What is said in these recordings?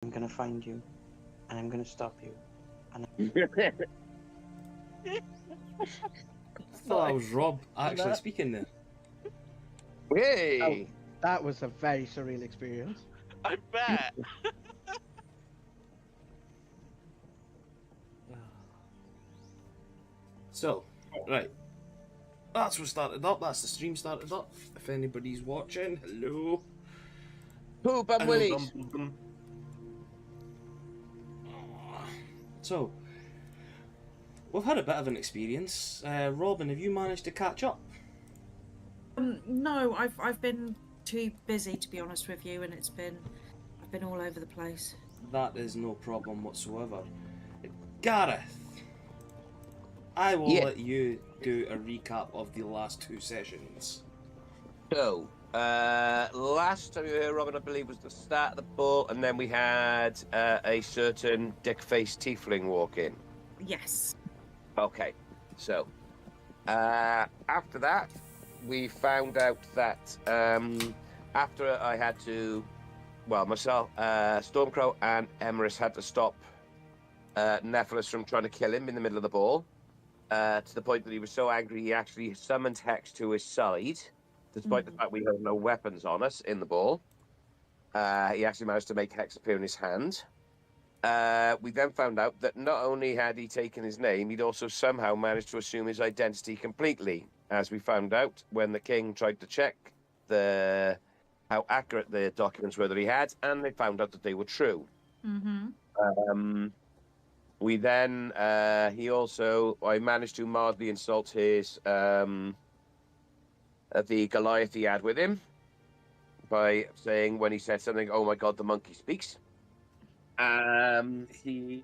I'm gonna find you, and I'm gonna stop you. And I thought that was Rob actually speaking there. Hey! That was a very surreal experience. I bet. So, right. That's what started up. That's the stream started up. If anybody's watching, hello. Poop and Willies! So, we've had a bit of an experience. Robin, have you managed to catch up? No, I've been too busy to be honest with you, and I've been all over the place. That is no problem whatsoever. Gareth, I will Yeah. let you do a recap of the last two sessions. So, last time you heard Robin, I believe, was the start of the ball, and then we had a certain dick-faced tiefling walk in. Yes. Okay, so after that, we found out that after I had to, well, myself, Stormcrow, and Emerus had to stop Nephilis from trying to kill him in the middle of the ball, to the point that he was so angry he actually summoned Hex to his side, despite the fact we had no weapons on us in the ball. He actually managed to make Hex appear in his hand. We then found out that not only had he taken his name, he'd also somehow managed to assume his identity completely, as we found out when the king tried to check how accurate the documents were that he had, and they found out that they were true. We then, I managed to mildly insult the Goliath he had with him by saying, when he said something, "Oh my God, the monkey speaks." We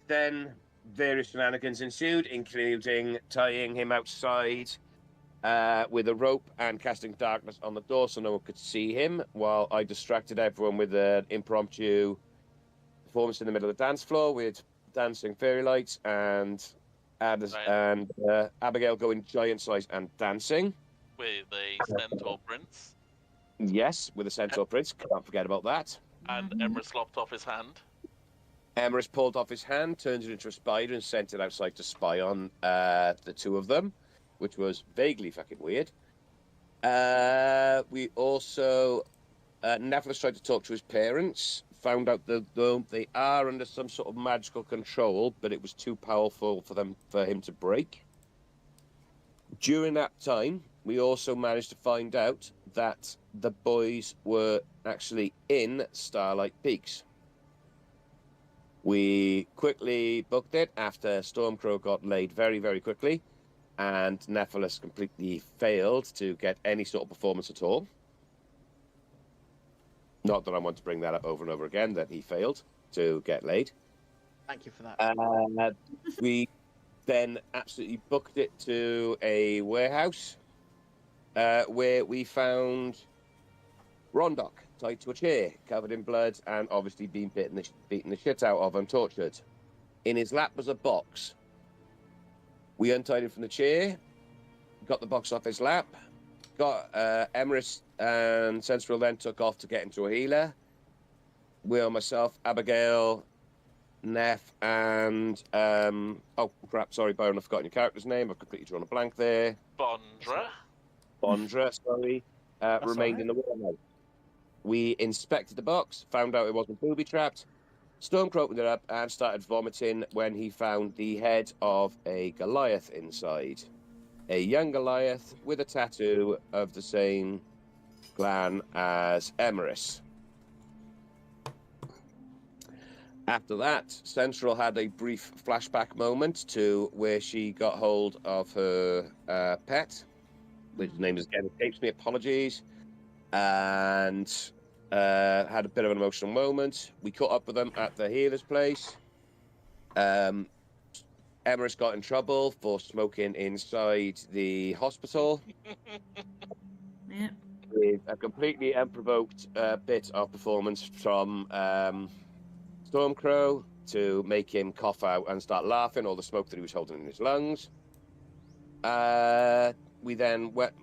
then, various shenanigans ensued, including tying him outside with a rope and casting darkness on the door so no one could see him, while I distracted everyone with an impromptu performance in the middle of the dance floor with dancing fairy lights and Abigail going giant size and dancing. With a centaur prince. Yes, with a centaur prince. Can't forget about that. And Emerus lopped off his hand. Emerus pulled off his hand, turned it into a spider, and sent it outside to spy on the two of them, which was vaguely fucking weird. We also... Nephilis tried to talk to his parents, found out that they are under some sort of magical control, but it was too powerful for him to break. During that time, we also managed to find out that the boys were actually in Starlight Peaks. We quickly booked it after Stormcrow got laid very, very quickly, and Nephilis completely failed to get any sort of performance at all. Not that I want to bring that up over and over again, that he failed to get laid. Thank you for that. We then absolutely booked it to a warehouse where we found Rondok tied to a chair, covered in blood, and obviously being beaten the shit out of and tortured. In his lap was a box. We untied him from the chair, got the box off his lap, got Emerus and Sensible then took off to get into a healer. Will, myself, Abigail, Neff, and oh crap, sorry, Byron, I've forgotten your character's name. I've completely drawn a blank there. Bondra, sorry. Remained in the warehouse. We inspected the box, found out it wasn't booby-trapped. Stormcrow opened it up and started vomiting when he found the head of a Goliath inside. A young Goliath with a tattoo of the same clan as Emerus. After that, Central had a brief flashback moment to where she got hold of her pet, which name is again escapes me, apologies, and had a bit of an emotional moment. We caught up with them at the healer's place. Emerus got in trouble for smoking inside the hospital. Yeah. With a completely unprovoked bit of performance from Stormcrow to make him cough out and start laughing, all the smoke that he was holding in his lungs. We then went,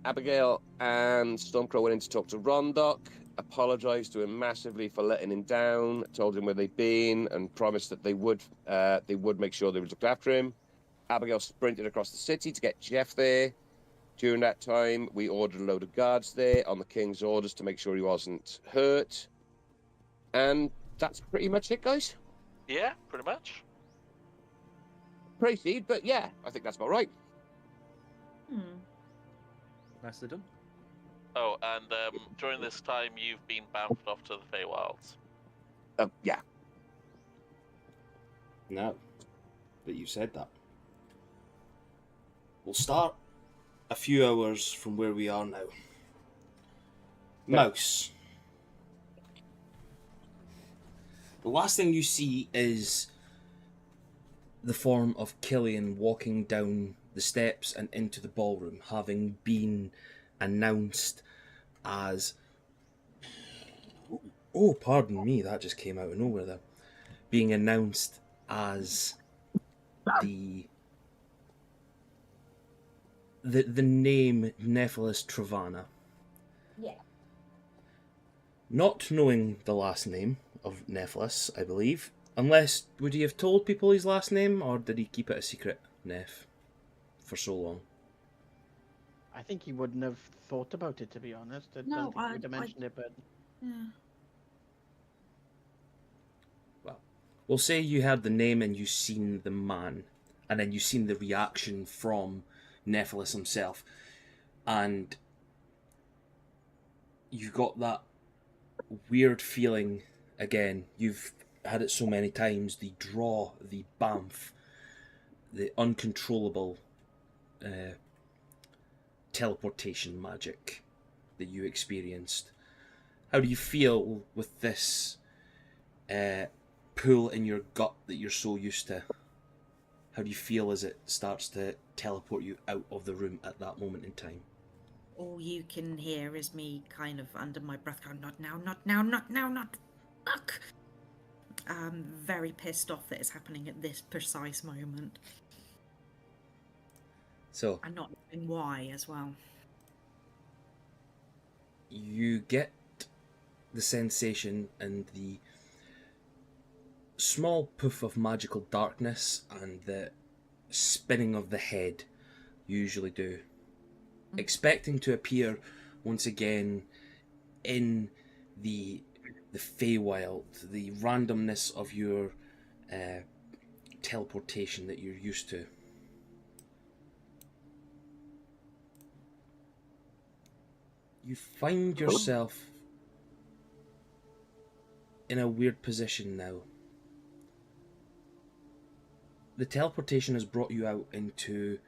Abigail and Stormcrow went in to talk to Rondok. apologised to him massively for letting him down, told him where they'd been, and promised that they would make sure they would look after him. Abigail sprinted across the city to get Jeff there. During that time, we ordered a load of guards there on the king's orders to make sure he wasn't hurt. And that's pretty much it, guys. Yeah, pretty much. Proceed, but yeah, I think that's about right. Hmm. Nicely done. Oh, and during this time, you've been bounced off to the Feywilds. Yeah. No, but you said that. We'll start a few hours from where we are now. Mouse. The last thing you see is the form of Killian walking down the steps and into the ballroom, having been announced as... Oh, pardon me, that just came out of nowhere there. Being announced as the name Nephilis Travana. Yeah. Not knowing the last name of Nephilis, I believe. Unless, would he have told people his last name, or did he keep it a secret, Neph, for so long? I think he wouldn't have thought about it, to be honest. I No, don't think he would have mentioned it, but Yeah. Well, we'll say you heard the name and you seen the man, and then you seen the reaction from Nephilis himself, and you got that weird feeling again. You've had it so many times, the draw, the bamf, the uncontrollable teleportation magic that you experienced. How do you feel with this pull in your gut that you're so used to? How do you feel as it starts to teleport you out of the room at that moment in time? All you can hear is me kind of under my breath going, not now, not now, not now, not fuck. I'm very pissed off that it's happening at this precise moment. So, And not knowing why as well. you get the sensation and the small poof of magical darkness and the spinning of the head you usually do. Expecting to appear once again in the Feywild, the randomness of your teleportation that you're used to. You find yourself in a weird position now. The teleportation has brought you out into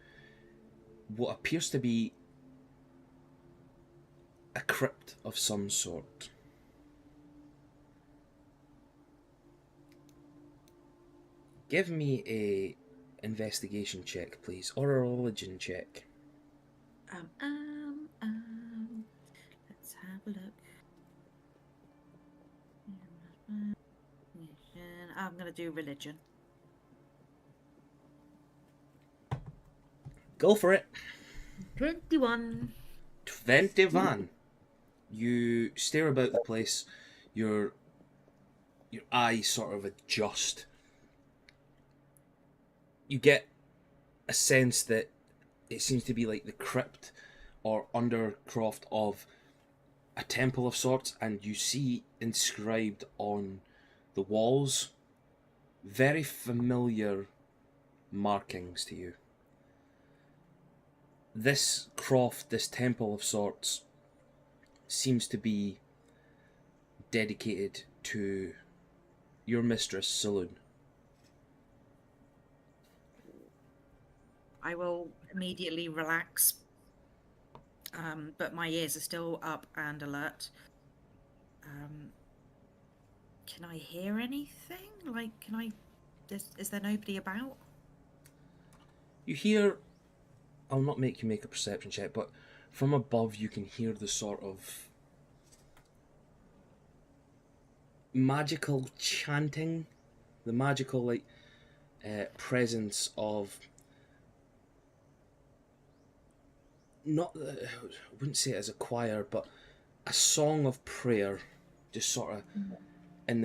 what appears to be a crypt of some sort. Give me a investigation check, please, or a religion check. Let's have a look. I'm going to do religion. Go for it. 21. 21. You stare about the place. Your eyes sort of adjust. You get a sense that it seems to be like the crypt or undercroft of a temple of sorts, and you see inscribed on the walls very familiar markings to you. This croft, this temple of sorts, seems to be dedicated to your mistress, Saloon. I will immediately relax, but my ears are still up and alert. Can I hear anything? Like, is there nobody about? You hear... I'll not make you make a perception check, but from above you can hear the sort of magical chanting, the magical presence of not I wouldn't say it as a choir, but a song of prayer, just sort of in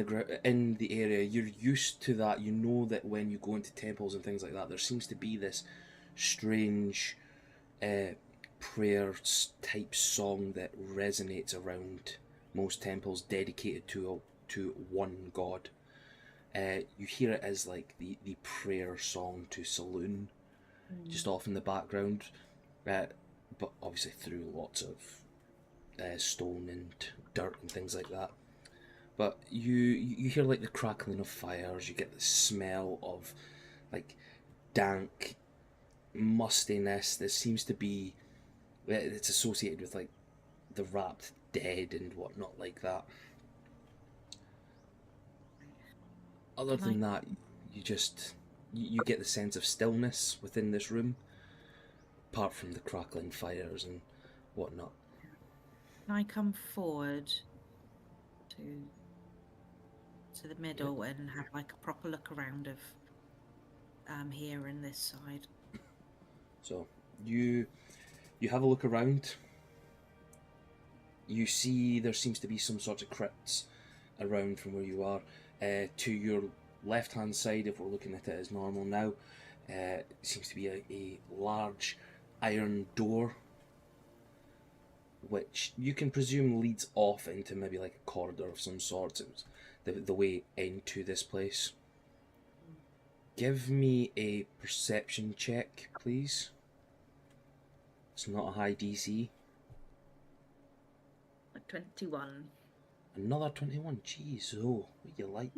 the area. You're used to that. You know that when you go into temples and things like that, there seems to be this strange prayer type song that resonates around most temples dedicated to one god. You hear it as like the prayer song to Saloon, just off in the background, but obviously through lots of stone and dirt and things like that. But you hear like the crackling of fires. You get the smell of like dank mustiness that seems to be, it's associated with like the wrapped dead and whatnot like that. Other than that, you just you get the sense of stillness within this room, apart from the crackling fires and whatnot. Can I come forward to the middle and have like a proper look around of here and this side? So you have a look around. You see there seems to be some sort of crypts around from where you are. To your left hand side, if we're looking at it as normal now, seems to be a large iron door, which you can presume leads off into maybe like a corridor of some sort. It was the way into this place. Give me a perception check, please. It's not a high DC. 21. Another 21. Jeez, oh, what you like?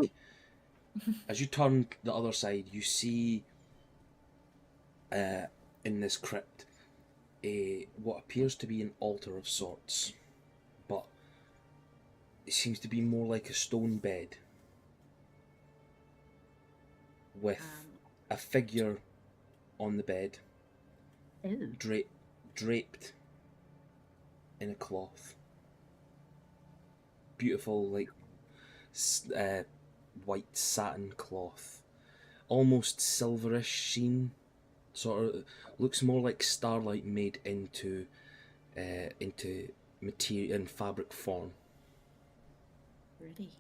As you turn the other side, you see in this crypt what appears to be an altar of sorts, but it seems to be more like a stone bed with a figure on the bed, draped in a cloth. Beautiful, like white satin cloth, almost silverish sheen. Sort of looks more like starlight made into material and fabric form. Really?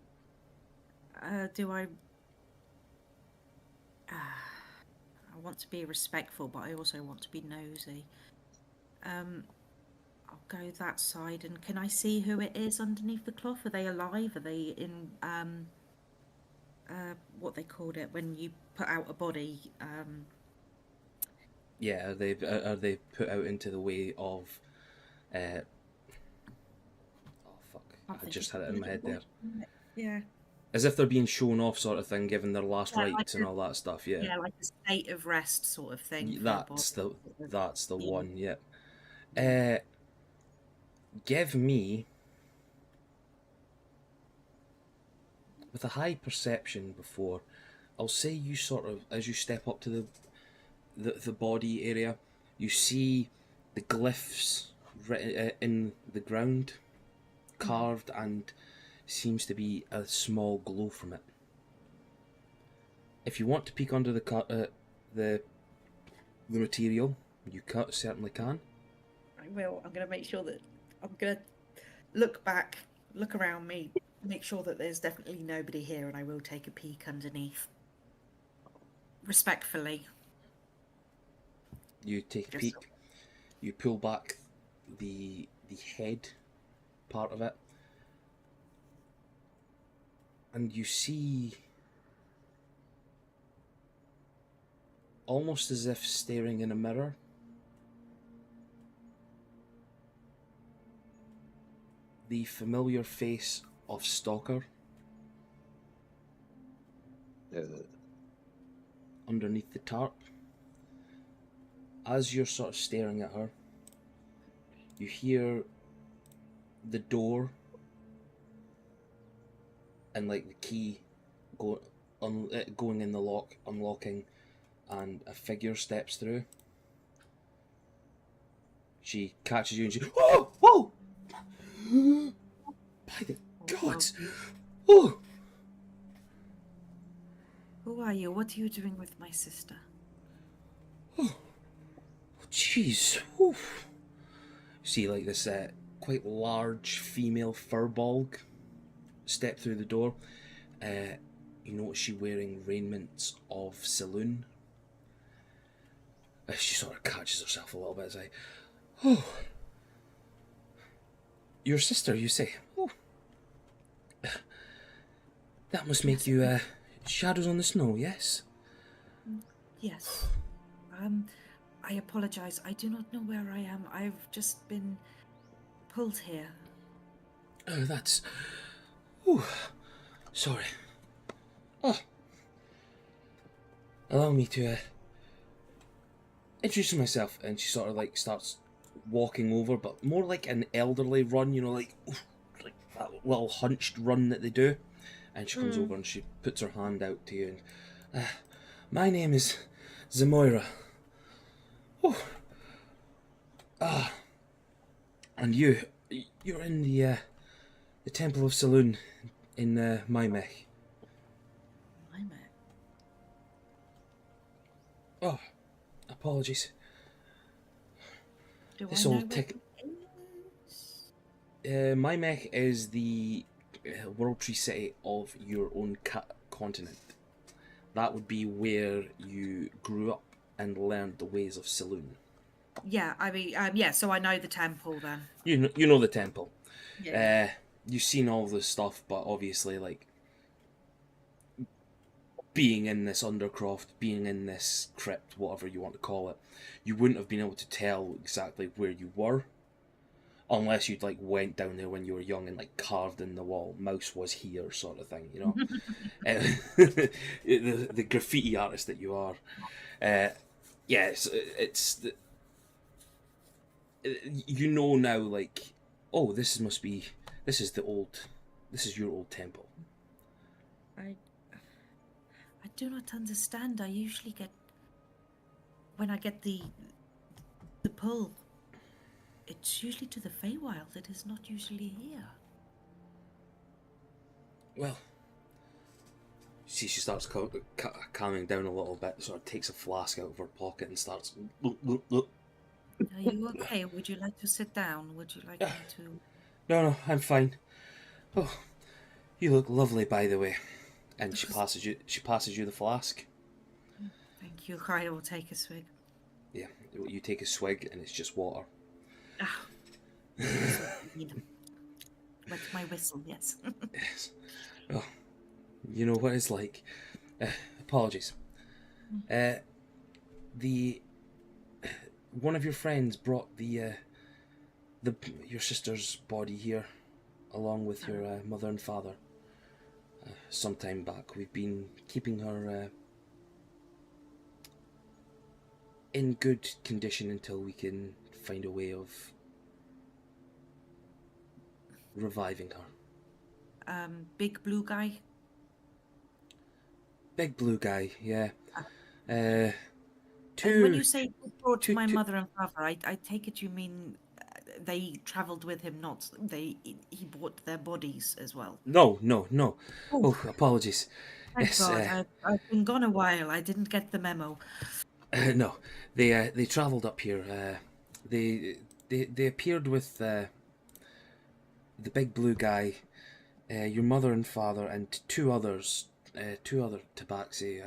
Do I want to be respectful, but I also want to be nosy. I'll go that side, and can I see who it is underneath the cloth? Are they alive? Are they in what they called it when you put out a body? Yeah, are they put out into the way of? Oh fuck! I just had it in my head there. Yeah. As if they're being shown off, sort of thing, given their last Yeah, rites like and all that stuff. Yeah, Yeah, like a state of rest sort of thing. for that's the Yeah. one. Yeah. Give me, with a high perception before, I'll say you sort of, as you step up to the body area, you see the glyphs in the ground, carved, and seems to be a small glow from it. If you want to peek under the material, you certainly can. I will. I'm going to make sure that I'm going to look back, look around me, make sure that there's definitely nobody here, and I will take a peek underneath. Respectfully. You take a Just peek. You pull back the head part of it, and you see, almost as if staring in a mirror, the familiar face of Stalker underneath the tarp. As you're sort of staring at her, you hear the door and like the key going in the lock, unlocking, and a figure steps through. She catches you and she, oh, whoa! By the gods! Oh! Who are you? What are you doing with my sister? Oh, jeez. Oof. See, like this quite large female furbolg step through the door. You notice she wearing raiments of saloon. She sort of catches herself a little bit as oh, your sister, you say? Oh, that must make you shadows on the snow, yes? Yes. I apologize. I do not know where I am. I've just been pulled here. Oh, that's... Oh, sorry. Oh. Allow me to introduce myself. And she sort of like starts walking over, but more like an elderly run, you know, like that little hunched run that they do. And she comes over and she puts her hand out to you. And my name is Zamoira. Oh. And you're in the Temple of Saloon in Mymech. Mymech? Oh, apologies. Do This I know old where tick. it is? Mymech is the World Tree City of your own continent. That would be where you grew up and learned the ways of Saloon. Yeah, I mean, yeah, so I know the temple then. You know the temple. Yeah. You've seen all this stuff, but obviously, like, being in this Undercroft, being in this crypt, whatever you want to call it, you wouldn't have been able to tell exactly where you were, unless you'd, like, went down there when you were young and, like, carved in the wall, mouse was here sort of thing, you know? The graffiti artist that you are. Yeah, it's you know now, like, oh, this is your old temple. I do not understand. I usually get, when I get the pull, it's usually to the Feywild. It is not usually here. Well, see, she starts calming down a little bit, sort of takes a flask out of her pocket and starts... Are you okay? Would you like to sit down? Would you like me to... No, I'm fine. Oh, you look lovely, by the way. And she passes you the flask. Thank you. I will take a swig. Yeah, you take a swig and it's just water. Ah. Wet my whistle, yes. Yes. Oh, you know what it's like. Apologies. One of your friends brought your sister's body here, along with your mother and father. Some time back, we've been keeping her in good condition until we can find a way of reviving her. Big blue guy? Big blue guy, yeah. And when you say brought my mother and father, I take it you mean they travelled with him, not he brought their bodies as well. No. Oh, apologies. Thank Yes, God, I've been gone a while. I didn't get the memo. No, they travelled up here. They appeared with the big blue guy, your mother and father, and two other tabaxi.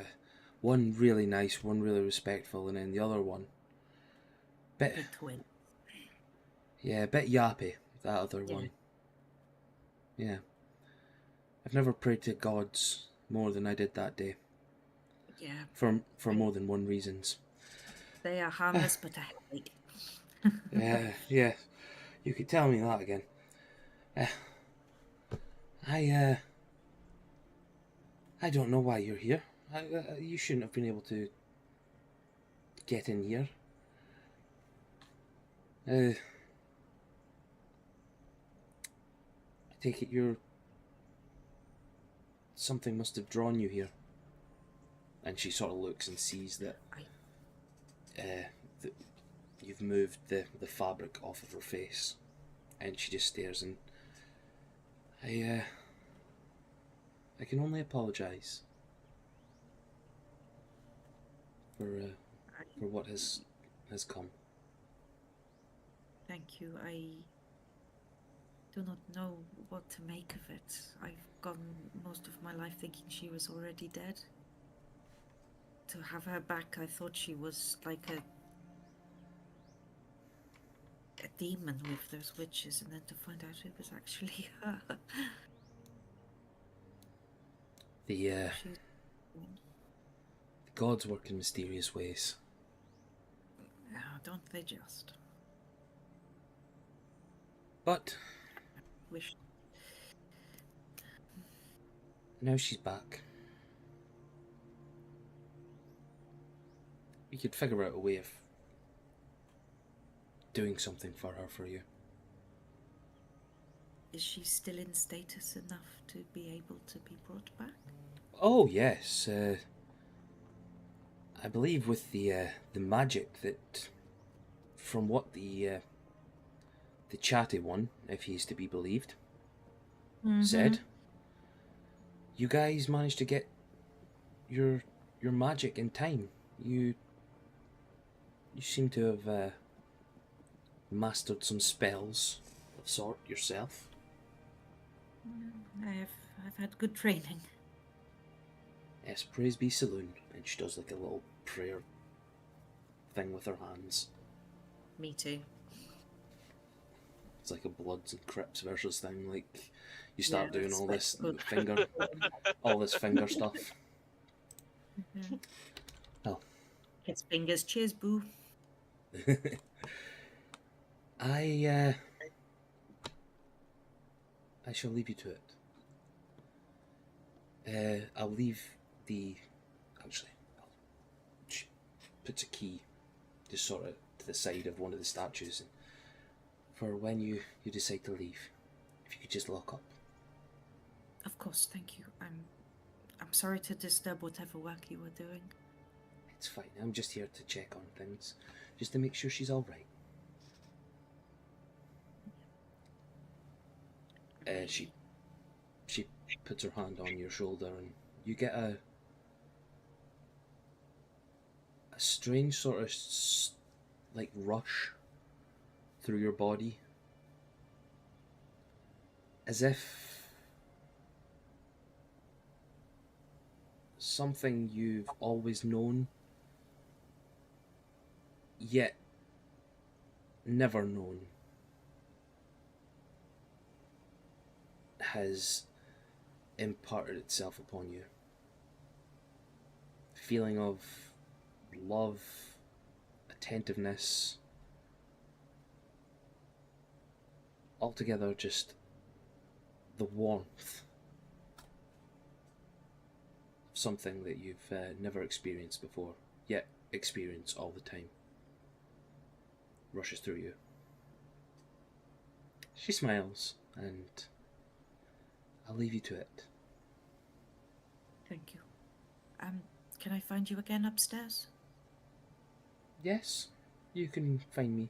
One really nice, one really respectful, and then the other one, bit twin. Yeah, a bit yappy. That other one. Yeah, I've never prayed to gods more than I did that day. Yeah. For more than one reasons. They are harmless, but a headache. Yeah. You could tell me that again. I don't know why you're here. You shouldn't have been able to get in here. I take it something must have drawn you here. And she sort of looks and sees that you've moved the fabric off of her face, and she just stares. And I can only apologise for what has come. Thank you. do not know what to make of it. I've gone most of my life thinking she was already dead. To have her back, I thought she was like a demon with those witches, and then to find out it was actually her. The She's... gods work in mysterious ways. Oh, don't they just? But Wish. now she's back. We could figure out a way of doing something for her for you. Is she still in status enough to be able to be brought back? Oh yes, I believe with the magic that, from what the chatty one, if he's to be believed, said, you guys managed to get your magic in time. You seem to have mastered some spells of sort yourself. I've had good training. Yes, praise be Saloon. And she does like a little prayer thing with her hands. Me too. It's like a Bloods and Crips versus thing. Like you start Yeah, doing it's all like this good. finger, all this finger stuff. Oh, Kiss fingers. Cheers, boo. I shall leave you to it. I'll leave the. Actually, she puts a key just sort of to the side of one of the statues, and for when you decide to leave, if you could just lock up. Of course, thank you. I'm sorry to disturb whatever work you were doing. It's fine. I'm just here to check on things, just to make sure she's all right. She puts her hand on your shoulder, and you get a strange sort of like rush through your body, as if something you've always known yet never known has imparted itself upon you. Feeling of love, attentiveness, altogether just the warmth of something that you've never experienced before, yet experience all the time, rushes through you. She smiles, and I'll leave you to it. Thank you. Can I find you again upstairs? Yes, you can find me.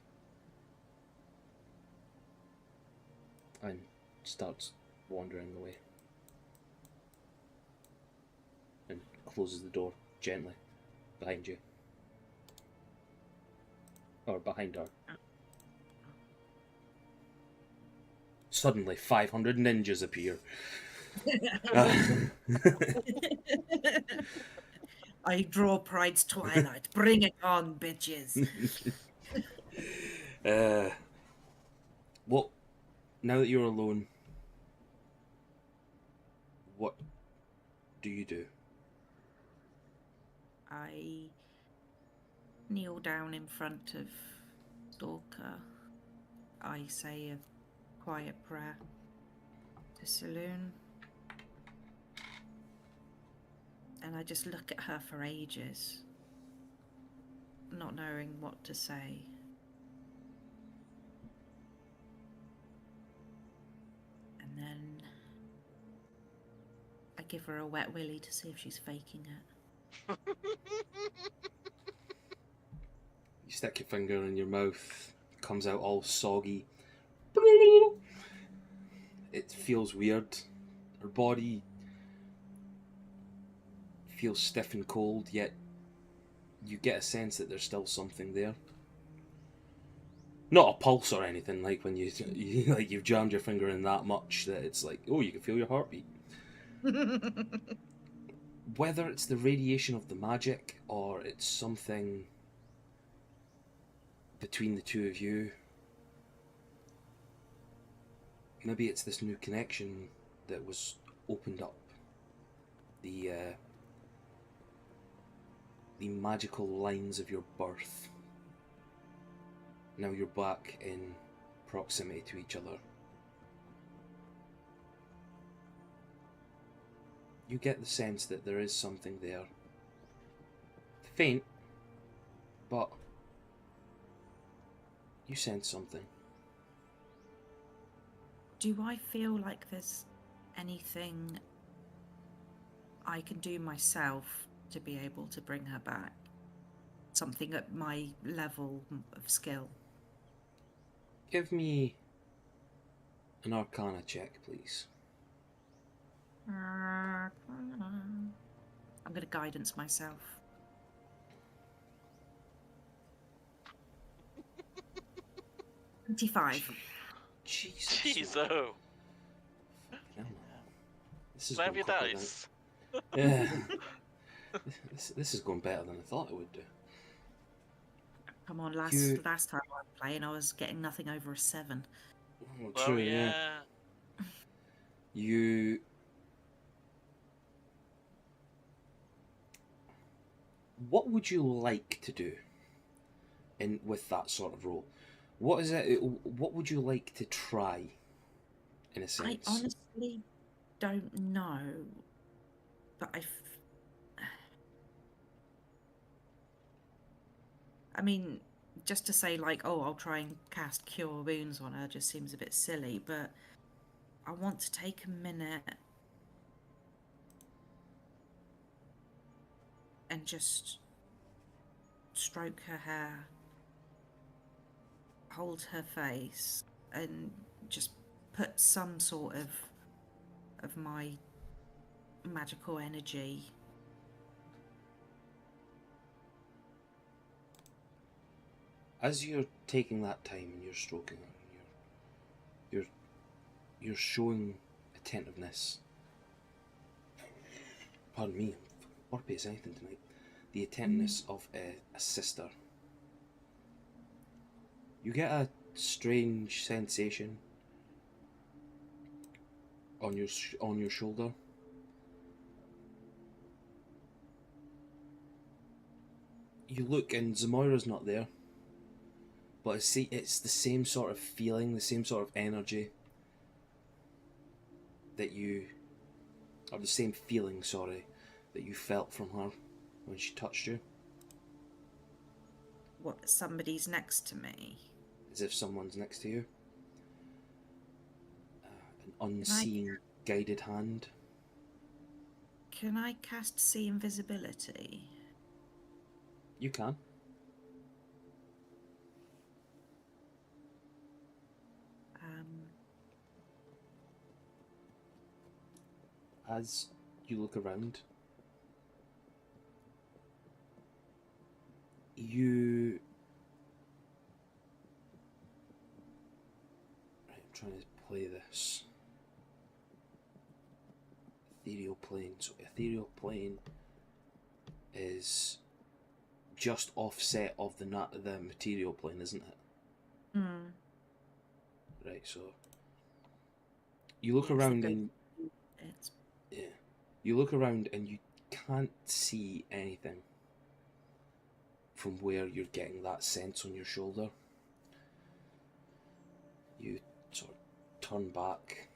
And starts wandering away. And closes the door gently behind you. Or behind her. Suddenly, 500 ninjas appear. I draw Pride's Twilight. Bring it on, bitches. Well, now that you're alone, what do you do? I kneel down in front of Stalker. I say a quiet prayer to Saloon. And I just look at her for ages, not knowing what to say. And then I give her a wet willy to see if she's faking it. You stick your finger in your mouth, it comes out all soggy. It feels weird. Her body feels stiff and cold, yet you get a sense that there's still something there. Not a pulse or anything, like when like you've jammed your finger in that much that it's like, oh, you can feel your heartbeat. Whether it's the radiation of the magic or it's something between the two of you, maybe it's this new connection that was opened up. The magical lines of your birth. Now you're back in proximity to each other. You get the sense that there is something there. Faint, but you sense something. Do I feel like there's anything I can do myself to be able to bring her back? Something at my level of skill? Give me an Arcana check, please. I'm going to guidance myself. $25. Jesus. Jeez, oh. This is Can I have going your quicker dice? Yeah. This is going better than I thought it would do. Come on, last time I was playing, I was getting nothing over a 7. Oh, Oh, true, yeah. You... What would you like to do with that sort of role? What is it? What would you like to try, in a sense? I honestly don't know, but I mean, just to say like, oh, I'll try and cast Cure Wounds on her just seems a bit silly, but I want to take a minute and just stroke her hair, hold her face, and just put some sort of my magical energy. As you're taking that time and you're stroking her, you're showing attentiveness. Pardon me, I'm burpy as anything tonight. The attentiveness of a sister. You get a strange sensation on your shoulder. You look and Zamoira's not there, but it's the same sort of feeling, the same sort of energy that or the same feeling, sorry, that you felt from her when she touched you. What, somebody's next to me? As if someone's next to you. An unseen guided hand. Can I cast See Invisibility? You can. As you look around, I'm trying to play this. Ethereal plane. So ethereal plane is just offset of the material plane, isn't it? Hmm. Right. So you look around and you look around and you can't see anything from where you're getting that sense on your shoulder. You sort of turn back,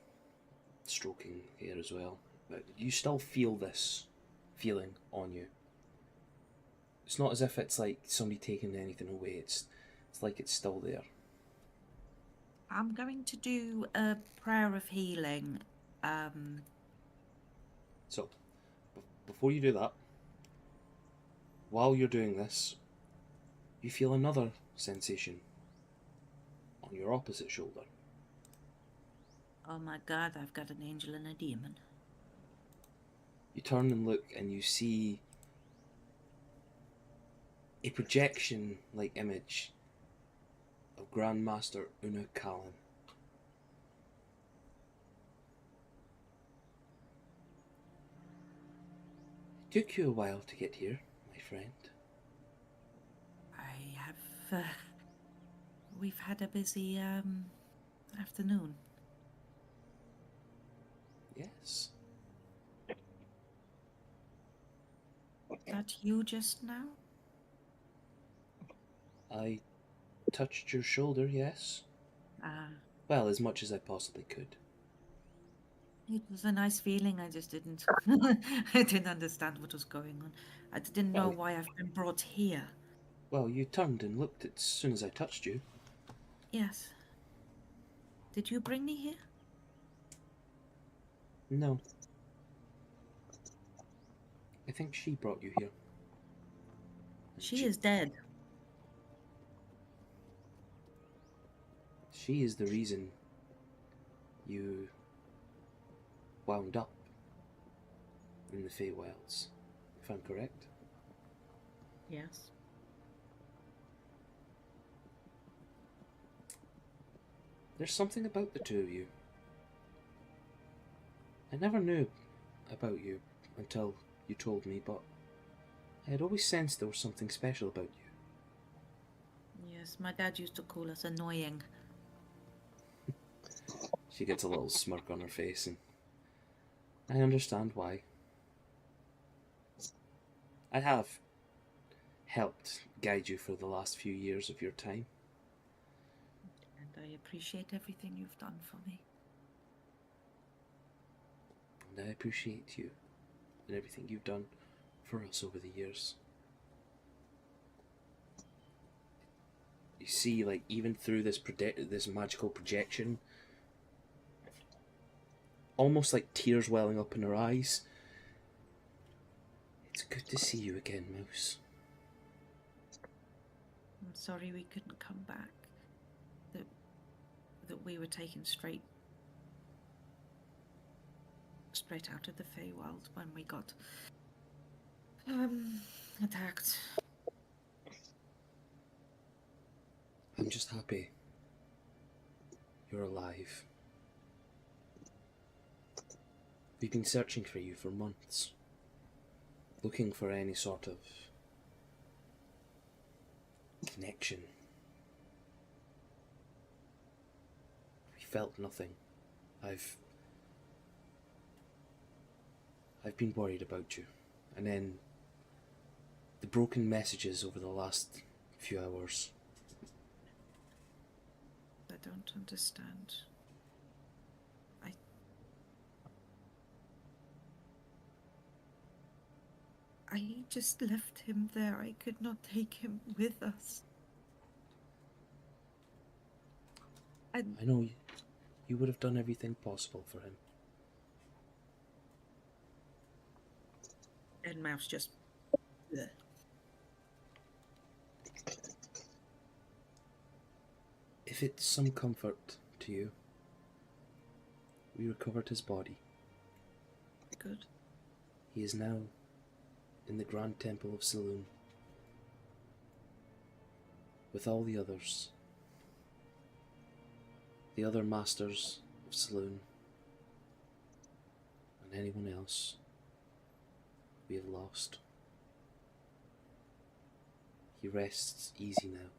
stroking hair as well, but you still feel this feeling on you. It's not as if it's like somebody taking anything away, it's like it's still there. I'm going to do a prayer of healing. So, before you do that, while you're doing this, you feel another sensation on your opposite shoulder. Oh my god, I've got an angel and a demon. You turn and look and you see a projection-like image of Grandmaster Una Callan. It took you a while to get here, my friend. I have. We've had a busy afternoon. Yes. That you just now? I touched your shoulder, yes? Ah, Well, as much as I possibly could. it was a nice feeling. I just didn't. I didn't understand what was going on. I didn't know Well- why I've been brought here. Well, you turned and looked as soon as I touched you. Yes. Did you bring me here? No. I think she brought you here. And She is dead. She is the reason you wound up in the Feywilds, if I'm correct. Yes. There's something about the two of you. I never knew about you until you told me, but I had always sensed there was something special about you. Yes, my dad used to call us annoying. She gets a little smirk on her face, and I understand why. I have helped guide you for the last few years of your time. And I appreciate everything you've done for me. And I appreciate you and everything you've done for us over the years. You see, like, even through this this magical projection, almost like tears welling up in her eyes. It's good to see you again, Mouse. I'm sorry we couldn't come back. That we were taken straight out of the Feywild when we got attacked. I'm just happy you're alive. We've been searching for you for months, looking for any sort of connection. We felt nothing. I've been worried about you, and then the broken messages over the last few hours. I don't understand. I just left him there. I could not take him with us. I know you would have done everything possible for him. And Mouse just. Bleh. If it's some comfort to you, we recovered his body. Good. He is now in the Grand Temple of Saloon with all the others, the other masters of Saloon, and anyone else we have lost. He rests easy now.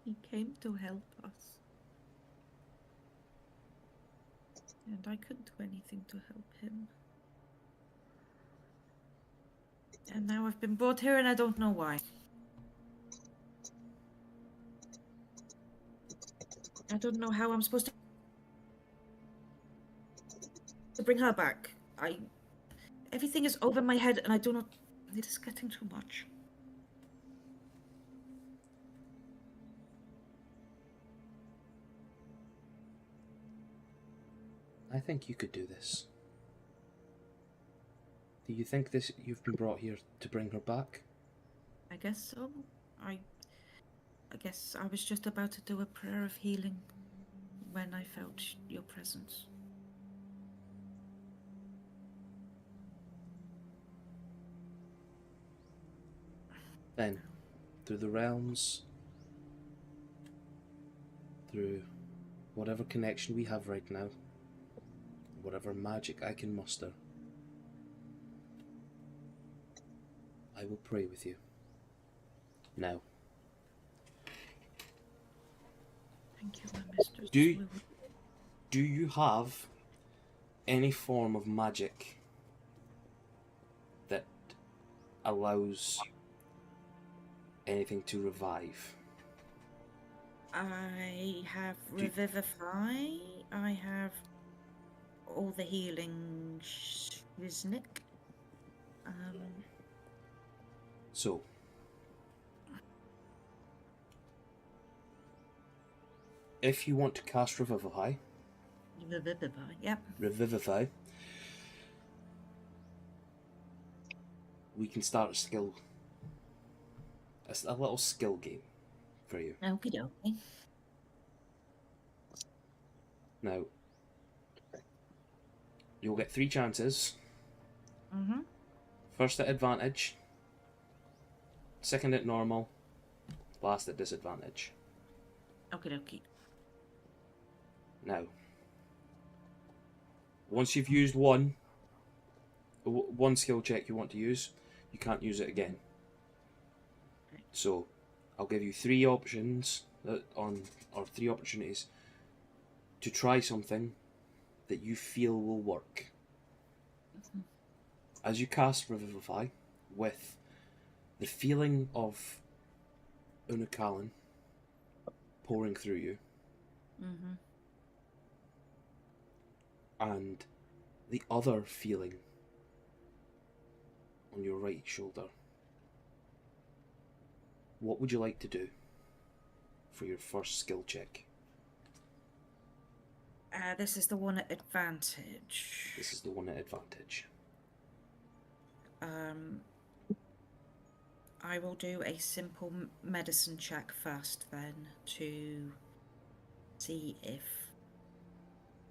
He came to help us. And I couldn't do anything to help him. And now I've been brought here and I don't know why. I don't know how I'm supposed to bring her back. Everything is over my head and I do not. It is getting too much. I think you could do this. Do you think you've been brought here to bring her back? I guess so. I guess I was just about to do a prayer of healing when I felt your presence. Then, through the realms, through whatever connection we have right now, whatever magic I can muster. I will pray with you. Now. Thank you, my mistress. Do you have any form of magic that allows anything to revive? I have Revivify. I have all the healing Shiznik. So, if you want to cast Revivify, Yep. Revivify, we can start a little skill game for you. Okie dokie. Now, you'll get 3 chances. Mm-hmm. First at advantage, second at normal, last at disadvantage. Okie dokie. Now, once you've used one skill check you want to use, you can't use it again. So, I'll give you 3 options or 3 opportunities to try something that you feel will work. Mm-hmm. As you cast Revivify, with the feeling of Unukalon pouring through you, Mm-hmm. and the other feeling on your right shoulder, what would you like to do for your first skill check? This is the one at advantage. This is the one at advantage. I will do a simple medicine check first then to see if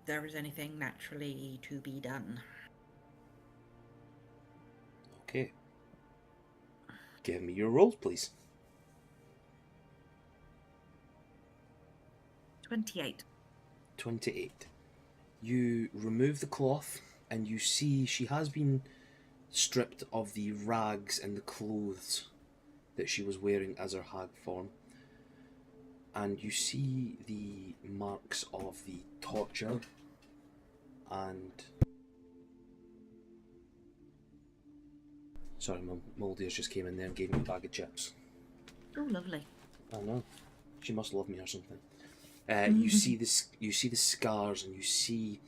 there is anything naturally to be done. Okay. Give me your rolls, please. 28. 28. You remove the cloth and you see she has been stripped of the rags and the clothes that she was wearing as her hag form. And you see the marks of the torture and... Sorry, Moldy has just came in there and gave me a bag of chips. Oh, lovely. I know. She must love me or something. You see this. You see the scars, and you see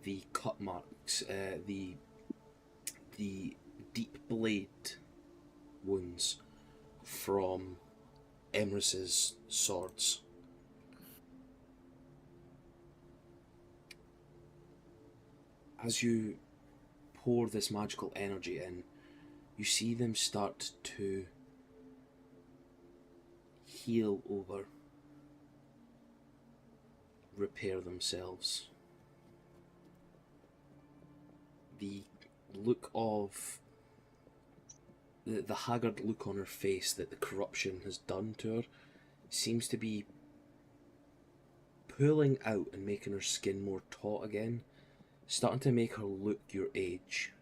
the cut marks, the deep blade wounds from Emrys's swords. As you pour this magical energy in, you see them start to heal over, repair themselves. The look of the haggard look on her face that the corruption has done to her seems to be pulling out and making her skin more taut again, starting to make her look your age.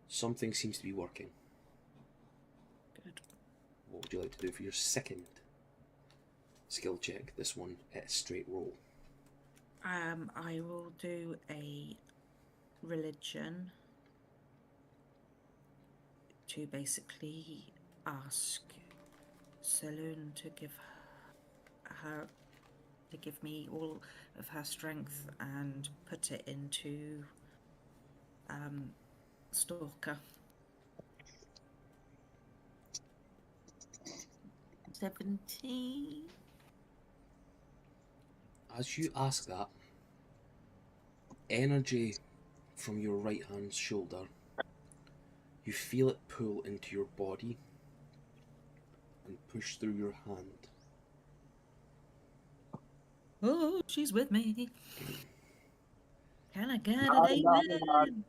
Something seems to be working. Good. What would you like to do for your second skill check? This one at a straight roll. I will do a religion to basically ask Selûne to give me all of her strength and put it into Stalker. 17. As you ask that, energy from your right hand shoulder, you feel it pull into your body and push through your hand. Oh, she's with me. Can I get it? Amen?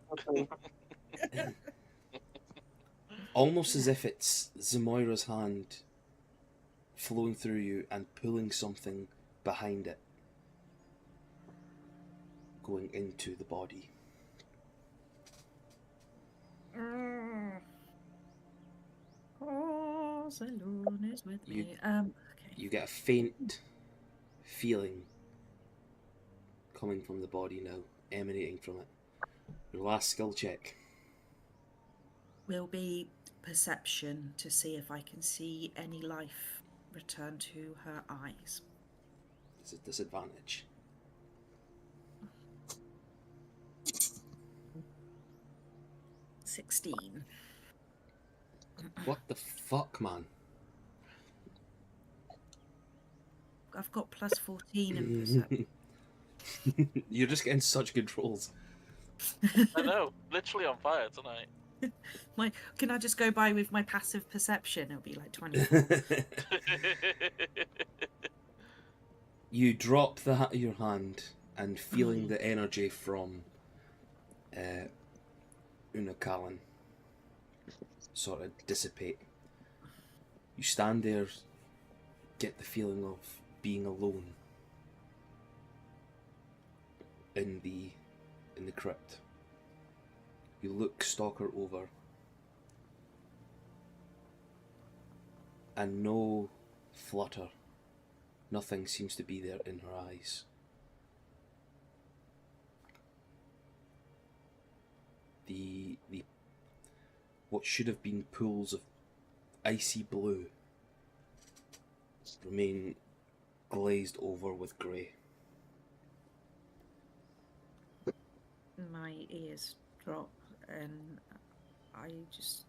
almost as if it's Zamoira's hand flowing through you and pulling something behind it, going into the body. Oh, Zalun is with You- me. Okay. You get a faint feeling coming from the body now, emanating from it. Your last skill check. Will be perception to see if I can see any life return to her eyes. It's a disadvantage. $16. What the fuck, man? I've got plus 14 in perception. You're just getting such good rolls. I know, literally on fire tonight. Can I just go by with my passive perception? It'll be like 24. You drop your hand and feeling the energy from Una Callan sort of dissipate. You stand there, get the feeling of being alone in the crypt. You look Stalker over, and no flutter, nothing seems to be there in her eyes. The what should have been pools of icy blue remain glazed over with grey. My ears drop and I just...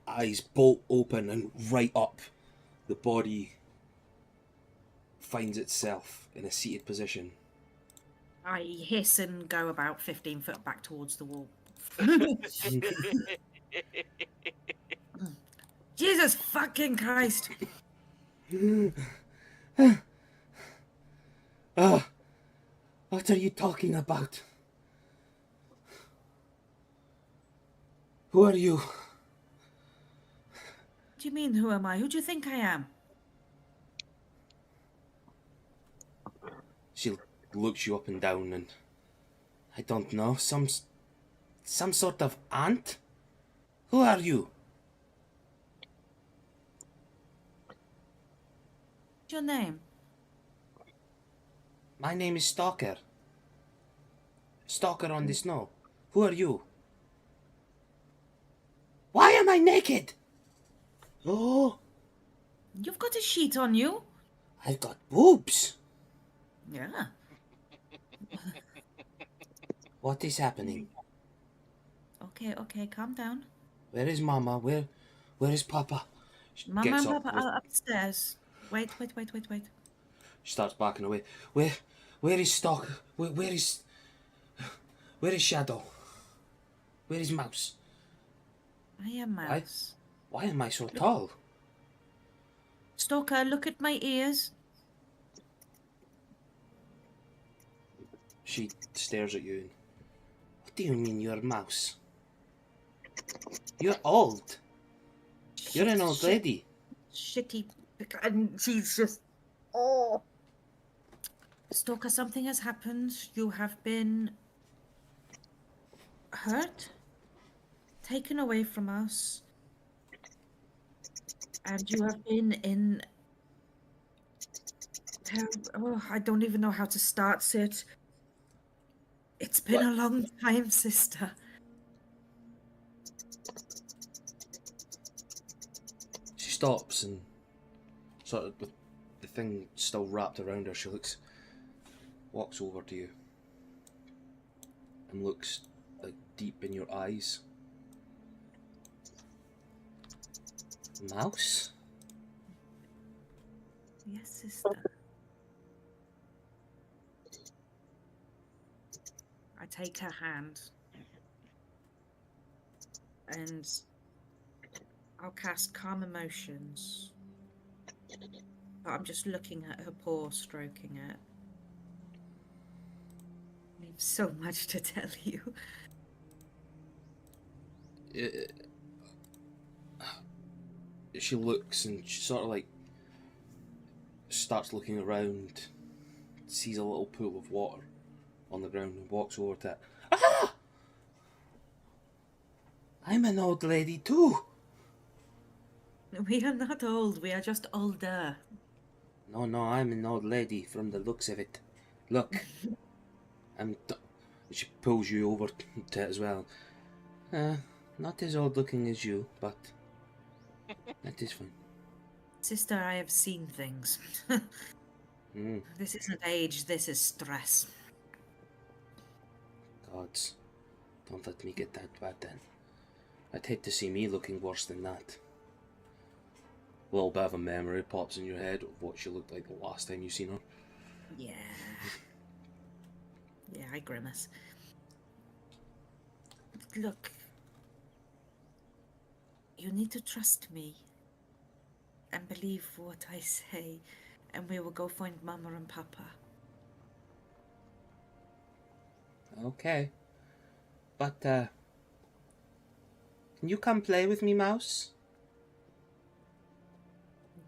Eyes bolt open and right up, the body finds itself in a seated position. I hiss and go about 15 foot back towards the wall. Jesus fucking Christ! What are you talking about? Who are you? What do you mean, who am I? Who do you think I am? She looks you up and down and... I don't know, some sort of ant? Who are you? What's your name? My name is Stalker. Stalker on the snow. Who are you? Why am I naked? Oh, You've got a sheet on you. I've got boobs. Yeah. What is happening? Okay, calm down. Where is Mama? Where is Papa? She Mama gets and up Papa with- are upstairs. Wait. She starts backing away. Where is Stalker? Where is Shadow? Where is Mouse? I am Mouse. Why am I so tall? Stalker, look at my ears. She stares at you. And, what do you mean you're a mouse? You're old. You're an old lady. Shitty. And she's just... Oh. Stalker, something has happened. You have been... hurt? Taken away from us. And you have been in... Oh, I don't even know how to start it. It's been a long time, sister. She stops and sort of with the thing still wrapped around her, she walks over to you and looks like deep in your eyes. Mouse? Yes, sister. I take her hand and I'll cast Calm Emotions. But I'm just looking at her paw, stroking it. I have so much to tell you. she looks and she sort of like starts looking around, sees a little pool of water on the ground and walks over to it. Ah! I'm an old lady too. We are not old, we are just older. No, I'm an old lady from the looks of it. Look. She pulls you over to it as well. Not as old looking as you, but that is fine. Sister, I have seen things. This isn't age, this is stress. Gods, don't let me get that bad then. I'd hate to see me looking worse than that. A little bit of a memory pops in your head of what she looked like the last time you seen her. Yeah. Yeah, I grimace. Look. You need to trust me. And believe what I say. And we will go find Mama and Papa. Okay. But, can you come play with me, Mouse?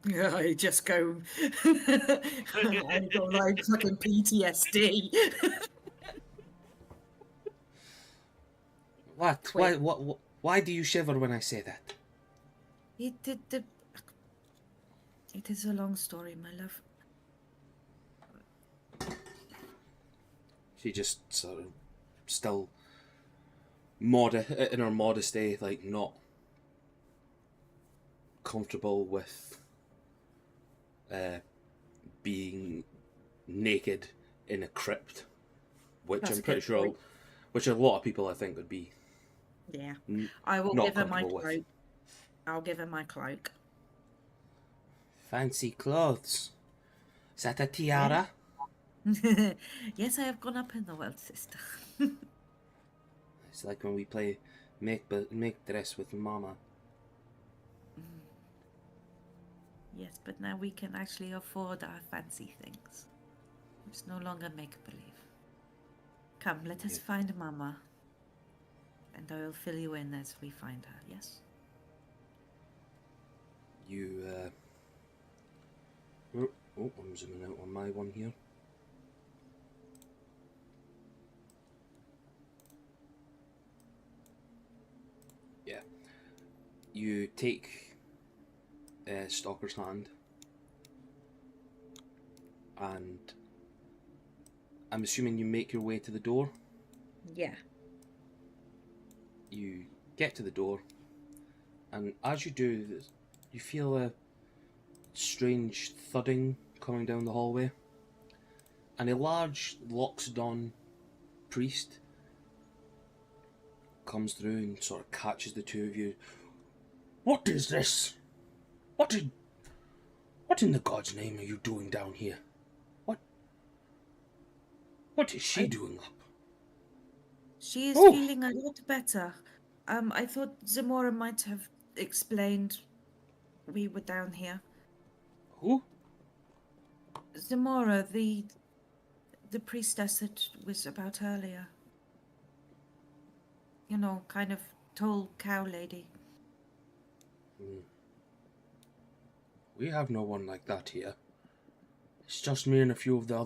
I just go. I go like fucking PTSD. What? Why do you shiver when I say that? It is a long story, my love. She just sort of still in her modesty, like not comfortable with being naked in a crypt, which That's I'm a pretty good sure, point. which a lot of people I think would be. Yeah. I will Not give her my comfortable with. cloak. I'll give her my cloak. Fancy clothes. Is that a tiara? Yes, I have gone up in the world, sister. It's like when we play make dress with Mama. Yes, but now we can actually afford our fancy things. It's no longer make-believe. Come, let us find Mama. And I will fill you in as we find her, yes? You, I'm zooming out on my one here. Yeah. You take Stalker's hand, and I'm assuming you make your way to the door. Yeah. You get to the door, and as you do, you feel a strange thudding coming down the hallway, and a large Loxodon priest comes through and sort of catches the two of you. What is this? What in the God's name are you doing down here? What is she doing up? She is Oh. feeling a lot better. I thought Zamora might have explained we were down here. Who? Zamora, the priestess that was about earlier. You know, kind of tall cow lady. We have no one like that here. It's just me and a few of the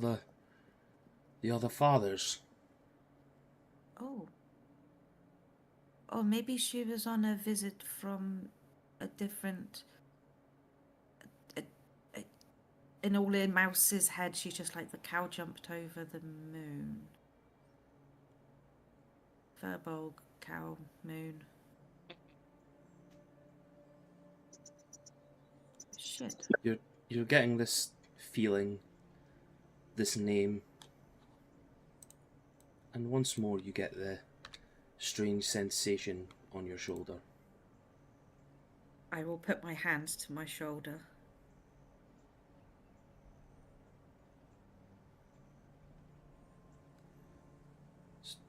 other fathers. Oh. Oh, maybe she was on a visit from a different... In all in Mouse's head, she's just like the cow jumped over the moon. Firbolg, cow, moon. Shit. You're getting this feeling, this name, and once more you get the strange sensation on your shoulder. I will put my hand to my shoulder.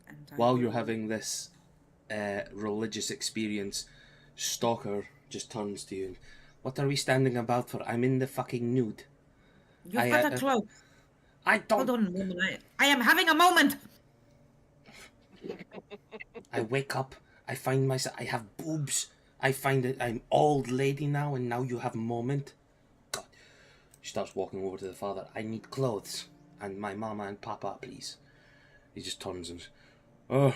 And While you're having this religious experience, Stalker just turns to you and, what are we standing about for? I'm in the fucking nude. You've got a cloak. I don't... Hold on, woman. I am having a moment. I wake up I find myself, I have boobs. I find that I'm old lady now, and now you have moment. God. She starts walking over to the father. I need clothes. And my mama and papa, please. He just turns and says,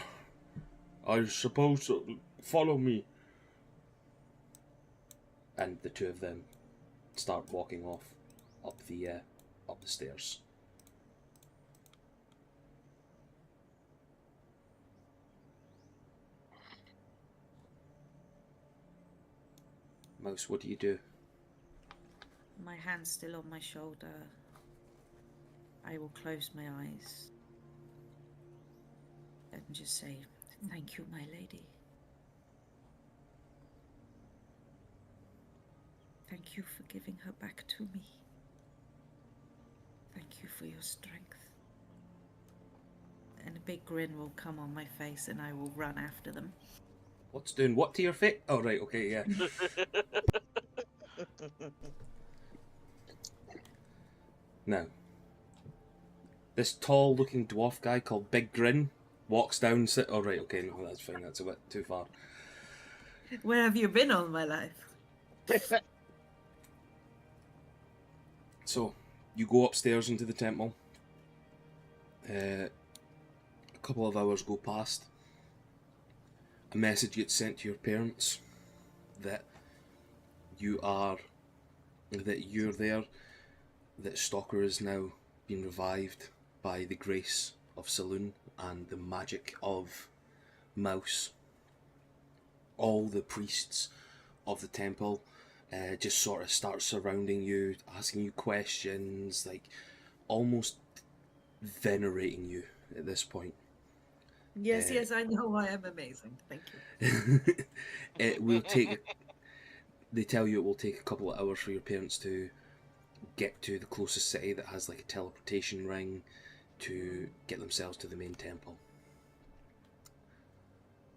I suppose so. Follow me. And the two of them start walking off up the stairs. Mouse, what do you do? My hand's still on my shoulder. I will close my eyes and just say, thank you, my lady. Thank you for giving her back to me. Thank you for your strength. And a big grin will come on my face and I will run after them. What's doing what to your face? Oh, right, okay, yeah. Now, this tall-looking dwarf guy called Big Grin walks down. Oh, right, okay, no, that's fine. That's a bit too far. Where have you been all my life? So, you go upstairs into the temple. A couple of hours go past. A message gets sent to your parents that you're there, that Stalker is now being revived by the grace of Saloon and the magic of Mouse. All the priests of the temple just sort of start surrounding you, asking you questions, like almost venerating you at this point. Yes, yes, I know I am amazing. Thank you. It will take. They tell you it will take a couple of hours for your parents to get to the closest city that has like a teleportation ring to get themselves to the main temple.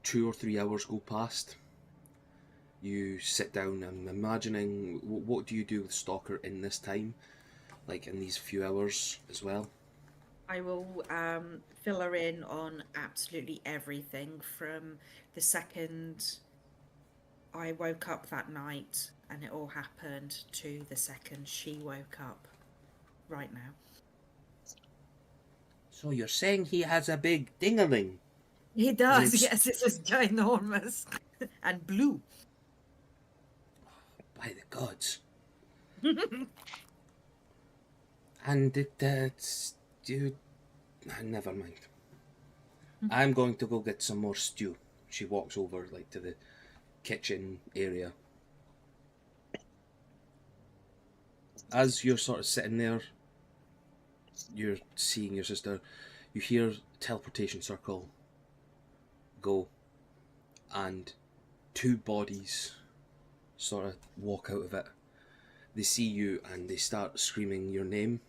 2 or 3 hours go past. You sit down and imagining what do you do with Stalker in this time, like in these few hours as well. I will fill her in on absolutely everything from the second I woke up that night and it all happened to the second she woke up right now. So you're saying he has a big dingaling? He does, It's- yes, it is ginormous and blue. By the gods. And it's dude, never mind. I'm going to go get some more stew. She walks over like to the kitchen area. As you're sort of sitting there, you're seeing your sister, you hear teleportation circle go, and 2 bodies sort of walk out of it. They see you and they start screaming your name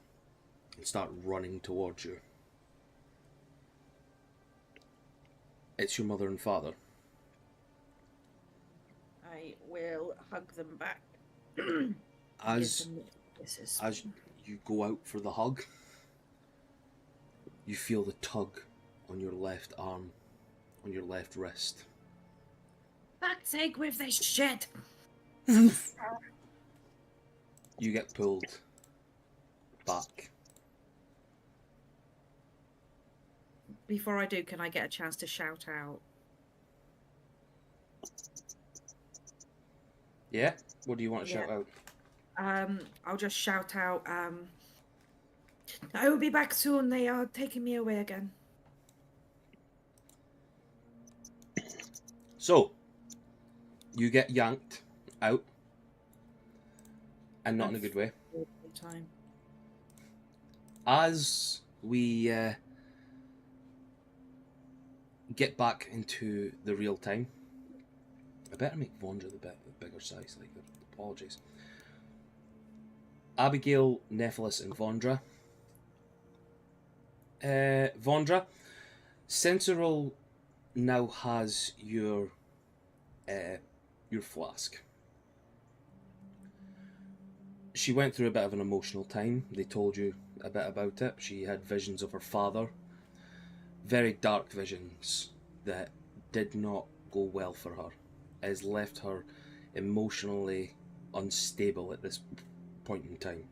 and start running towards you. It's your mother and father. I will hug them back. As you go out for the hug, you feel the tug on your left arm, on your left wrist. Fuck's sake with this shit! You get pulled back. Before I do, can I get a chance to shout out? Yeah? What do you want to Yeah. shout out? I'll just shout out, I will be back soon. They are taking me away again. So, you get yanked out, and not in a good way. Time. As we get back into the real time, I better make Vondra the bigger size. Like, apologies. Abigail, Nephilis, and Vondra. Vondra, Sensoril now has your flask. She went through a bit of an emotional time. They told you a bit about it. She had visions of her father. Very dark visions that did not go well for her. It has left her emotionally unstable at this point in time.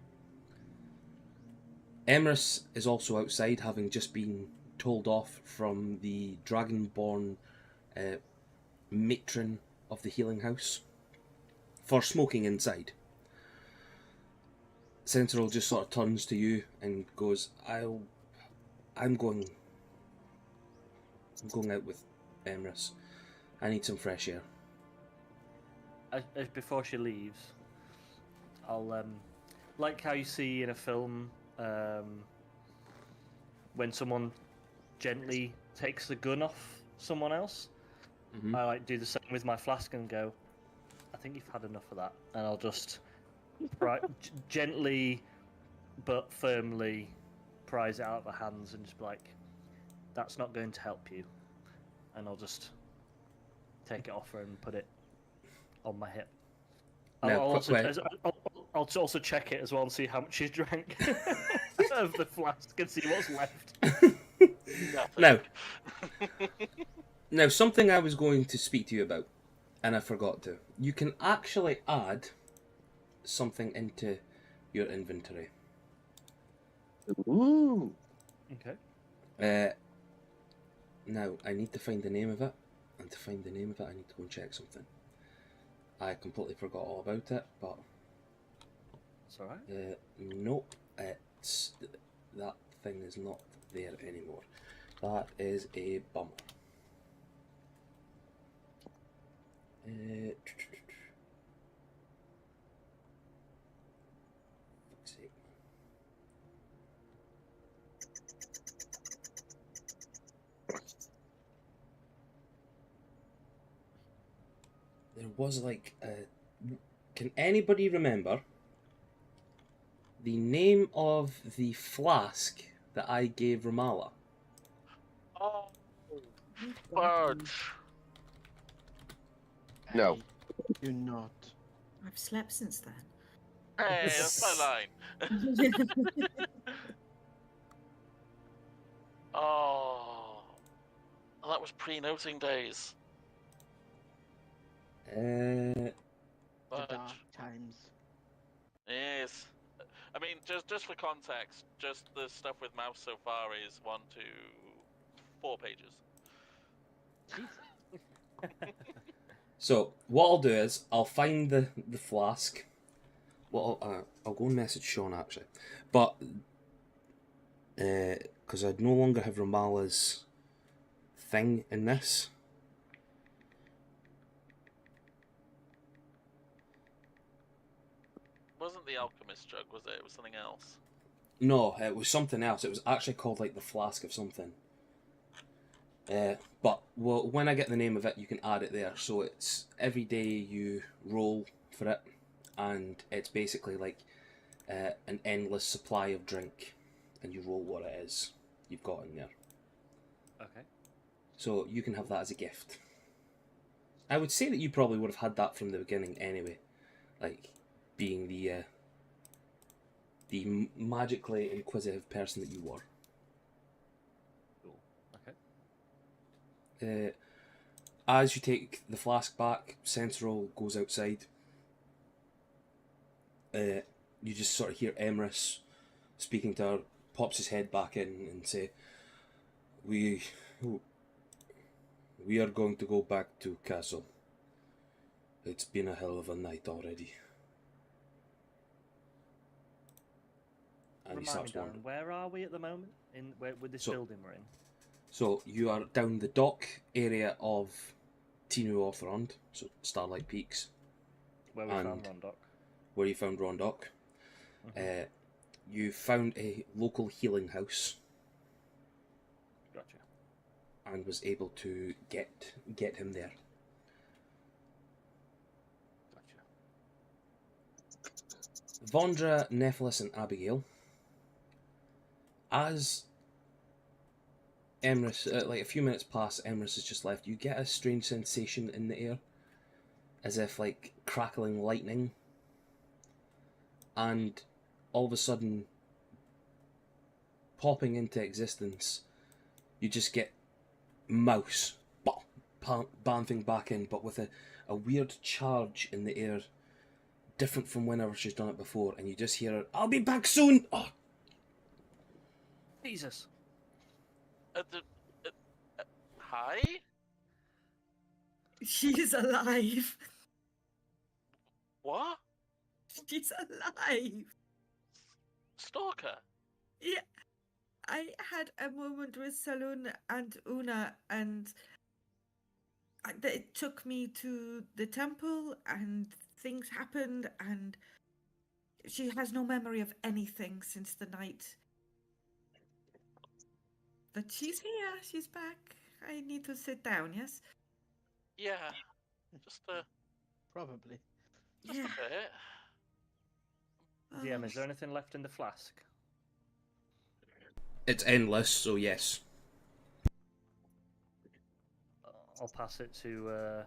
Emrys is also outside, having just been told off from the Dragonborn matron of the healing house for smoking inside. Sentinel just sort of turns to you and goes, I'm going out with Emrys. I need some fresh air. Before she leaves, I'll like how you see in a film when someone gently takes the gun off someone else. Mm-hmm. I like do the same with my flask and go, I think you've had enough of that, and I'll just gently but firmly prise it out of her hands and just be like, that's not going to help you, and I'll just take it off her and put it on my hip. I'll also check it as well and see how much she's drank of the flask and see what's left. Now, something I was going to speak to you about, and I forgot to. You can actually add something into your inventory. Ooh. Okay. Now, I need to find the name of it, and to find the name of it, I need to go and check something. I completely forgot all about it, but... It's alright. Nope, that thing is not there anymore. That is a bummer. Fuck's sake. There was like can anybody remember the name of the flask that I gave Ramala? Oh, fudge. No. I do not. I've slept since then. Hey, that's my line. Oh, that was pre-noting days. The Fudge. dark times. Yes. I mean, just for context, just the stuff with mouse so far is 1, 2, 4 pages. So what I'll do is I'll find the flask. Well, I'll go and message Sean actually, but because I no longer have Ramala's thing in this. Wasn't the alchemist jug, was it? It was something else. No, it was something else. It was actually called like the flask of something. But well, when I get the name of it, you can add it there. So it's every day you roll for it, and it's basically like an endless supply of drink, and you roll what it is you've got in there. Okay. So you can have that as a gift. I would say that you probably would have had that from the beginning anyway, like being the magically inquisitive person that you were. Cool. Okay. As you take the flask back, Sentinel goes outside. You just sort of hear Emrys speaking to her, pops his head back in and say, We are going to go back to castle. It's been a hell of a night already. And he Remind me, starts Darren, wandering. where are we at the moment? With this building we're in? So you are down the dock area of Tinu Orthrond, so Starlight Peaks, Where we and found Rondock. where you found Rondock. You found a local healing house Gotcha. and was able to get him there. Gotcha. Vondra, Nephilis, and Abigail. As Emrys, like a few minutes past, Emrys has just left. You get a strange sensation in the air, as if like crackling lightning, and all of a sudden, popping into existence, you just get mouse, bouncing back in, but with a weird charge in the air, different from whenever she's done it before, and you just hear her, "I'll be back soon!" Oh, Jesus. Hi? She's alive. What? She's alive. Stalker? Yeah. I had a moment with Saloon and Una, and it took me to the temple, and things happened, and she has no memory of anything since the night. But she's here. She's back. I need to sit down, yes? Yeah. Just Probably. a Yeah. bit. DM, is there anything left in the flask? it's endless, so yes. I'll pass it to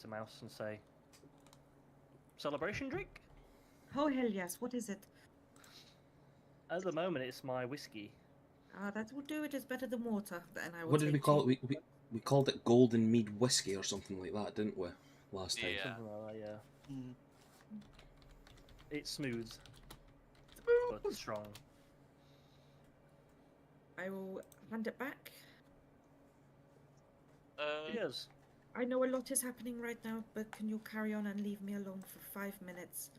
Mouse and say, celebration drink? Oh, hell yes. What is it? At the moment, it's my whiskey. That will do. It is better than water. Then I will What did we take call tea. it? We called it Golden Mead Whiskey or something like that, didn't we? Last time. Yeah. Something like that, yeah. Mm. It's smooth, but strong. I will hand it back. Cheers. I know a lot is happening right now, but can you carry on and leave me alone for 5 minutes?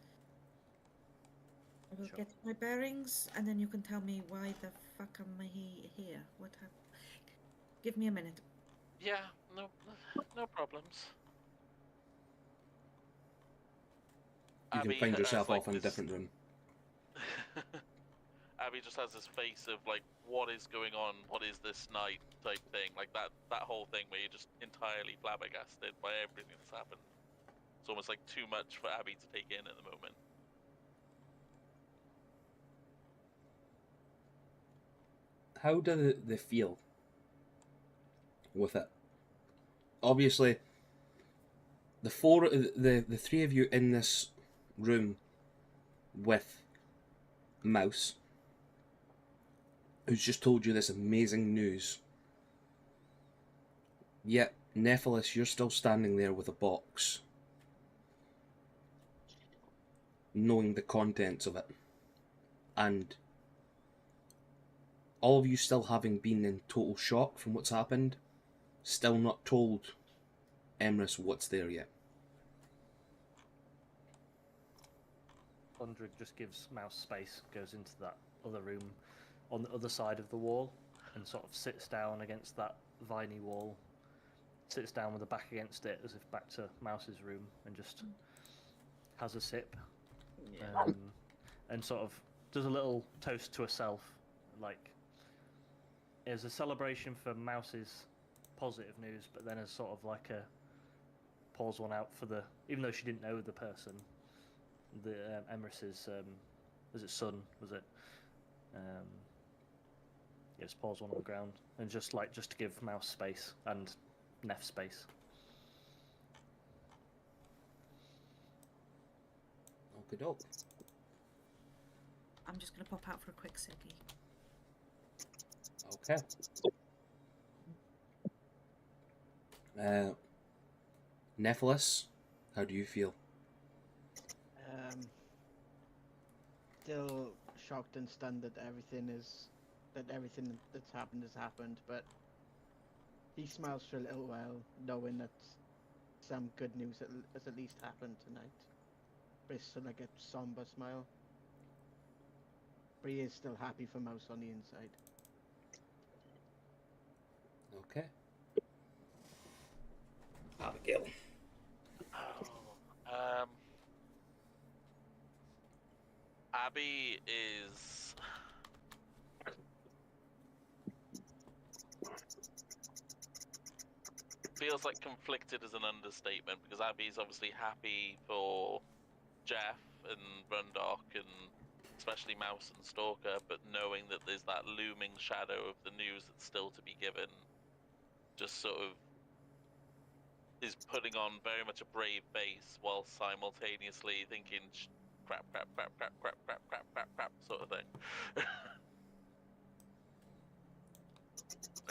I will Sure. get my bearings, and then you can tell me why the fuck am I here? What happened? Give me a minute. Yeah, no problems. You can Abby find has, yourself like, off in a this- different room. Abby just has this face of like, what is going on? What is this night type thing? Like that whole thing where you're just entirely flabbergasted by everything that's happened. It's almost like too much for Abby to take in at the moment. How do they feel with it? Obviously, the three of you in this room with Mouse, who's just told you this amazing news. Yet, Nephilis, you're still standing there with a box, knowing the contents of it, and all of you still having been in total shock from what's happened, still not told Emrys what's there yet. Undrig just gives Mouse space, goes into that other room on the other side of the wall, and sort of sits down against that viney wall, sits down with the back against it as if back to Mouse's room, and just has a sip, and sort of does a little toast to herself, like as a celebration for Mouse's positive news, but then as sort of like a pours one out for the, even though she didn't know the person, the Emrys's was it son, was it? Yes, pours one on the ground, and just to give Mouse space and Neff space. Okie doke. I'm just gonna pop out for a quick sickie. Okay. Nephilis, how do you feel? Still shocked and stunned that everything that's happened has happened, but he smiles for a little while, knowing that some good news has at least happened tonight. But it's still like a somber smile. But he is still happy for Mouse on the inside. Okay. Abigail. Abby is feels like conflicted as an understatement, because Abby's obviously happy for Jeff and Rundok and especially Mouse and Stalker, but knowing that there's that looming shadow of the news that's still to be given, just sort of is putting on very much a brave face while simultaneously thinking crap sort of thing.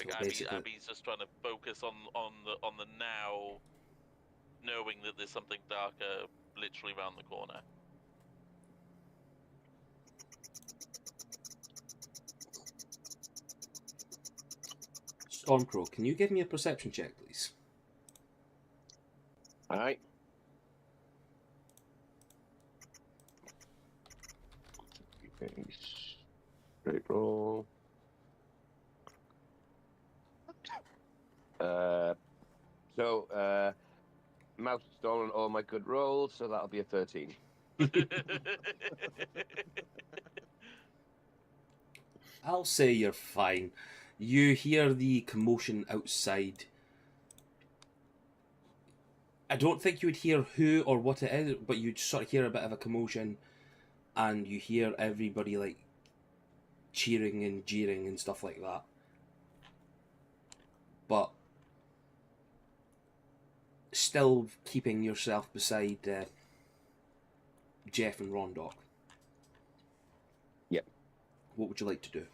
Like So Abby, basically, Abby's just trying to focus on the now, knowing that there's something darker literally around the corner. Stormcrow, can you give me a perception check, please? All right. Straight roll. Mouse has stolen all my good rolls, so that'll be a 13. I'll say you're fine. You hear the commotion outside. I don't think you would hear who or what it is, but you'd sort of hear a bit of a commotion, and you hear everybody like cheering and jeering and stuff like that. But still keeping yourself beside Jeff and Rondock. Yep. What would you like to do?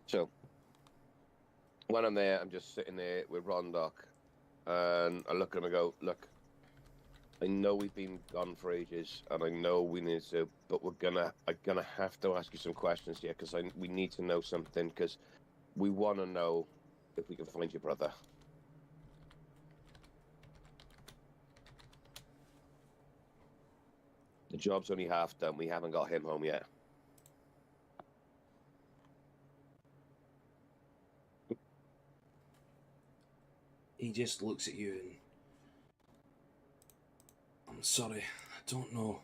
So, when I'm there, I'm just sitting there with Rondock, and I look at him and go, look, I know we've been gone for ages, and I know we need to, but I'm gonna have to ask you some questions here, because we need to know something, because we want to know if we can find your brother. The job's only half done. We haven't got him home yet. He just looks at you and... I'm sorry, I don't know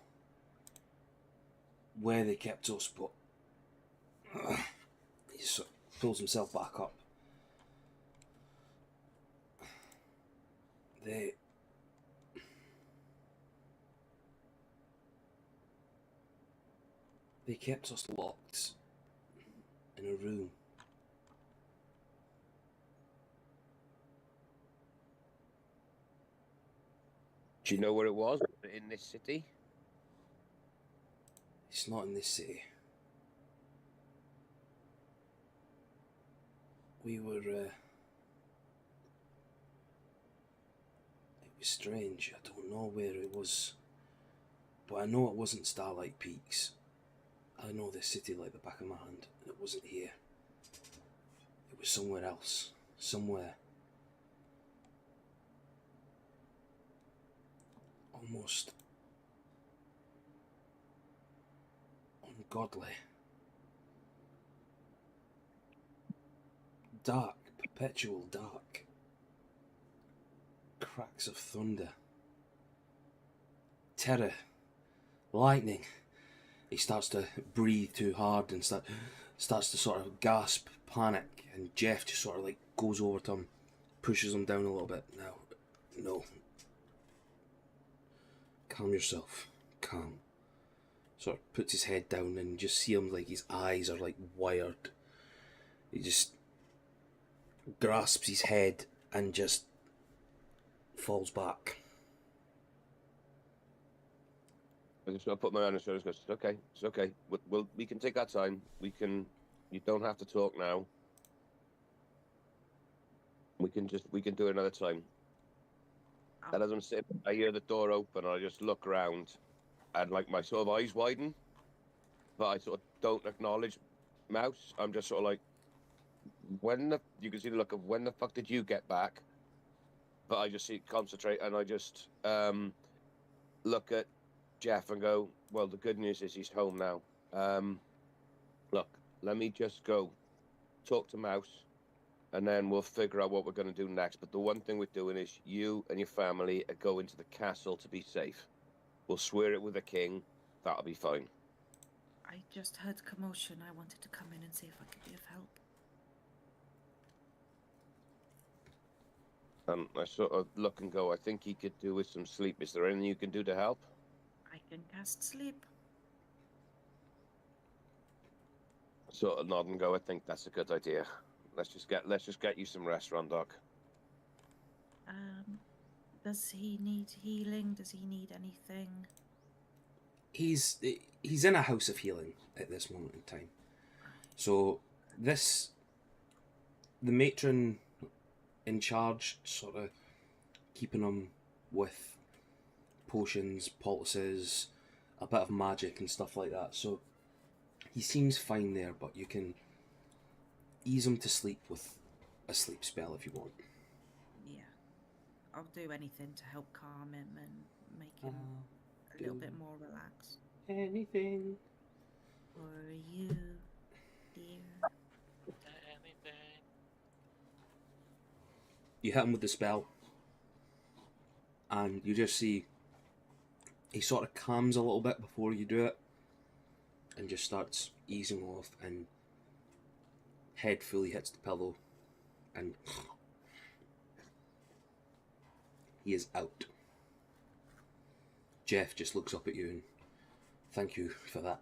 where they kept us, but... He sort of pulls himself back up. They kept us locked in a room. Do you know where it was? In this city? It's not in this city. We were, it was strange. I don't know where it was, but I know it wasn't Starlight Peaks. I know this city like the back of my hand, and it wasn't here. It was somewhere else. Somewhere. Almost ungodly. Dark, perpetual dark. Cracks of thunder. Terror. Lightning. He starts to breathe too hard and starts to sort of gasp, panic, and Jeff just sort of like goes over to him, pushes him down a little bit. Now, no. Calm yourself. Calm. Sort of puts his head down and just see him like his eyes are like wired. He just grasps his head and just falls back. I just put my hand on his shoulders and goes, it's okay, it's okay. We can take our time. You don't have to talk now. We can do it another time. And as I'm sitting, I hear the door open, and I just look around, and like my sort of eyes widen, but I sort of don't acknowledge Mouse. I'm just sort of like, you can see the look of when the fuck did you get back? But I just concentrate, and I just look at Jeff and go, well, the good news is he's home now. Look, let me just go talk to Mouse, and then we'll figure out what we're going to do next. But the one thing we're doing is you and your family are going to the castle to be safe. We'll swear it with the king. That'll be fine. I just heard commotion. I wanted to come in and see if I could be of help. I sort of look and go, I think he could do with some sleep. Is there anything you can do to help? I can cast sleep. Sort of nod and go, I think that's a good idea. Let's just get you some rest, Rondock. Does he need healing? Does he need anything? He's in a house of healing at this moment in time. So this the matron in charge sort of keeping him with potions, poultices, a bit of magic and stuff like that. So he seems fine there, but you can ease him to sleep with a sleep spell if you want. Yeah. I'll do anything to help calm him and make him a little bit more relaxed. Anything. For you, dear. Anything. You hit him with the spell, and you just see he sort of calms a little bit before you do it, and just starts easing off, and head fully hits the pillow, and he is out. Jeff just looks up at you and thank you for that.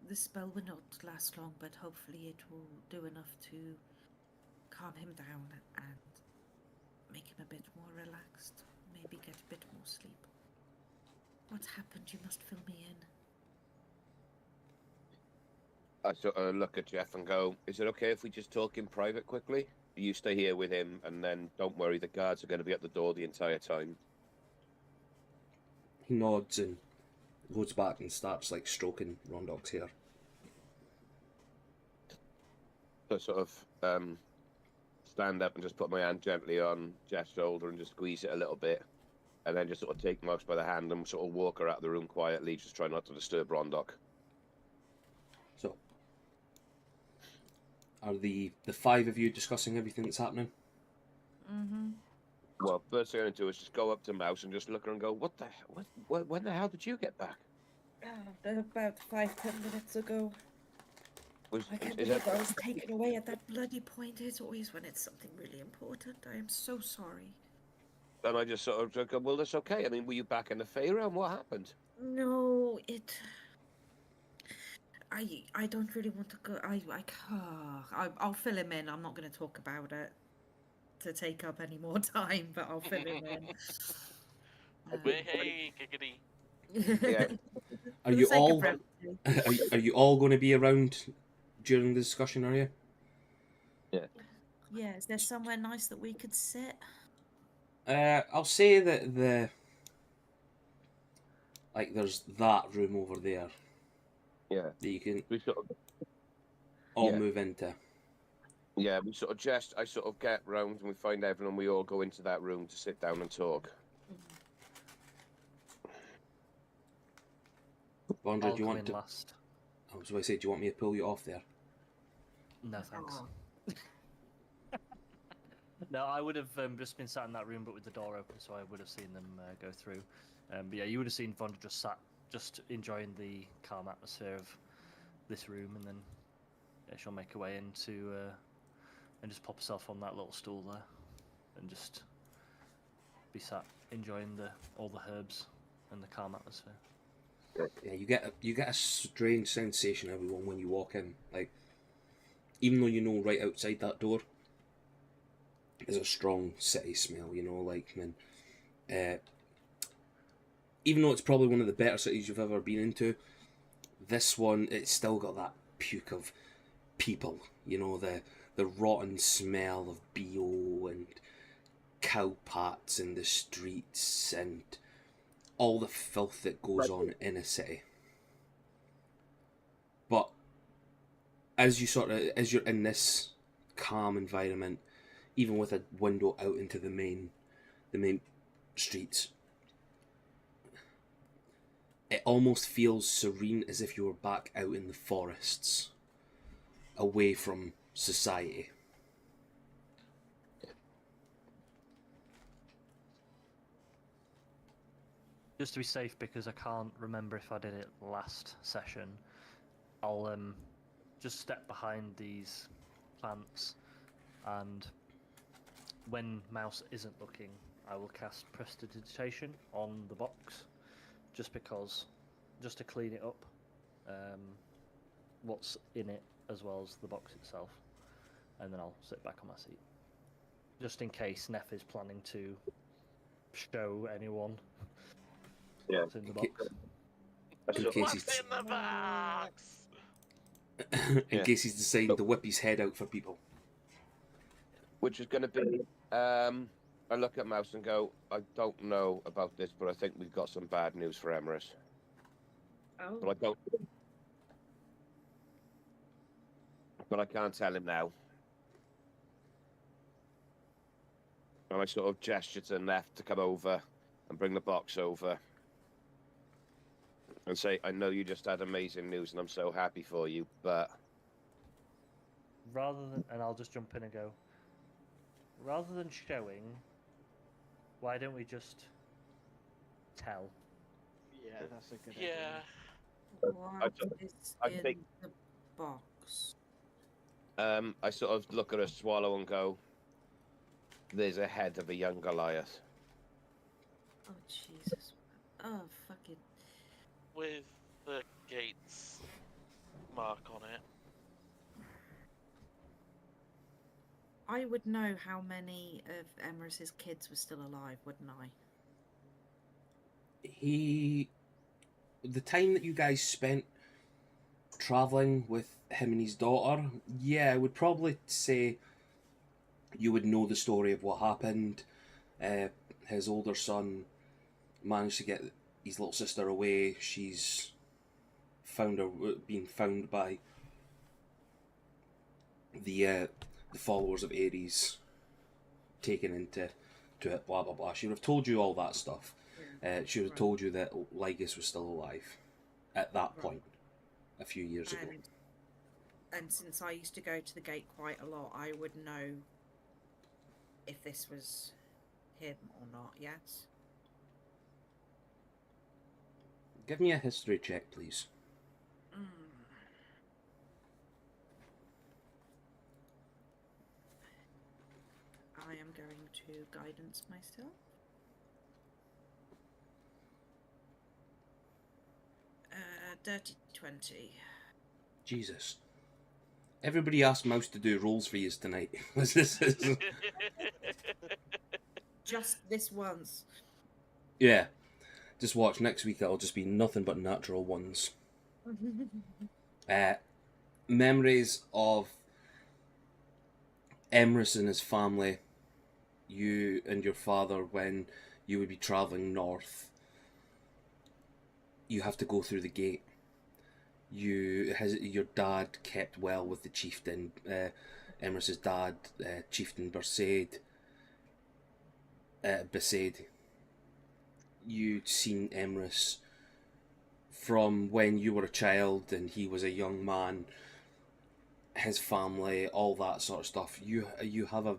The spell will not last long, but hopefully it will do enough to calm him down and make him a bit more relaxed. Maybe get a bit more sleep. What happened? You must fill me in. I sort of look at Jeff and go, is it okay if we just talk in private quickly? You stay here with him, and then don't worry, the guards are going to be at the door the entire time. He nods and goes back and starts like stroking Rondok's hair. So I sort of stand up and just put my hand gently on Jeff's shoulder and just squeeze it a little bit, and then just sort of take Mouse by the hand and sort of walk her out of the room quietly, just try not to disturb Rondok. So, are the five of you discussing everything that's happening? Mm-hmm. Well, first thing I'm going to do is just go up to Mouse and just look at her and go, when the hell did you get back? About 5-10 minutes ago. I can't Is believe that, I was taken away at that bloody point. It's always when it's something really important. I am so sorry. and I just sort of go, well, that's okay. I mean, were you back in the Fey realm? What happened? No, I don't really want to go. I'll fill him in. I'm not going to talk about it to take up any more time, but I'll fill him in. Hey, giggity. Yeah. Are you all are you all going to be around during the discussion? Are you? Yeah, is there somewhere nice that we could sit? I'll say that there's that room over there Yeah. that you can We sort of, all Yeah. move into. yeah, we sort of I sort of get round and we find everyone. We all go into that room to sit down and talk. Bondra, I'll do you come want in to? last. I was going to say, do you want me to pull you off there? No, thanks. Oh. No, I would have just been sat in that room, but with the door open, so I would have seen them go through. But yeah, you would have seen Vonda just sat, just enjoying the calm atmosphere of this room, and then she'll make her way into and just pop herself on that little stool there, and just be sat enjoying all the herbs and the calm atmosphere. Yeah, you get a strange sensation, everyone, when you walk in. Like, even though you know right outside that door is a strong city smell, you know, like, and even though it's probably one of the better cities you've ever been into, this one, it's still got that puke of people, you know, the rotten smell of BO and cow pats in the streets and all the filth that goes on in a city. But as you're in this calm environment, even with a window out into the main streets, it almost feels serene, as if you were back out in the forests, away from society. Just to be safe, because I can't remember if I did it last session, I'll just step behind these plants, and when Mouse isn't looking, I will cast Prestidigitation on the box, just to clean it up, what's in it as well as the box itself, and then I'll sit back on my seat, just in case Neff is planning to show anyone. Yeah. What's in the box. In case What's he's, in the box? in Yeah. case he's deciding to whip his head out for people. Which is going to be, I look at Mouse and go, I don't know about this, but I think we've got some bad news for Emerus. Oh. But I can't tell him now. And I sort of gesture to Neff to come over and bring the box over. And say, I know you just had amazing news and I'm so happy for you, but... Rather than, and I'll just jump in and go, rather than showing, why don't we just tell? Yeah, that's a good Yeah. What is I in think- the box? I sort of look at her, swallow and go, there's a head of a young Goliath. Oh Jesus! Oh fuck it! With the Gates mark on it. I would know how many of Emerus's kids were still alive, wouldn't I? The time that you guys spent traveling with him and his daughter, yeah, I would probably say you would know the story of what happened. His older son managed to get his little sister away. She's been found by the followers of Ares, taken into it, blah blah blah. She would have told you all that stuff. She would have told you that Lygus was still alive at that point a few years ago. And since I used to go to the gate quite a lot, I would know if this was him or not. Yes. Give me a history check, please. I am going to guidance myself. Dirty 20. Jesus. Everybody asked Mouse to do rolls for you tonight. This is- Just this once. yeah. Just watch, next week it'll just be nothing but natural ones. Memories of Emerus and his family, you and your father, when you would be travelling north. You have to go through the gate. Your dad kept well with the chieftain, Emerus's dad, Chieftain Besaid. You'd seen Emerus from when you were a child and he was a young man. His family, all that sort of stuff. You have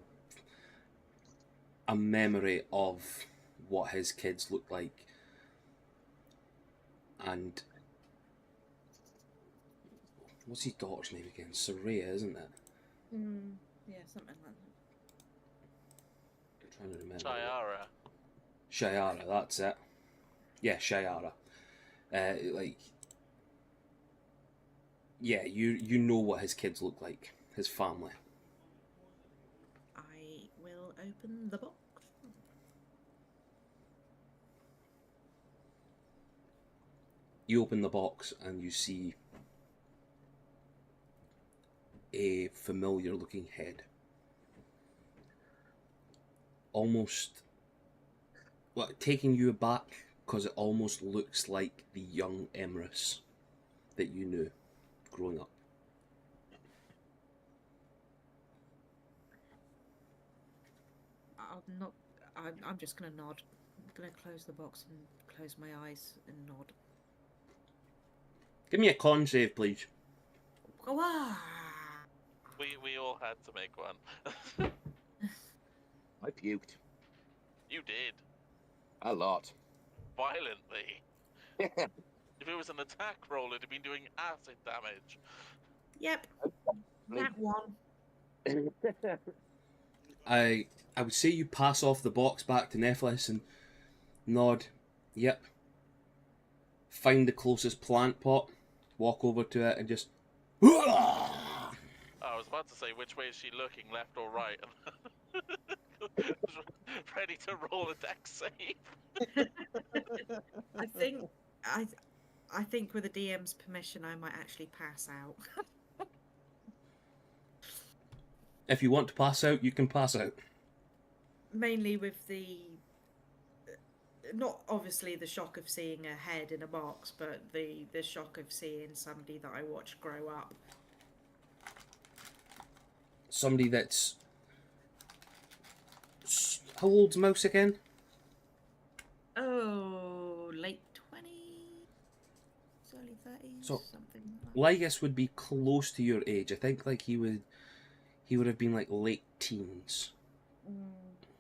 a memory of what his kids look like. And what's his daughter's name again? Soraya, isn't it? Yeah, something like that. I'm trying to remember. Shiara. Shiara, that's it. Yeah, Shiara. Yeah, you know what his kids look like, his family. I will open the box. You open the box and you see a familiar looking head. Almost, well, taking you aback because it almost looks like the young Emerus that you knew growing up. I'm just gonna nod. I'm gonna close the box and close my eyes and nod. Give me a con save, please. Ah! We all had to make one. I puked. You did. A lot. Violently. If it was an attack roll, it'd have been doing acid damage. Yep. That one. I would say you pass off the box back to Nephilis and nod. Yep. Find the closest plant pot, walk over to it and just... I was about to say, which way is she looking, left or right? Ready to roll a dex save. I think with the DM's permission, I might actually pass out. If you want to pass out, you can pass out. Mainly with the, not obviously the shock of seeing a head in a box, but the shock of seeing somebody that I watched grow up. Somebody that's... How old's Mouse again? Oh, late 20s, early 30s, So, something like that. Lygus would be close to your age. I think like he would have been like late teens.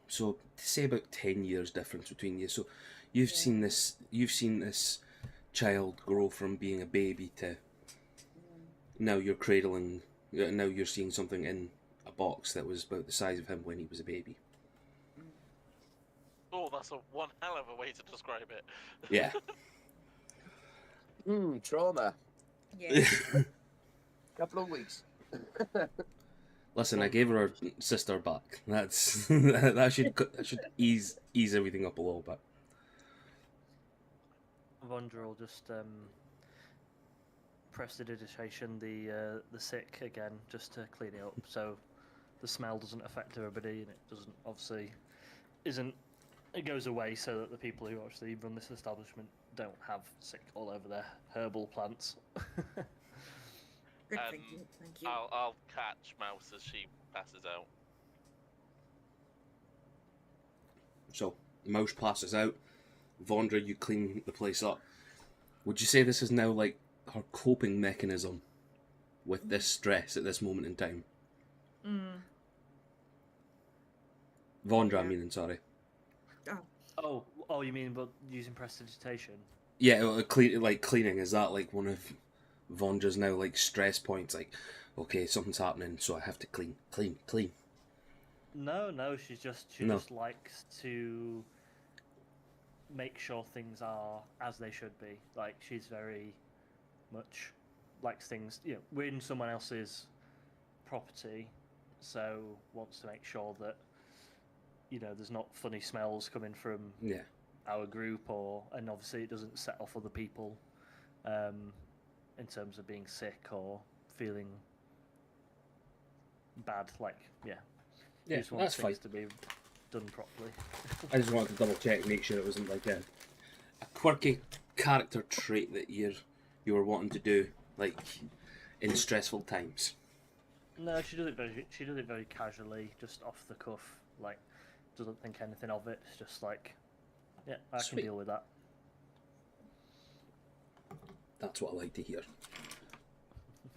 So say about 10 years difference between you. So you've seen this child grow from being a baby to now you're cradling. Now you're seeing something in a box that was about the size of him when he was a baby. Oh, that's one hell of a way to describe it. Yeah. Trauma. Yeah. Couple of weeks. Listen, I gave her sister back. That's that should ease everything up a little bit. Vondra will just prestidigitation the sick again, just to clean it up, so the smell doesn't affect everybody, and it doesn't obviously it goes away, so that the people who actually run this establishment don't have sick all over their herbal plants. Good thinking, thank you. I'll catch Mouse as she passes out. So Mouse passes out. Vondra, you clean the place up. Would you say this is now like her coping mechanism with this stress at this moment in time? Vondra, I'm meaning, sorry. Oh, you mean about using prestidigitation? Yeah, cleaning, is that like one of Vondra's now like stress points? Like, okay, something's happening, so I have to clean. No, she just likes to make sure things are as they should be. Like, she's very much likes things, we're in someone else's property, so wants to make sure that there's not funny smells coming from our group, and obviously it doesn't set off other people in terms of being sick or feeling bad. Yeah, just wants that's fine. things to be done properly. I just wanted to double check and make sure it wasn't like a quirky character trait that you were wanting to do, like in stressful times. No, she does it very casually, just off the cuff. Like, doesn't think anything of it. It's just like, yeah, I Sweet. can deal with that. That's what I like to hear.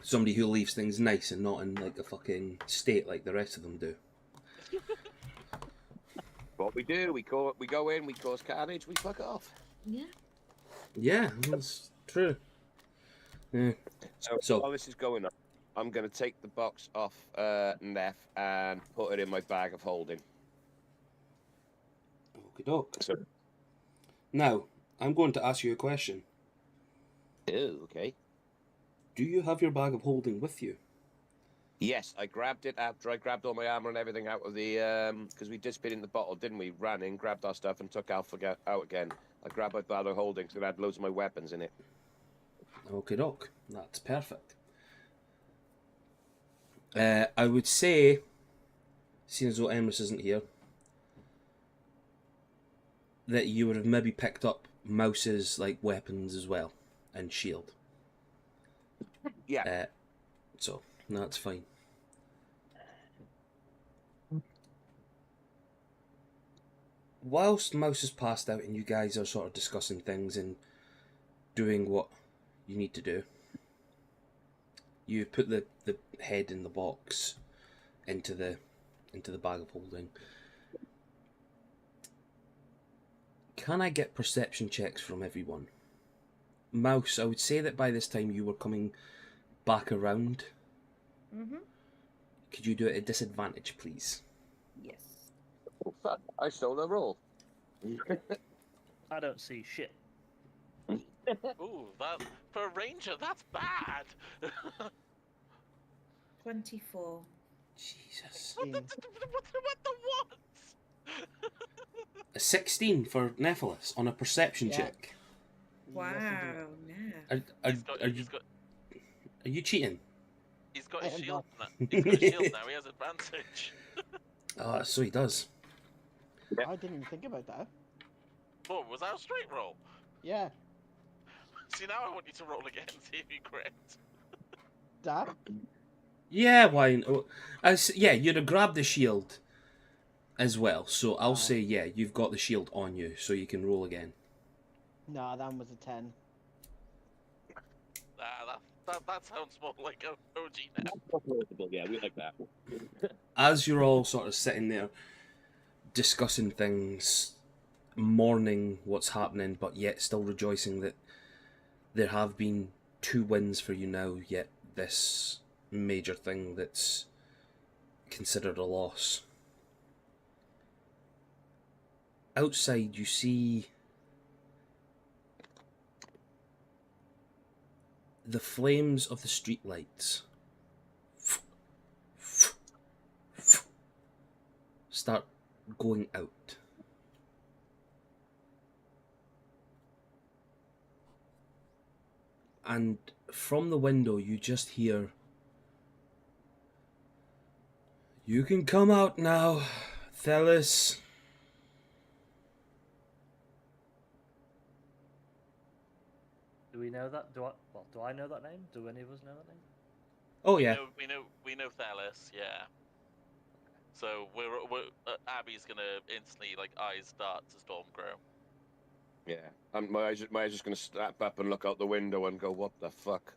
Somebody who leaves things nice and not in like a fucking state like the rest of them do. What we do, we go in, we cause carnage, we fuck off. Yeah. Yeah, that's true. Yeah. So while this is going on, I'm going to take the box off Neff and put it in my bag of holding. Okie doke. So, Now, I'm going to ask you a question. okay. Do you have your bag of holding with you? Yes, I grabbed it after I grabbed all my armor and everything out of the because we did spit in the bottle, didn't we? Ran in, grabbed our stuff, and took Alpha out again. I grabbed my bag of holding because it had loads of my weapons in it. Okie doke. That's perfect. I would say, seeing as though Emrys isn't here, that you would have maybe picked up Mouse's like weapons as well and shield. Yeah. So that's fine. Whilst Mouse is passed out and you guys are sort of discussing things and doing what you need to do, you put the head in the box into the bag of holding. Can I get perception checks from everyone? Mouse, I would say that by this time you were coming back around. Mm-hmm. Could you do it at disadvantage, please? Yes. Oh, fuck. I stole a roll. I don't see shit. Ooh, that for a ranger, that's bad. 24. Jesus. what the what? A 16 for Nephilis on a perception Yeah. check. Wow, Yes, no. Are you cheating? He's got I his am shield now. not. He's got his shield now. He has advantage. So he does. I didn't even think about that. What was that a straight roll? Yeah, See, now I want you to roll again, see if you crit. that. Yeah, why? Yeah, you'd have grabbed the shield as well. So I'll say, yeah, you've got the shield on you, so you can roll again. Nah, that was a 10. That sounds more like an OG now. Yeah, we like that. As you're all sort of sitting there discussing things, mourning what's happening, but yet still rejoicing that there have been 2 wins for you now, yet this major thing that's considered a loss. Outside, you see the flames of the streetlights start going out. And from the window, you just hear, "You can come out now, Thelis." Do we know that? Do I know that name? Do any of us know that name? Oh yeah. We know Thelis, yeah. So we're Abby's gonna instantly like eyes dart to Stormcrow. Yeah. And my eyes just going to snap up and look out the window and go, what the fuck?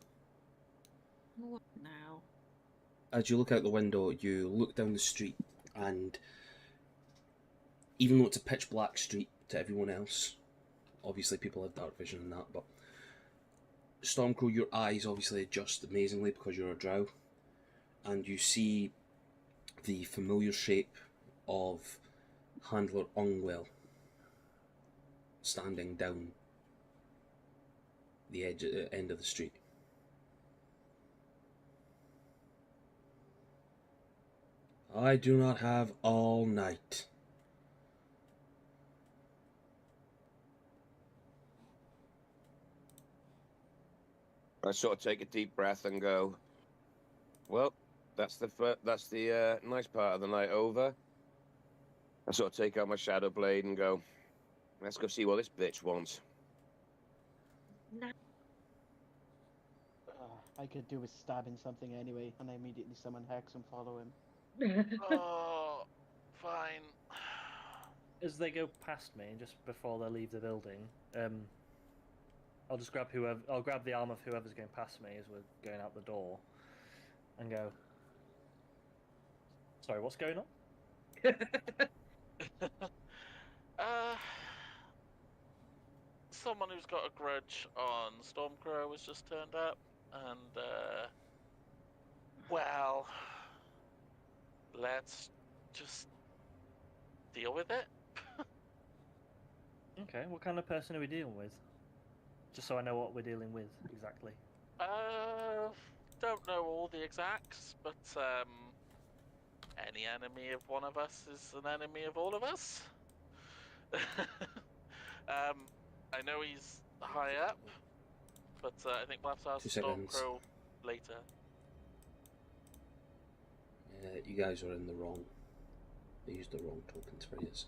What now? As you look out the window, you look down the street, and even though it's a pitch black street to everyone else, obviously people have dark vision and that, but Stormcrow, your eyes obviously adjust amazingly because you're a drow, and you see the familiar shape of Handler Ongwell standing down the end of the street. "I do not have all night." I sort of take a deep breath and go, well, that's the nice part of the night over. I sort of take out my shadow blade and go, let's go see what this bitch wants. I could do with stabbing something anyway, and I immediately summon Hex and follow him. Oh, fine. As they go past me, just before they leave the building, I'll just grab I'll grab the arm of whoever's going past me as we're going out the door, and go, "Sorry, what's going on?" Someone who's got a grudge on Stormcrow has just turned up, and well, let's just deal with it. Okay, what kind of person are we dealing with? Just so I know what we're dealing with exactly. Don't know all the exacts, but any enemy of one of us is an enemy of all of us. I know he's high up, but I think we'll have to ask 2 seconds. Stormcrow later. You guys are in the wrong. I used the wrong tokens for yours.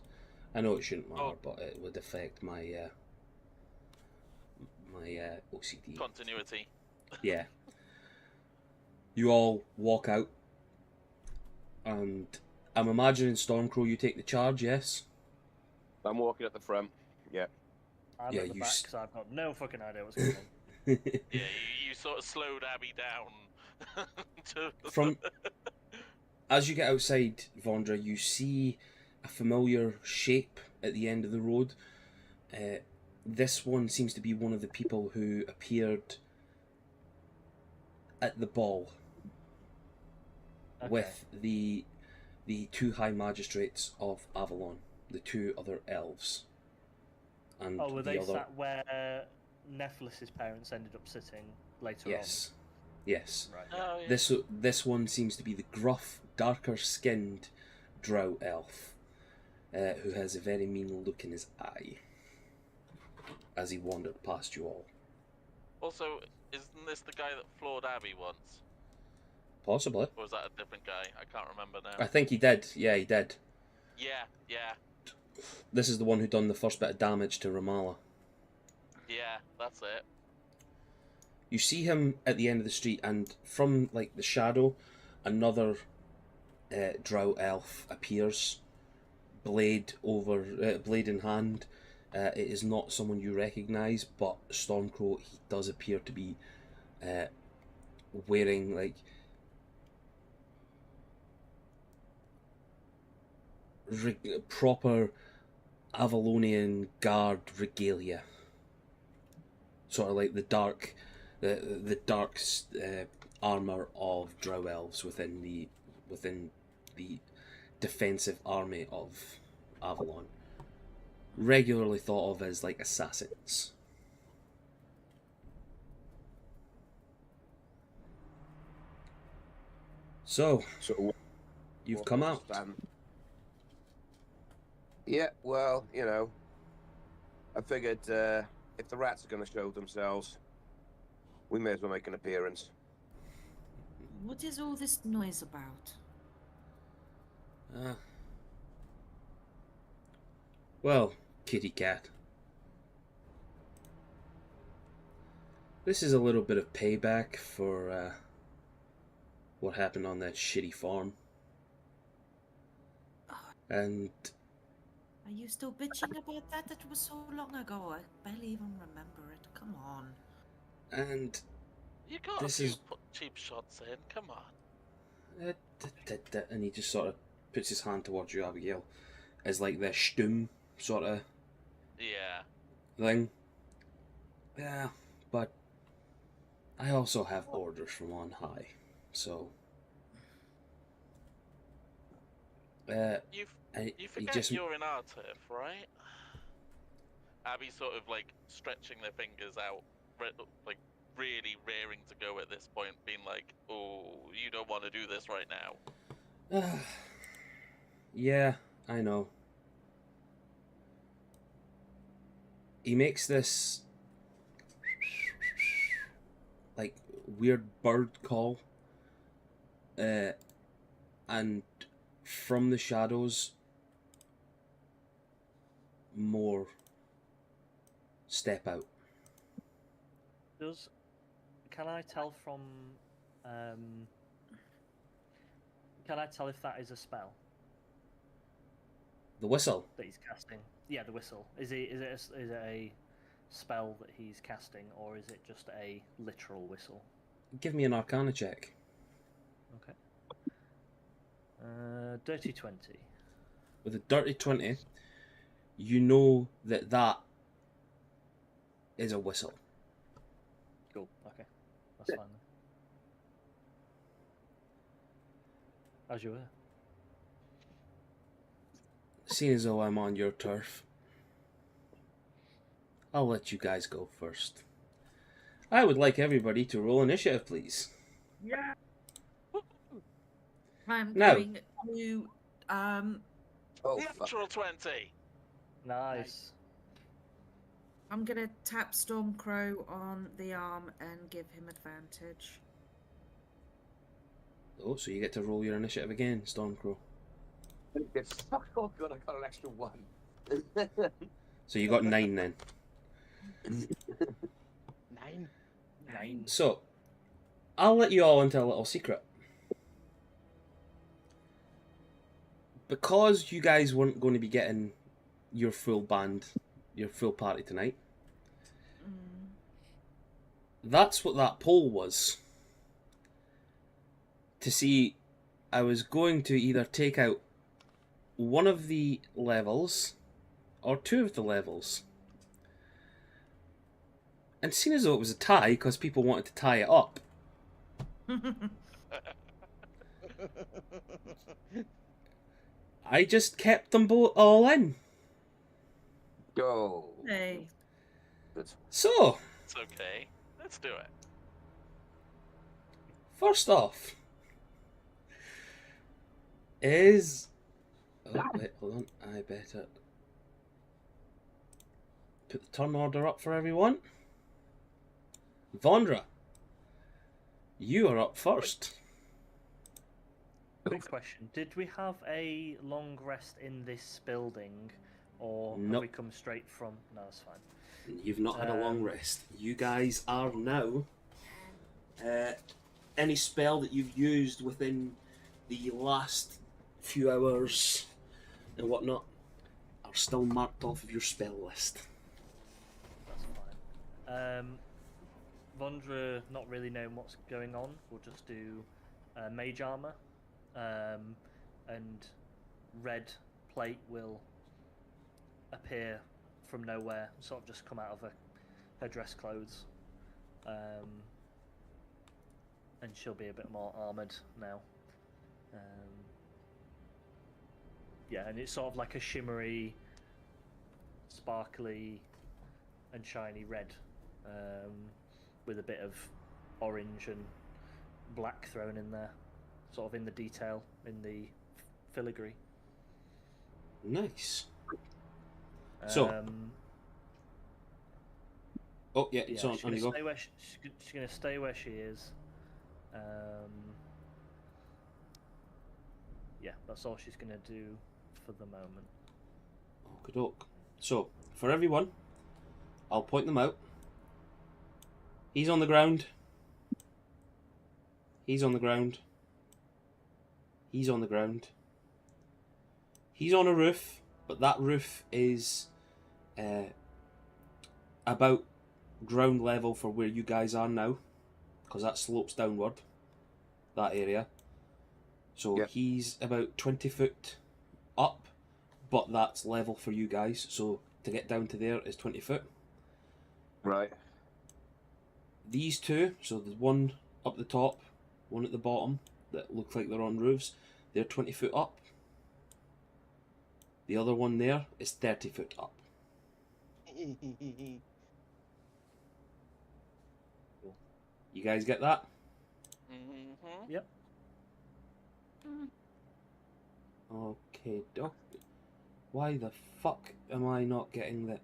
I know it shouldn't matter, but it would affect my OCD. Continuity. Yeah. You all walk out, and I'm imagining Stormcrow, you take the charge, yes? I'm walking at the front. Yeah. I'm Yeah, at the you back, s- so I've got no fucking idea what's going on. Yeah, you sort of slowed Abby down. From as you get outside, Vondra, you see a familiar shape at the end of the road. This one seems to be one of the people who appeared at the ball Okay. with the 2 high magistrates of Avalon, the 2 other elves, and Oh, were the they other. sat where Nephilis's parents ended up sitting later Yes, yes. on? Right. Oh, yeah. This one seems to be the gruff, darker-skinned drow elf, who has a very mean look in his eye as he wandered past you all. Also, isn't this the guy that floored Abby once? Possibly. Or was that a different guy? I can't remember now. I think he did. Yeah, he did. Yeah. This is the one who done the first bit of damage to Ramallah. Yeah, that's it. You see him at the end of the street, and from like the shadow, another drow elf appears, blade in hand. It is not someone you recognise, but Stormcrow, he does appear to be wearing like proper Avalonian guard regalia, sort of like the dark armor of drow elves within the defensive army of Avalon, regularly thought of as like assassins. So you've come out. Yeah, well, I figured if the rats are going to show themselves, we may as well make an appearance. What is all this noise about? Well, kitty cat. This is a little bit of payback for what happened on that shitty farm. And Are you still bitching about that? That was so long ago. I barely even remember it. Come on. and You got This a few is- cheap shots in. Come on. and he just sort of puts his hand towards you, Abigail, as like the Stum sort of Yeah. thing. Yeah, but I also have orders from on high, so You and you he forget just you're in our turf, right? Abby's sort of like stretching their fingers out, like really raring to go at this point, being like, "Oh, you don't want to do this right now." yeah, I know. He makes this like weird bird call, and from the shadows, more step out. Can I tell from? Can I tell if that is a spell The whistle. that he's casting? Yeah, the whistle. Is it a spell that he's casting, or is it just a literal whistle? Give me an Arcana check. Okay. Dirty 20. With a dirty 20, you know that that is a whistle. Cool. Okay, that's fine. Then. As you were. Seeing as though I'm on your turf, I'll let you guys go first. I would like everybody to roll initiative, please. Yeah. I'm No. going to Oh, fuck. Natural 20. Nice. I'm gonna tap Stormcrow on the arm and give him advantage. Oh, so you get to roll your initiative again, Stormcrow. Oh, God, I got an extra 1. So you got 9 then. 9. 9. So, I'll let you all into a little secret. Because you guys weren't going to be getting your full band, your full party tonight, that's what that poll was. To see, I was going to either take out one of the levels or 2 of the levels. And seeing as though it was a tie, because people wanted to tie it up, I just kept them both all in. Go. Hey. So, It's okay. Let's do it. first off, is... Oh, wait, hold on. I better put the turn order up for everyone. Vondra, you are up first. Quick question: did we have a long rest in this building, or have Nope. we come straight from? No, that's fine. You've not had a long rest. You guys are now. Any spell that you've used within the last few hours and whatnot are still marked off of your spell list. That's fine. Vondra, not really knowing what's going on, will just do mage armor, and red plate will appear from nowhere, sort of just come out of her dress clothes, and she'll be a bit more armored now. Yeah, and it's sort of like a shimmery, sparkly, and shiny red, with a bit of orange and black thrown in there, sort of in the detail, in the filigree. Nice. So, oh yeah, it's on. She's On gonna you go. stay where she's gonna stay where she is. Yeah, that's all she's gonna do for the moment. Okey-doke. So, for everyone, I'll point them out. He's on the ground. He's on the ground. He's on the ground. He's on a roof, but that roof is about ground level for where you guys are now, because that slopes downward, that area. So Yep. he's about 20 foot up, but that's level for you guys. So to get down to there is 20 foot. Right. These two, so the one up the top, one at the bottom, that look like they're on roofs, they're 20 foot up. The other one there is 30 foot up. You guys get that? Mm-hmm. Yep. Okay, doc. Why the fuck am I not getting that?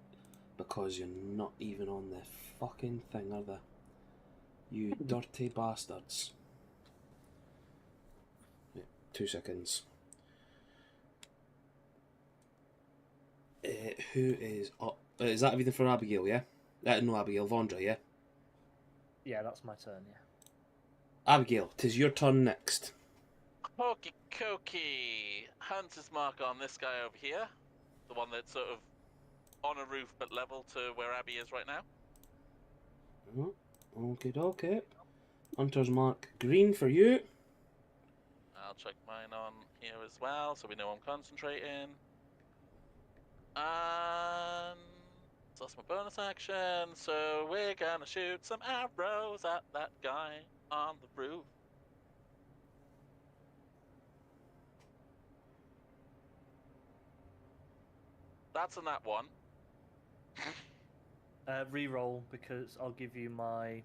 Because you're not even on the fucking thing, are they? You dirty bastards. Yeah, 2 seconds. Who is up? Is that everything for Abigail, yeah? No, Abigail, Vondra, yeah? Yeah, that's my turn. Yeah. Abigail, 'tis your turn next. Hokey cokey. Hunter's mark on this guy over here. The one that's sort of on a roof but level to where Abby is right now. Okay. Hunter's mark green for you. I'll check mine on here as well so we know I'm concentrating. And so that's my bonus action. So we're gonna shoot some arrows at that guy on the roof. That's in that one. Reroll because I'll give you my.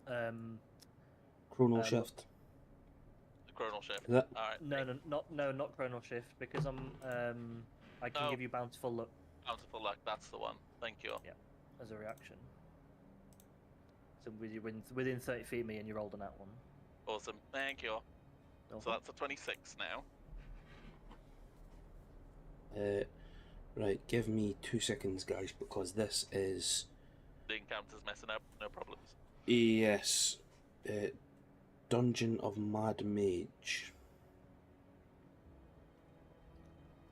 Chronal shift. The chronal shift. Is that? Alright. Not chronal shift because I can Oh. give you bountiful luck Bountiful luck, that's the one. Thank you. Yeah. as a reaction. So within 30 feet of me, and you rolled on that one. Awesome. Thank you. No So that's a 26 now. Right, give me 2 seconds, guys, because this is... The encounter's messing up, no problems. Yes. Dungeon of Mad Mage.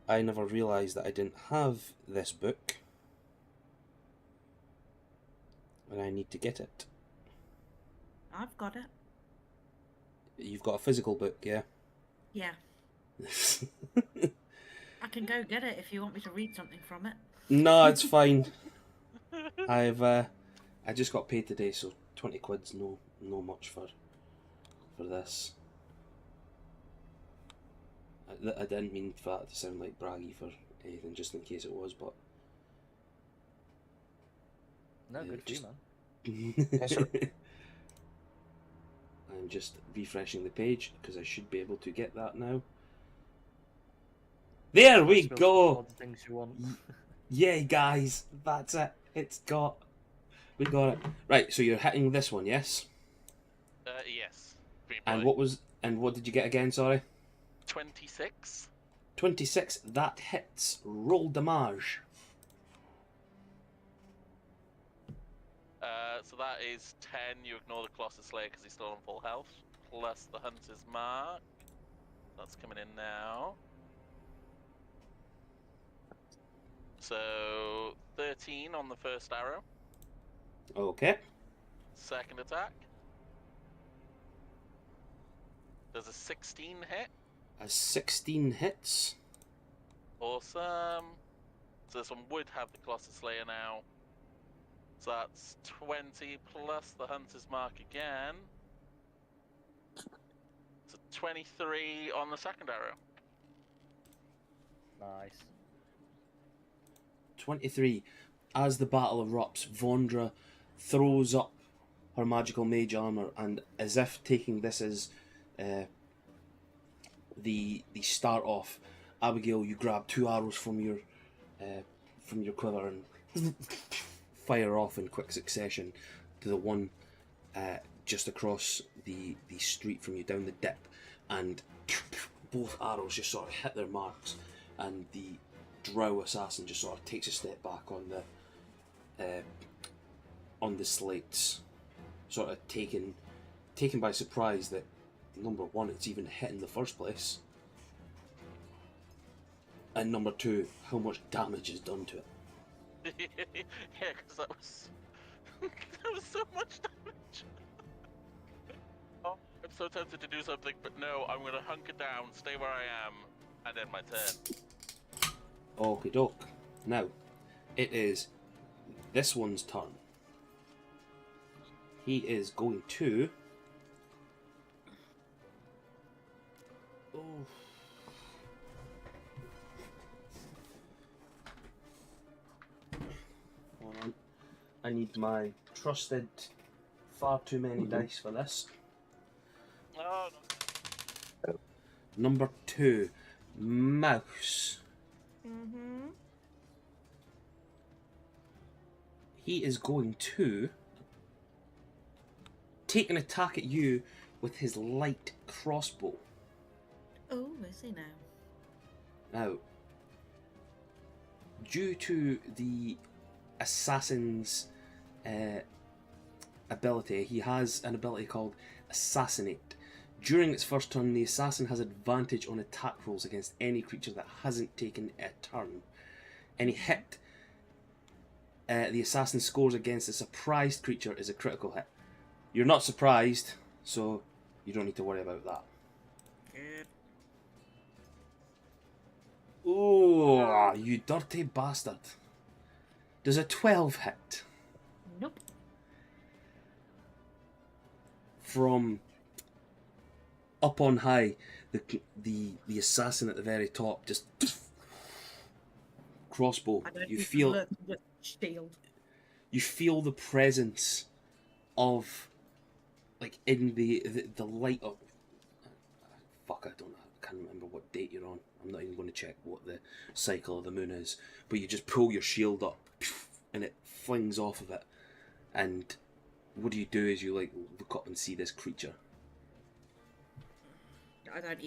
I never realised that I didn't have this book. And I need to get it. I've got it. You've got a physical book, yeah? Yeah. I can go get it if you want me to read something from it. No, it's fine. I just got paid today, so 20 quid's no much for this. I didn't mean for that to sound like braggy for anything, just in case it was, but... No, Yeah, good for you, just- man. Yes, sir. I'm just refreshing the page, because I should be able to get that now. There we Spill go! all the things you want. Yay, guys! That's it. We got it. Right, so you're hitting this one, yes? Yes. Green And boy. what did you get again? Sorry. 26. 26, that hits. Roll damage. So that is 10. You ignore the Colossus Slayer because he's still on full health. Plus the Hunter's Mark. That's coming in now. So 13 on the first arrow. Okay. Second attack. Does a 16 hit? A 16 hits. Awesome. So this one would have the Colossus Slayer now. So that's 20 plus the Hunter's Mark again. So 23 on the second arrow. Nice. 23. As the battle erupts, Vondra throws up her magical mage armor, and as if taking this as the start off, Abigail, you grab 2 arrows from your quiver and fire off in quick succession to the one just across the street from you, down the dip, and both arrows just sort of hit their marks, and the drow assassin just sort of takes a step back on the slates, sort of taken by surprise that, number one, it's even hit in the first place, and number two, how much damage is done to it. Yeah, because that was that was so much damage. Oh, I'm so tempted to do something, but no, I'm gonna hunker down, stay where I am, and end my turn. Okie doke. Now, it is this one's turn. He is going to... Oh. Hold on. I need my trusted far too many dice for this. Oh, no. Number 2, Mouse. Mm-hmm. He is going to take an attack at you with his light crossbow. Oh, is he now? Now, due to the assassin's ability, he has an ability called Assassinate. During its first turn, the assassin has advantage on attack rolls against any creature that hasn't taken a turn. Any hit the assassin scores against a surprised creature is a critical hit. You're not surprised, so you don't need to worry about that. Good. Oh, you dirty bastard. Does a 12 hit? Nope. From up on high, the assassin at the very top just crossbow. I don't You even feel look, just shield. you feel the presence of, like, in the light of, fuck, I can't remember what date you're on. I'm not even going to check what the cycle of the moon is, but you just pull your shield up and it flings off of it, and what do you do as you, like, look up and see this creature? I don't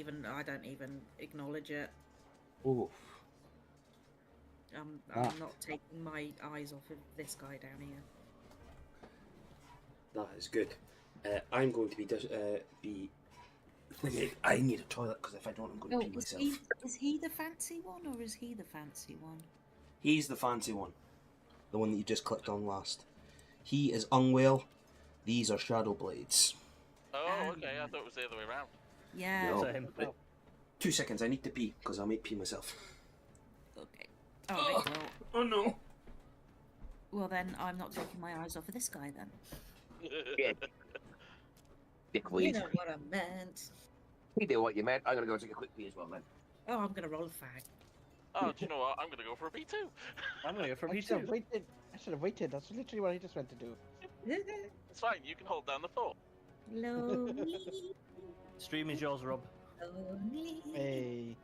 even acknowledge it. Oh, I'm Ah. not taking my eyes off of this guy down here. that is good. I'm going to be I need a toilet, because if I don't, I'm going to pee myself. Is he the fancy one, or is he the fancy one? He's the fancy one. The one that you just clicked on last. He is Ungwale. These are Shadow Blades. Oh, okay. I thought it was the other way around. Yeah. No. Same. 2 seconds, I need to pee, because I might pee myself. Okay. Alright, well, Oh no. well then I'm not taking my eyes off of this guy then. Yeah. You Dickweed. know what I meant. You know what you meant. I'm gonna go take a quick pee as well, then. Oh, I'm gonna roll a fag. Oh, do you know what? I'm gonna go for a B2. I'm gonna go for I me should have too. waited. I should have waited. That's literally what I just went to do. It's fine. You can hold down the fort. Lonely, Stream is yours, Rob. lonely. Hey.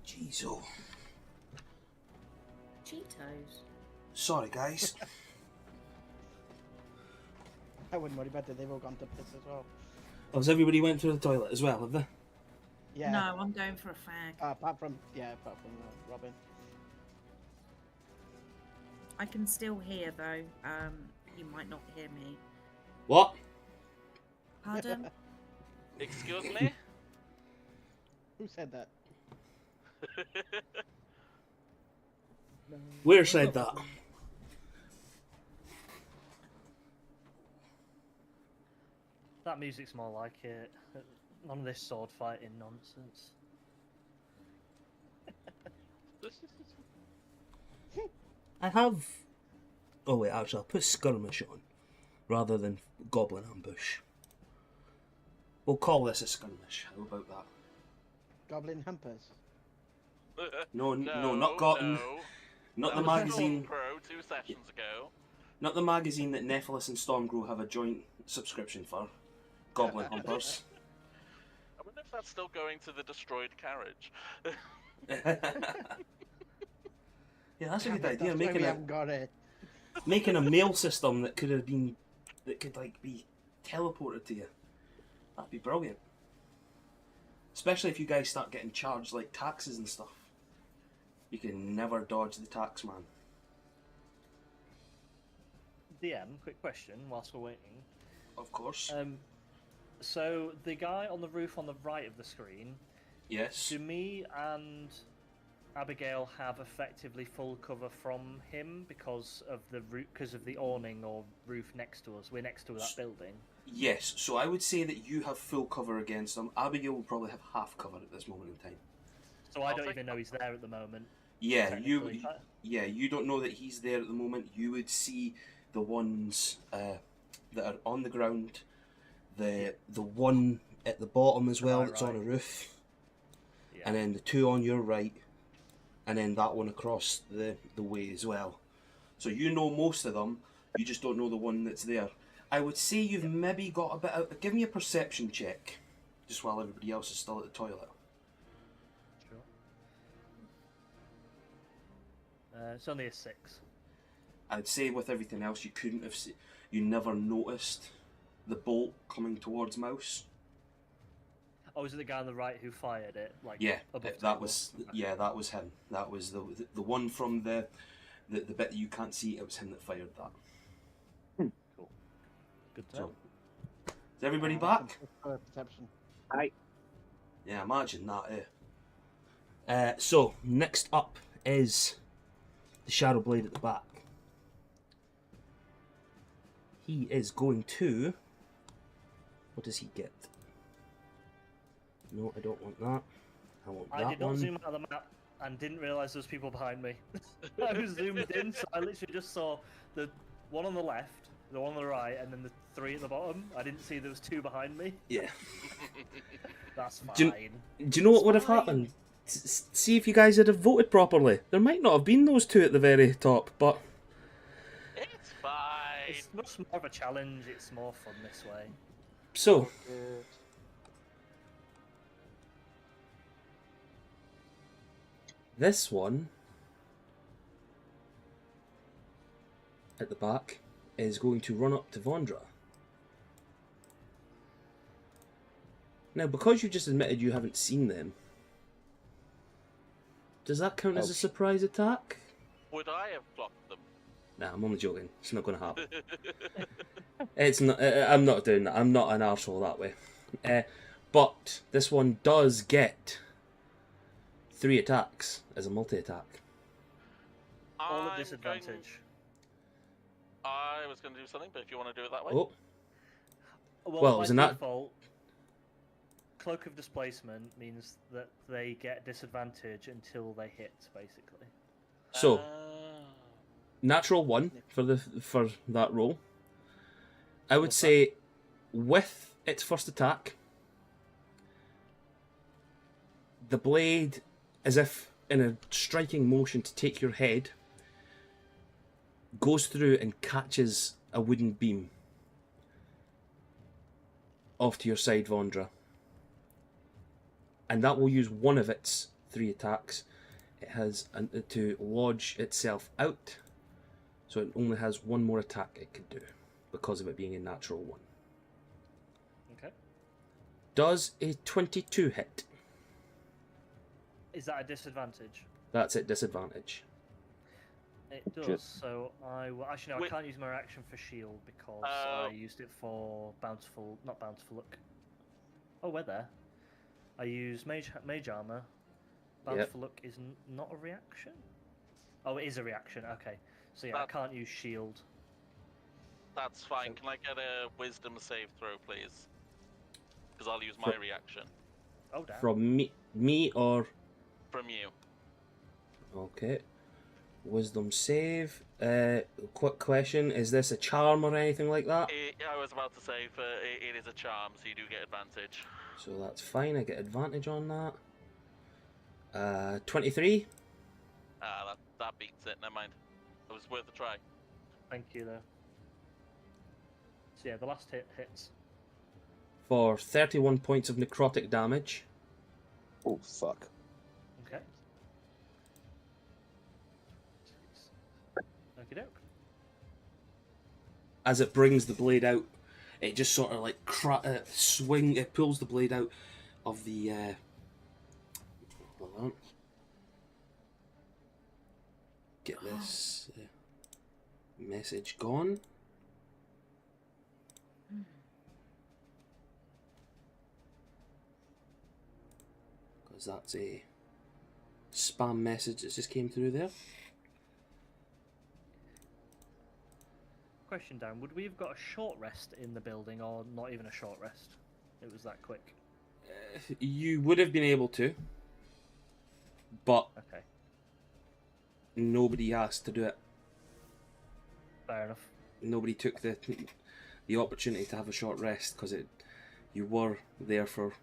Jeez, oh. Cheetos. Sorry, guys. I wouldn't worry about it. They've all gone to piss as well. Oh, has everybody went to the toilet as well, have they? Yeah. No, I'm going for a fag. Apart from Robin. I can still hear though. You might not hear me. What? Pardon? Excuse me? Who said that? Where said that? That music's more like it. None of this sword fighting nonsense. I have... Oh wait, actually, I'll put skirmish on, rather than goblin ambush. We'll call this a skirmish. How about that? Goblin Humpers. No, not gotten. No. Not That the was magazine. Stormcrow 2 sessions ago. Not the magazine that Nephilis and Stormgrow have a joint subscription for. Goblin Humpers. I wonder if that's still going to the destroyed carriage. Yeah, that's a good That's idea. why we haven't got it. Making a mail system that could like be teleported to you. That'd be brilliant. Especially if you guys start getting charged like taxes and stuff. You can never dodge the tax man. DM, quick question whilst we're waiting. Of course. So the guy on the roof on the right of the screen, Yes. do me and Abigail have effectively full cover from him because of the awning or roof next to us? We're next to that building. Yes. So I would say that you have full cover against them. Abigail will probably have half cover at this moment in time. So I I'll don't take even know he's there at the moment. Yeah, technically. you don't know that he's there at the moment. You would see the ones that are on the ground, the one at the bottom as well that's on a roof, Yeah. and then the two on your right, and then that one across the way as well. So you know most of them, you just don't know the one that's there. I would say you've maybe got a bit out. Give me a perception check, just while everybody else is still at the toilet. Sure. It's only a 6. I'd say with everything else, you couldn't have you never noticed the bolt coming towards Mouse. Oh, is it the guy on the right who fired it? Like Yeah, above that table? was that was him. That was the one from the bit that you can't see. It was him that fired that. Cool. Good to So, know. is everybody back? Perception. Yeah, imagine that. So next up is the Shadow Blade at the back. He is going to. What does he get? No, I don't want that. I want I that did not one. zoom out of the map and didn't realise there was people behind me. I was zoomed in, so I literally just saw the one on the left, the one on the right, and then the 3 at the bottom. I didn't see there was 2 behind me. Yeah. That's fine. Do you know what would have happened? See if you guys had have voted properly. There might not have been those 2 at the very top, but It's fine. It's much more of a challenge. It's more fun this way. so this one at the back is going to run up to Vondra. Now, because you just admitted you haven't seen them, does that count as a surprise attack? Would I have blocked them? Nah, I'm only joking. It's not going to happen. It's not. I'm not doing that. I'm not an arsehole that way. But this one does get 3 attacks as a multi-attack. All at I'm disadvantage. I was going to do something, but if you want to do it that way. Oh, Well, it was by an act- default, Cloak of Displacement means that they get disadvantage until they hit, basically. so Ah. natural 1 for that roll. I would say with its first attack, the blade, as if in a striking motion to take your head, goes through and catches a wooden beam off to your side, Vondra. And that will use one of its 3 attacks. It has to lodge itself out, so it only has 1 more attack it can do because of it being a natural 1. Okay. Does a 22 hit? Is that a disadvantage? That's at disadvantage. It does. So I will actually no, I can't use my reaction for shield because I used it for not bountiful look. Oh, we're there. I use mage armor. Bountiful look is not a reaction. Oh, it is a reaction. Okay. So yeah, I can't use shield. That's fine. Can I get a wisdom save throw, please? Because I'll use my reaction. Oh, damn. From me or? From you. Okay. Wisdom save. Quick question: is this a charm or anything like that? I was about to say, it is a charm, so you do get advantage. So that's fine. I get advantage on that. 23. That beats it. Never mind. It was worth a try. Thank you, though. So yeah, the last hit hits. For 31 points of necrotic damage. Oh, fuck. Okay. Okey-doke. As it brings the blade out, it just sort of like swing. It pulls the blade out of the. Hold on. Get this message gone. Because that's a spam message that just came through there. Question, Dan. Would we have got a short rest in the building, or not even a short rest? It was that quick. You would have been able to, but Okay. nobody asked to do it. Fair enough. Nobody took the opportunity to have a short rest because you were there for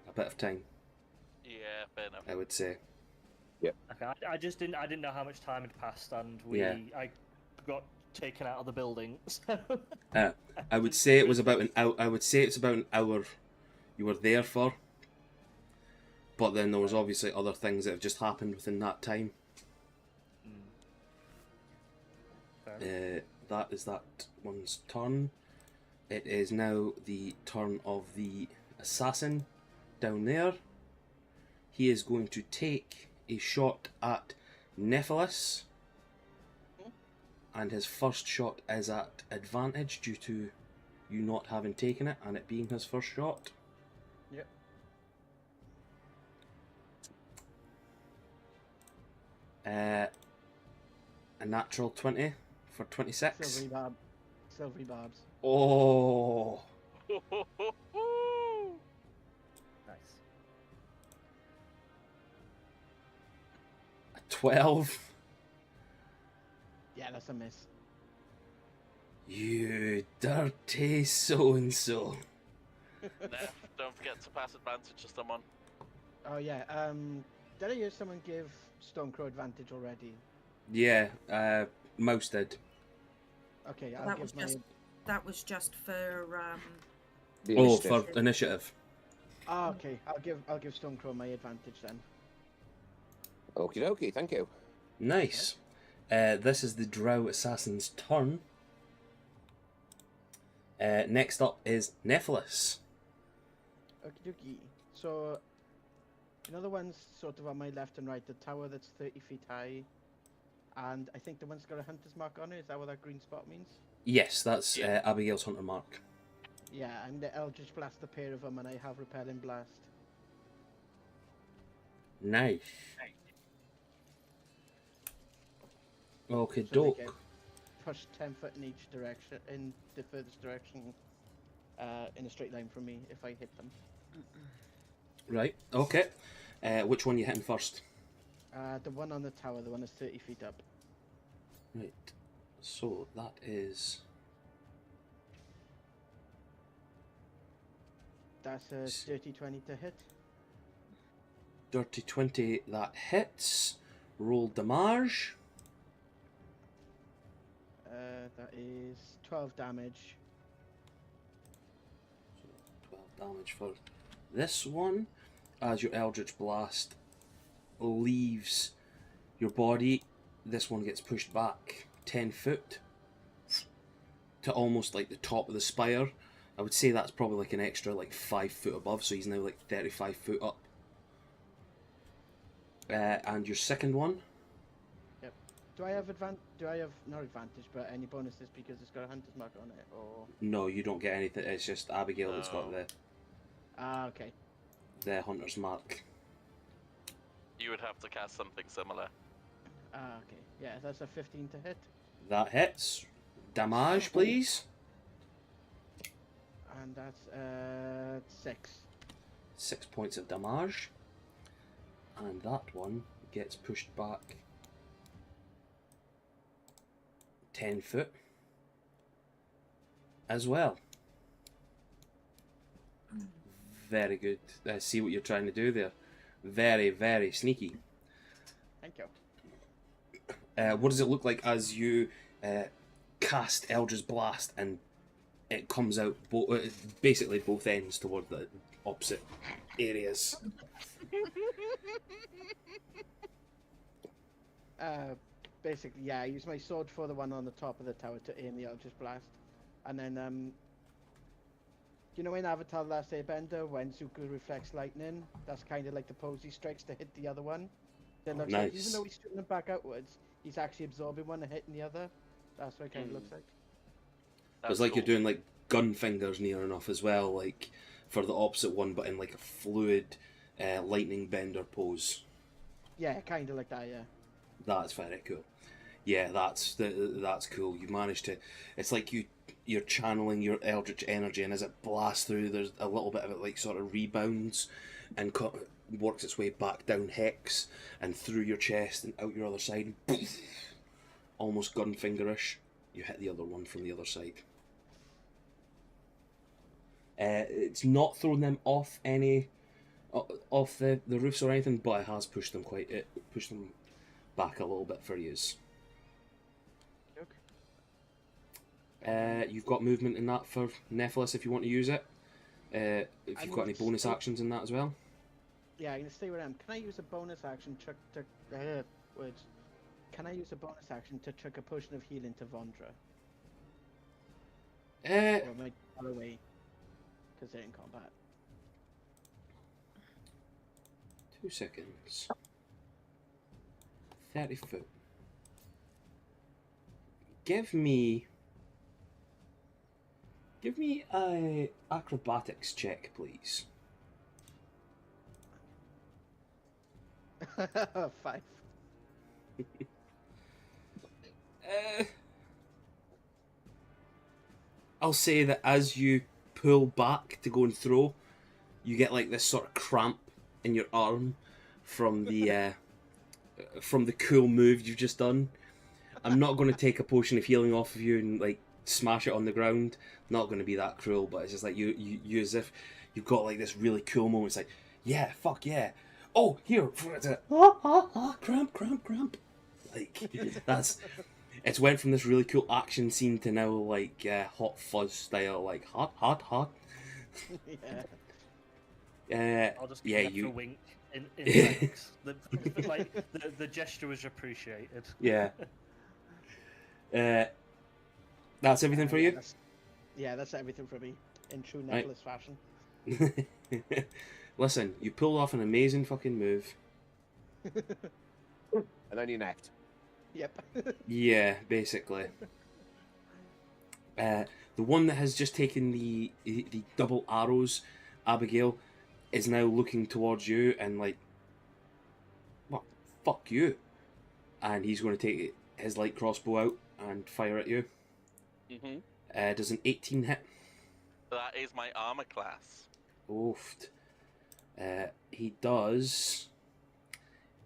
a bit of time. Yeah, fair enough. I would say. Okay. I just didn't know how much time had passed, and I got taken out of the building. So. I would say it was about an hour. I would say it's about an hour you were there for. But then there was obviously other things that have just happened within that time. That is that one's turn. It is now the turn of the assassin down there. He is going to take a shot at Nephilis. And his first shot is at advantage due to you not having taken it and it being his first shot. Yep. A natural 20 for 26. Silvery barbs. Oh, Nice. a 12. Yeah, that's a miss. You dirty so-and-so. Neff, don't forget to pass advantage to someone. Oh yeah. Did I hear someone give Stonecrow advantage already? Yeah, Mouse did. Okay, Well, I'll that give was my. just for The Oh, initiative. for initiative. Oh, okay. I'll give Stonecrow my advantage then. Okie dokie, thank you. Nice. This is the Drow Assassin's turn. Next up is Nephilis. Okie dokie. So, the ones sort of on my left and right, the tower that's 30 feet high, and I think the one's got a hunter's mark on it. Is that what that green spot means? Yes, that's Abigail's Hunter Mark. Yeah, and the Eldritch Blast the pair of them, and I have Repelling Blast. Nice. Okay, So they doke. get pushed 10 foot in each direction, in the furthest direction, in a straight line from me if I hit them. Right, okay. Which one are you hitting first? The one on the tower, the one that's 30 feet up. Right, so that is... That's a dirty 20 to hit. Dirty 20, that hits. Roll damage. That is 12 damage. 12 damage for this one. As your Eldritch Blast leaves your body, this one gets pushed back 10 foot to almost like the top of the spire. I would say that's probably like an extra like 5 foot above, so he's now like 35 foot up. And your second one, Do I have not advantage, but any bonuses because it's got a hunter's mark on it, or? no, you don't get anything. It's just Abigail that's got No. Okay. the hunter's mark. You would have to cast something similar. Okay. Yeah, that's a 15 to hit, That hits. Damage, please. and that's 6. 6 points of damage. And that one gets pushed back 10 foot as well. Very good. I see what you're trying to do there. Very, very sneaky. Thank you. What does it look like as you cast Eldritch Blast and it comes out basically both ends toward the opposite areas? Basically, yeah, I use my sword for the one on the top of the tower to aim the Eldritch Blast. And then, you know in Avatar The Last Airbender, when Zuko reflects lightning, that's kind of like the pose he strikes to hit the other one. Then looks like, even Nice. though he's shooting it back outwards, he's actually absorbing one and hitting the other. That's what it kind of looks like. It's like you're doing like gun fingers near enough as well, like for the opposite one, but in like a fluid lightning bender pose. Yeah, kind of like that, yeah. That's very cool. Yeah, that's cool. You managed to. It's like you're channeling your eldritch energy, and as it blasts through, there's a little bit of it like sort of rebounds, and works its way back down Hex and through your chest and out your other side. Almost gun fingerish. You hit the other one from the other side. It's not thrown them off the roofs or anything, but it has pushed them back a little bit for yous. You've got movement in that for Nephilis if you want to use it. If you've got any bonus actions in that as well. Yeah, I'm gonna stay where I am. Can I use a bonus action words? Can I use a bonus action to chuck a potion of healing to Vondra? Or am I far away? Because they're in combat. 2 seconds. 30 foot. Give me a acrobatics check, please. 5. I'll say that as you pull back to go and throw, you get like this sort of cramp in your arm from the cool move you've just done. I'm not going to take a potion of healing off of you and like smash it on the ground. Not going to be that cruel, but it's just like you as if you've got like this really cool moment. It's like, yeah, fuck yeah. Oh, here, cramp. Like it's went from this really cool action scene to now like Hot Fuzz style, like hot. Yeah. I'll just yeah, give you. a wink in thanks. The gesture was appreciated. Yeah. That's everything for you. That's everything for me in true Right. Necklace fashion. Listen, you pulled off an amazing fucking move. And then you necked. Yep. Yeah, basically. The one that has just taken the double arrows, Abigail, is now looking towards you and like, what? Fuck you! And he's going to take his light crossbow out and fire at you. Mm-hmm. Does an 18 hit? That is my armor class. Oofed. He does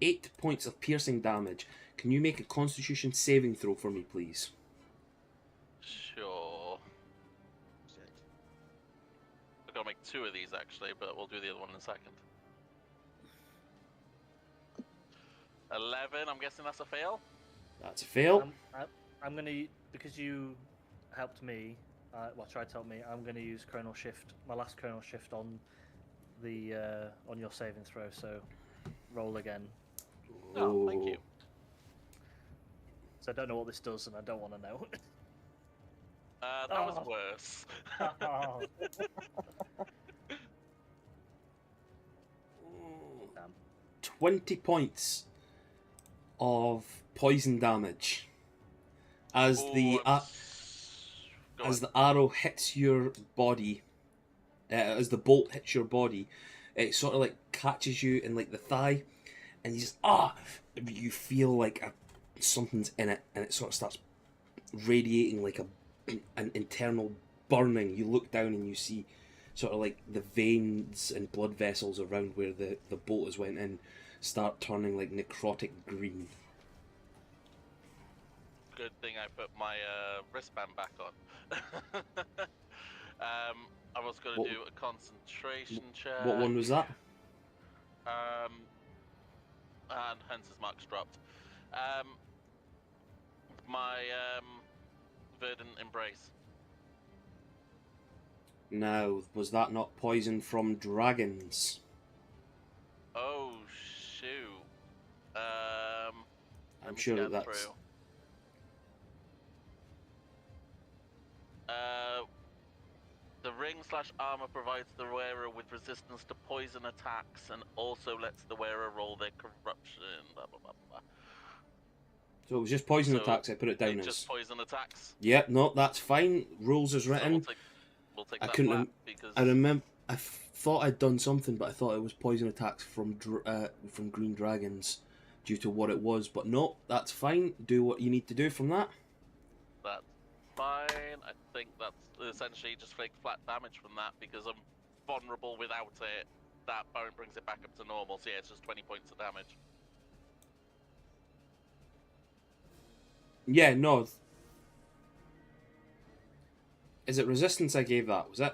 8 points of piercing damage. Can you make a Constitution saving throw for me, please? Sure. I've got to make 2 of these actually, but we'll do the other one in a second. 11. I'm guessing that's a fail. That's a fail. I'm gonna, because you helped me. Tried to help me. I'm gonna use Chronal Shift. My last Chronal Shift on the on your saving throw. So roll again. Oh, thank you. So I don't know what this does, and I don't want to know. That was Oh. worse. Oh, Ooh. damn. 20 points of poison damage as Ooh, go as on. the arrow hits your body, as the bolt hits your body. It sort of like catches you in like the thigh, and you just you feel like something's in it, and it sort of starts radiating like an internal burning. You look down and you see sort of like the veins and blood vessels around where the bolt has went in start turning like necrotic green. Good thing I put my wristband back on. I was going to What- do a concentration check. What one was that? And hence his marks dropped. My verdant embrace. Now, was that not poison from dragons? Oh shoot. I'm let me sure scan that's through. The ring/armor provides the wearer with resistance to poison attacks and also lets the wearer roll their corruption. Blah, blah, blah, blah. so. It was just poison So attacks. I put it down It's as. just poison attacks. Yep, no, that's fine. Rules as So written. we'll take I that couldn't flat rem- because I remember. Thought I'd done something, but I thought it was poison attacks from green dragons, due to what it was. But no, that's fine. Do what you need to do from that. that's fine. I think that's essentially just like flat damage from that because I'm vulnerable without it. That brings it back up to normal. So yeah, it's just 20 points of damage. Yeah, no. Is it resistance I gave that? Was it?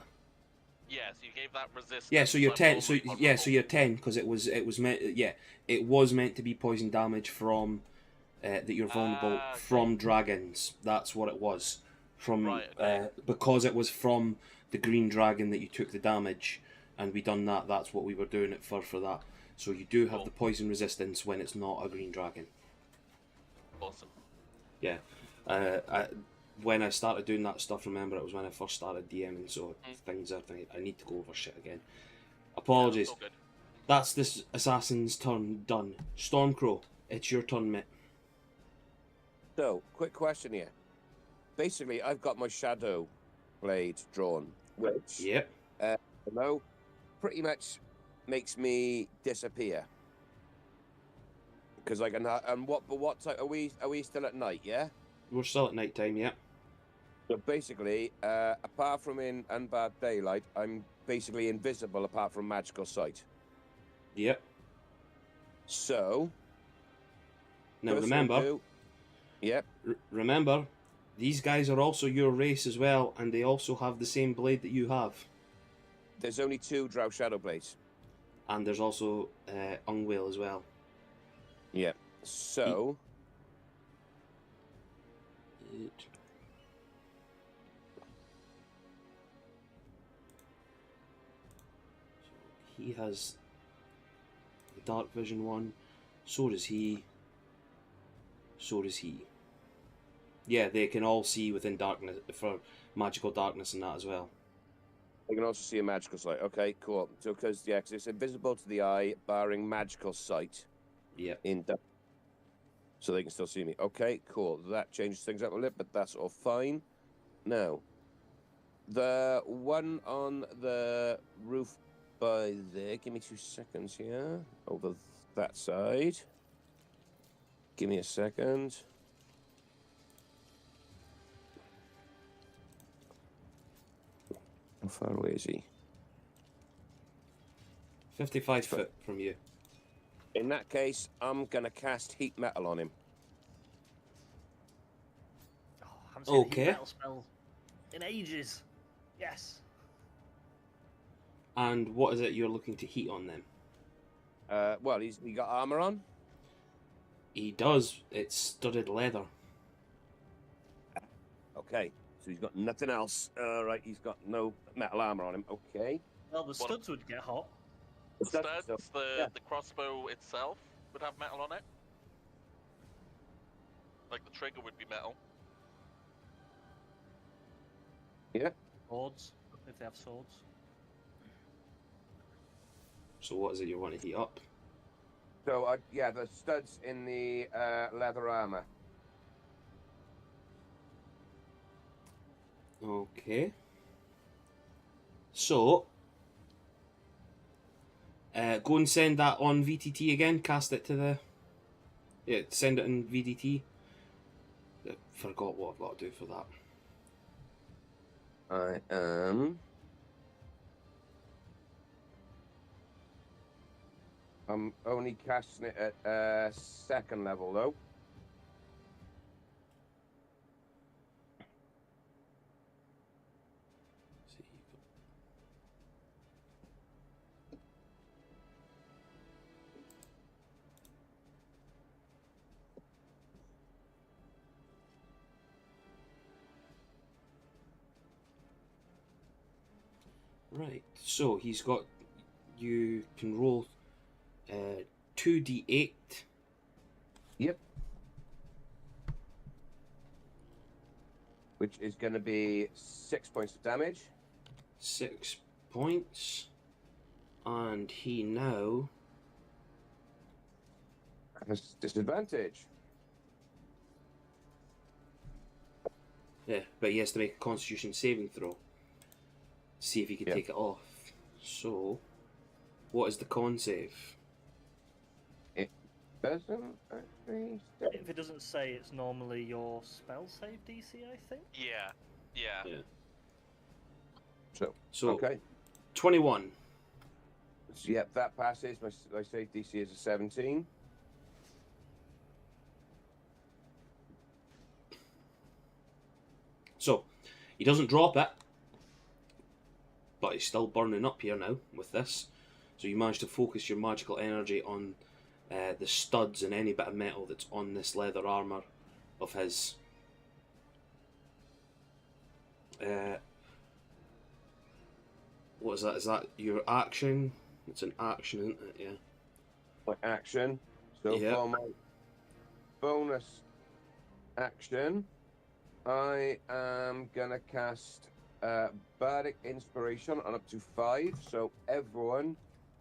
Yes, you gave that resistance. Yeah, so you're I'm 10. So only yeah, vulnerable. so you're 10 because it was meant. Yeah, it was meant to be poison damage from that you're vulnerable Okay. from dragons. That's what it was from. Right, okay. Because it was from the green dragon that you took the damage, and we done that. That's what we were doing it for that. So you do have Cool. the poison resistance when it's not a green dragon. Awesome. Yeah. When I started doing that stuff, remember, it was when I first started DMing, so I need to go over shit again. Apologies. Yeah, all good. That's this assassin's turn done. Stormcrow, it's your turn, mate. So, quick question here. Basically, I've got my shadow blade drawn, which Yep. pretty much makes me disappear. Because I can. And what time are we? Are we still at night? Yeah. We're still at night time, yep. So basically, apart from in unbarred daylight, I'm basically invisible apart from magical sight. Yep. So. Now first remember, thing yep. remember, these guys are also your race as well, and they also have the same blade that you have. There's only 2 Drow Shadow Blades. And there's also Ungwale as well. Yeah. So. He has the dark vision one. So does he. So does he. Yeah, they can all see within darkness for magical darkness and that as well. You can also see a magical sight. Okay, cool. So, because it's invisible to the eye, barring magical sight. Yep. In dark. So they can still see me. Okay, cool. That changes things up a little, but that's all fine. Now, the one on the roof by there. Give me 2 seconds here. Over that side. Give me a second. How far away is he? 55 foot from you. In that case, I'm gonna cast heat metal on him. Oh, I haven't seen a Okay. heat metal spell in ages. Yes. And what is it you're looking to heat on them? Well, he got armor on. He does. It's studded leather. Okay, so he's got nothing else. Right, he's got no metal armor on him. Okay. Well, the studs would get hot. The studs, So- the crossbow itself. would have metal on it. Like the trigger would be metal. Swords, if they have swords. So what is it you want to heat up? So, yeah, the studs in the leather armor. Okay. So, go and send that on VTT again. Cast it to the... Yeah, send it in VDT. Forgot what I've got to do for that. I am. I'm only casting it at second level though. Right, so he's got... You can roll 2d8. Yep. Which is going to be 6 points of damage. 6 points. And he now... Has disadvantage. Yeah, but he has to make a Constitution saving throw. See if he can Yep. take it off. So, what is the con save? Doesn't actually say. If it doesn't say, it's normally your spell save DC, I think. Yeah. Yeah. So, So, okay. 21. So, yep, that passes. My save DC is a 17. So, he doesn't drop it, but he's still burning up here now with this. So you manage to focus your magical energy on the studs and any bit of metal that's on this leather armour of his. What is that? Is that your action? It's an action, isn't it? Yeah. My action. So Yep. for my bonus action, I am gonna cast Bardic Inspiration on up to 5, so everyone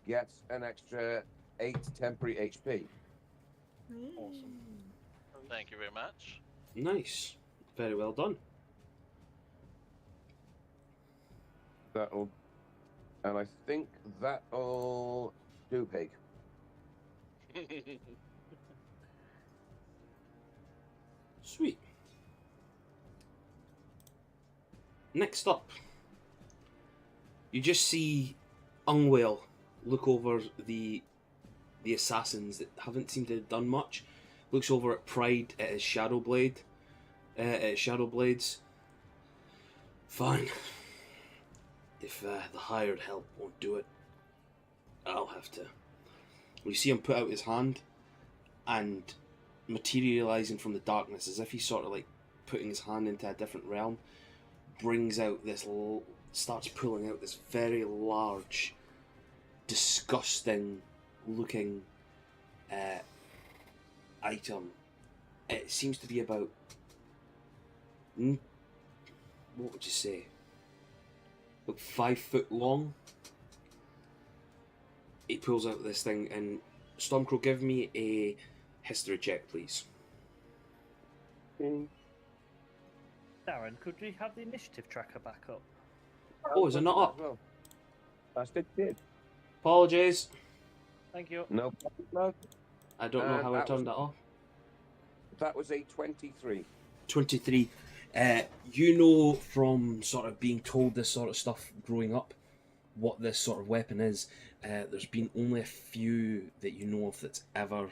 gets an extra 8 temporary HP. Awesome. Thank you very much. Nice. Very well done. That'll, and I think that'll do, Pig. Sweet. Next up, you just see Ungwale look over the assassins that haven't seemed to have done much. Looks over at Pride at his Shadow Blade, at his Shadow Blades. Fine. If the hired help won't do it, I'll have to. You see him put out his hand, and materializing from the darkness, as if he's sort of like putting his hand into a different realm, brings out this, starts pulling out this very large, disgusting looking item. It seems to be about, what would you say, about 5 foot long. He pulls out this thing, and Stormcrow, give me a history check, please. Darren, could we have the initiative tracker back up? Oh, is it not up? Well, that's it. Did. Apologies. Thank you. No, no. I don't know how I that turned was- that off. That was a 23. 23. You know from sort of being told this sort of stuff growing up, what this sort of weapon is. There's been only a few that you know of that's ever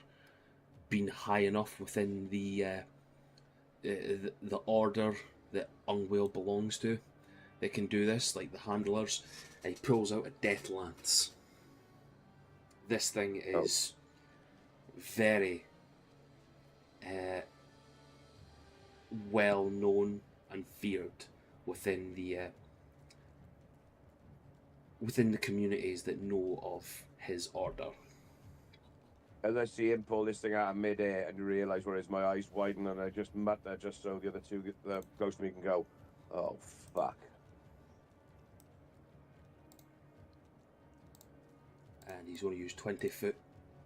been high enough within the order that Ungwale belongs to. They can do this, like the handlers. And he pulls out a death lance. This thing is very well known and feared within the communities that know of his order. as I see him pull this thing out of midair and realise where it is, my eyes widen and I just mutter just so the other two, the ghost me can go, oh, fuck. And he's going to use 20 foot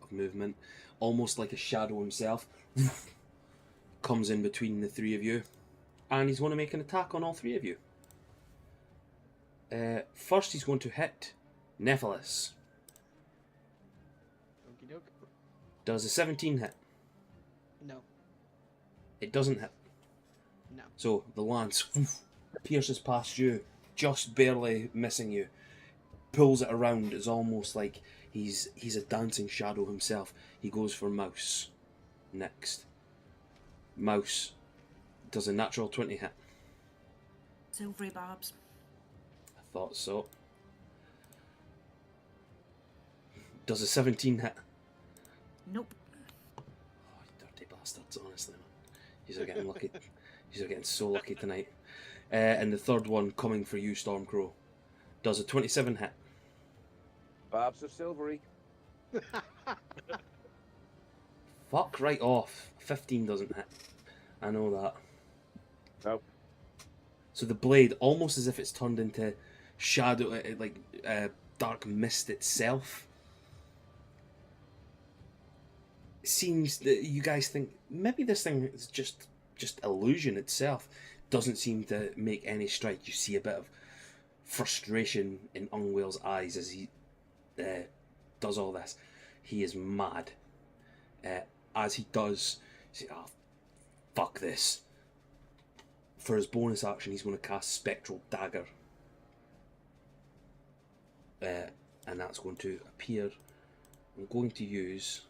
of movement, almost like a shadow himself. Comes in between the three of you, and he's going to make an attack on all three of you. First, he's going to hit Nephilis. Okie doke. Does a 17 hit? No. It doesn't hit. No. So the lance pierces past you, just barely missing you. Pulls it around. It's almost like he's a dancing shadow himself. He goes for Mouse next. Mouse does a natural 20 hit. Silvery barbs. I thought so. Does a 17 hit? Nope. Oh, you dirty bastards, honestly, man. You're getting lucky. You're getting so lucky tonight. And the third one coming for you, Stormcrow. Does a 27 hit? Barbs are silvery. Fuck right off. 15 doesn't hit. I know that. Nope. So the blade, almost as if it's turned into shadow, dark mist itself. It seems that you guys think maybe this thing is just illusion itself. Doesn't seem to make any strike. You see a bit of frustration in Ungwale's eyes as he does all this. He is mad. As he does, he's like, oh, fuck this. For his bonus action, he's going to cast Spectral Dagger. And that's going to appear. I'm going to use...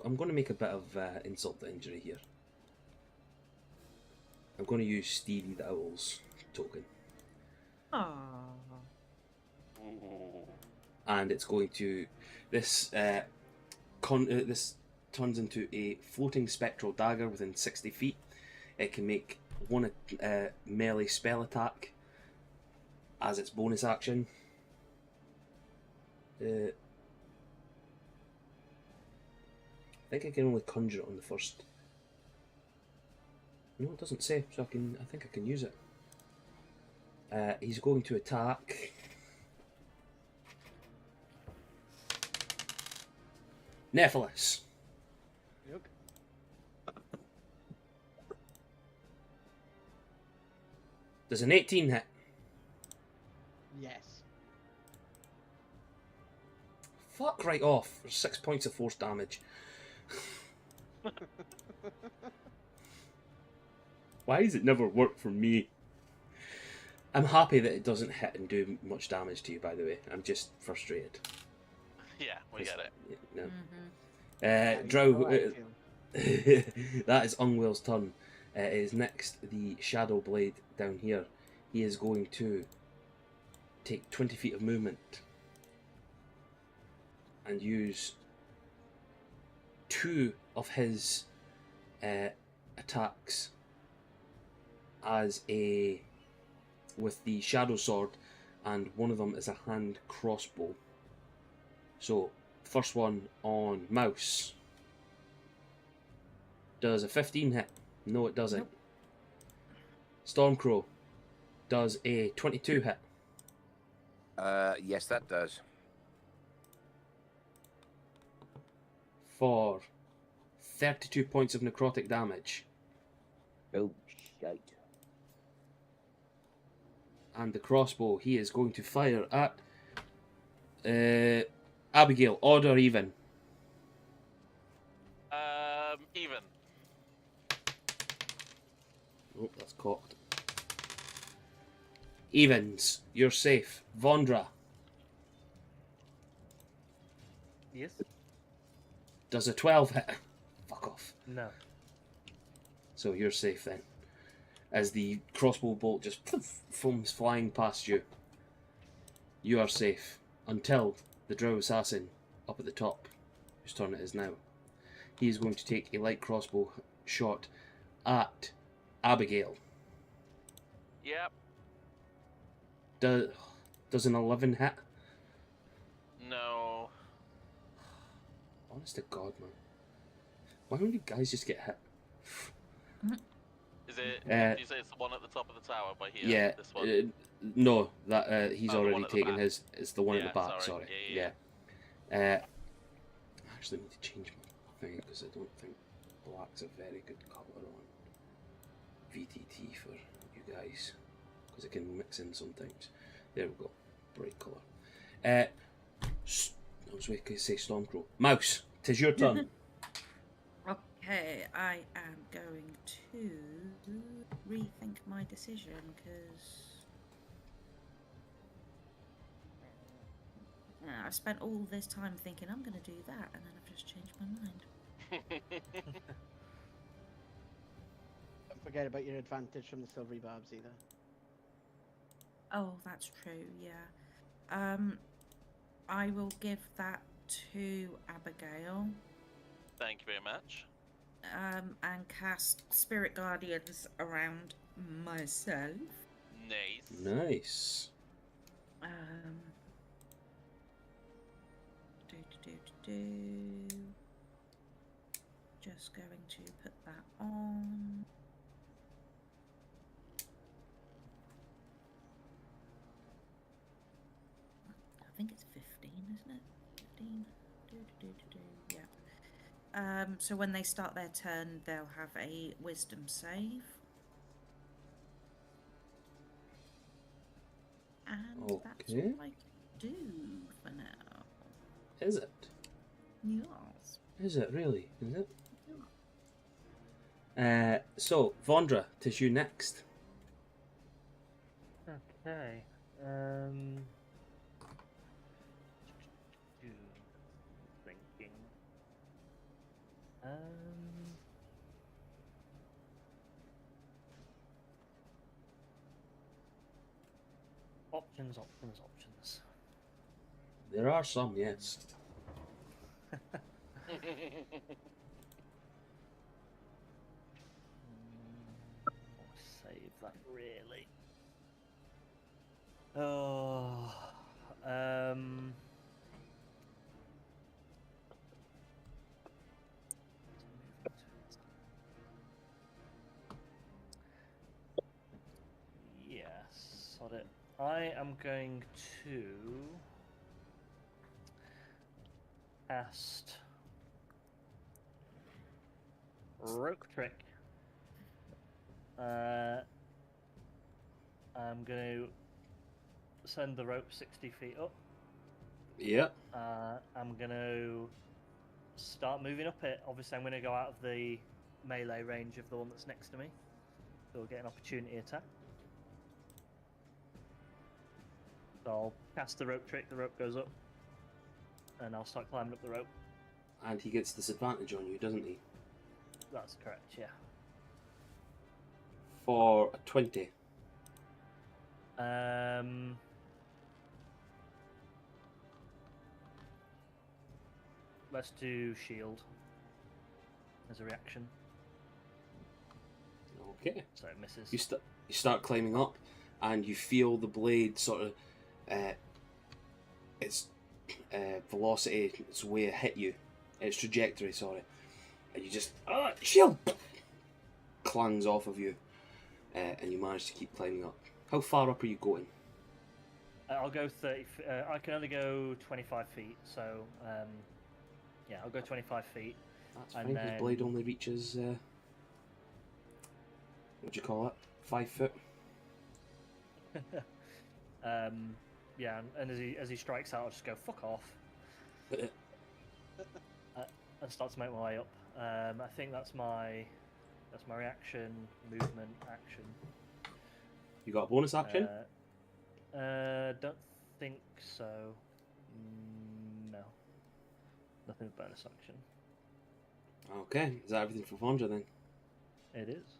I'm going to make a bit of insult to injury here. I'm going to use Stevie the Owl's token. Aww. And it's going to... This this turns into a floating spectral dagger within 60 feet. It can make one melee spell attack as its bonus action. I think I can only conjure it on the first. No, it doesn't say, so I think I can use it. He's going to attack Nephilis. Yep. Does an 18 hit? Yes. Fuck right off. There's 6 points of force damage. Why does it never work for me? I'm happy that it doesn't hit and do much damage to you, by the way. I'm just frustrated. Yeah, we get it. No. Mm-hmm. Drow, Oh, I feel. that is Ungwale's turn. It is next the Shadow Blade down here. He is going to take 20 feet of movement and use 2 of his attacks as with the Shadow Sword, and one of them is a hand crossbow. So, first one on Mouse. Does a 15 hit? No, it doesn't. Nope. Stormcrow. Does a 22 hit? Yes, that does. For 32 points of necrotic damage. Oh, shite. And the crossbow, he is going to fire at Abigail. Odd or even? Even. Oh, that's cocked. Evens. You're safe. Vondra. Yes? Does a 12 hit? Fuck off. No. So you're safe then. As the crossbow bolt just foams flying past you. You are safe. Until the Drow Assassin up at the top, whose turn it is now. He is going to take a light crossbow shot at Abigail. Yep. Does an 11 hit? No. Honest to God, man. Why don't you guys just get hit? Is it? Uh, you say it's the one at the top of the tower by here? Yeah. This one. No, that he's Oh, the one already at the taken back. his. It's the one at Yeah, the back. sorry. Sorry. Yeah. I actually need to change my thing because I don't think black's a very good colour on VTT for you guys because it can mix in sometimes. There we go. Bright colour. I was waiting to say Stormcrow. Mouse, 'tis your turn. Okay, I am going to rethink my decision because I've spent all this time thinking I'm going to do that, and then I've just changed my mind. Don't forget about your advantage from the silvery barbs either. Oh, that's true. Yeah. I will give that to Abigail. Thank you very much. And cast Spirit Guardians around myself. Nice. Nice. Just going to put that on. I think it's 15, isn't it? 15. Yeah. So when they start their turn, they'll have a wisdom save. And that's Okay. all I can do for now. Is it? Yes. Is it really? Is it? So, Vondra, 'tis you next. Okay. Thinking. Options. There are some, yes. Save that really. Oh, yes, sod it. I am going to cast Rope Trick. I'm going to send the rope 60 feet up. Yep. I'm going to start moving up it. Obviously, I'm going to go out of the melee range of the one that's next to me. So we'll get an opportunity attack. So I'll cast the rope trick, the rope goes up, and I'll start climbing up the rope. And he gets disadvantage on you, doesn't he? That's correct, yeah. For a 20. Let's do shield as a reaction. Okay. So it misses. You start climbing up, and you feel the blade sort of its velocity, its way to hit you, its trajectory. Sorry, and you just shield clangs off of you, and you manage to keep climbing up. How far up are you going? I'll go 30. I can only go 25 feet, so yeah, I'll go 25 feet. That's And fine. then- His blade only reaches what do you call it? 5 foot. Yeah, and as he strikes out, I'll just go fuck off and start to make my way up. I think that's my reaction, movement, action. You got a bonus action? Don't think so. No, nothing but bonus action. Okay, is that everything for Vondra then? It is.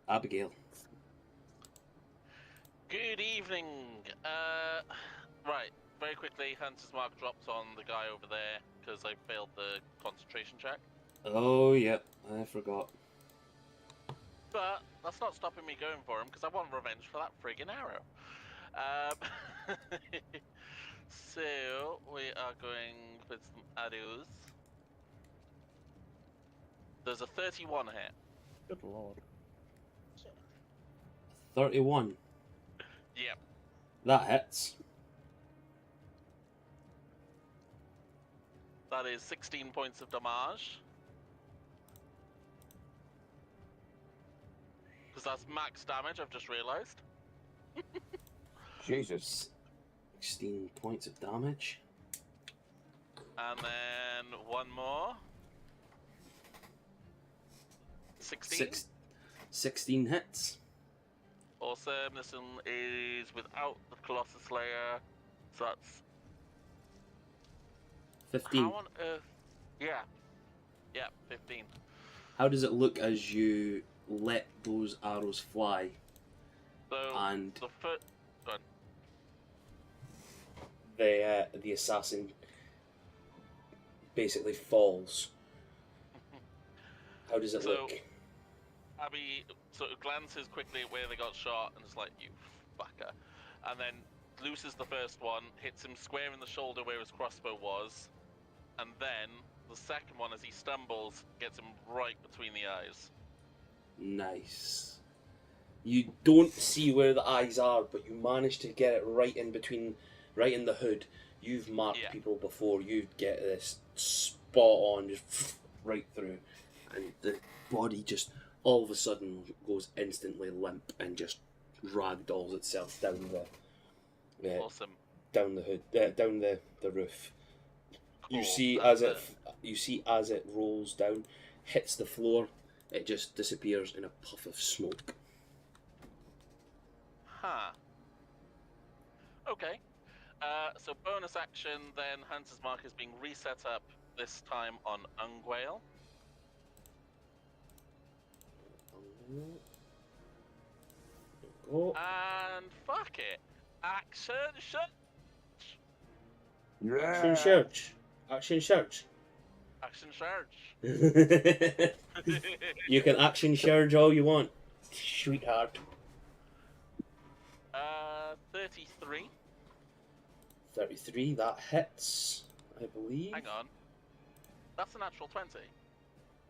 Abigail. Good evening. Right, very quickly, Hunter's Mark dropped on the guy over there because I failed the concentration check. Oh, yep, I forgot. But that's not stopping me going for him because I want revenge for that friggin' arrow. So we are going with some arrows. There's a 31 hit. Good lord. 31. Yep. That hits. That is 16 points of damage. Because that's max damage, I've just realised. Jesus. 16 points of damage. And then one more. 16. 16 hits. Awesome. This one is without the Colossus Slayer. So that's 15. how on earth? Yeah. Yeah, 15. How does it look as you let those arrows fly? So And the foot. Go on. the assassin basically falls. How does it So- look? Abby sort of glances quickly at where they got shot and is like, "You fucker," and then looses the first one, hits him square in the shoulder where his crossbow was, and then the second one, as he stumbles, gets him right between the eyes. Nice. You don't see where the eyes are, but you manage to get it right in between, right in the hood. You've marked Yeah. people before. You get this spot on, just right through, and the body just all of a sudden goes instantly limp and just ragdolls itself down the Awesome. down the hood, down the roof. You Cool. see That's as it rolls down, hits the floor, it just disappears in a puff of smoke. Huh. Okay. So bonus action, then Hunter's Mark is being reset up, this time on Ungwale. Go. And fuck it. Action shot. Action search. Action search. Action charge. You can action charge all you want, sweetheart. 33. 33, that hits, I believe. Hang on. That's a natural 20.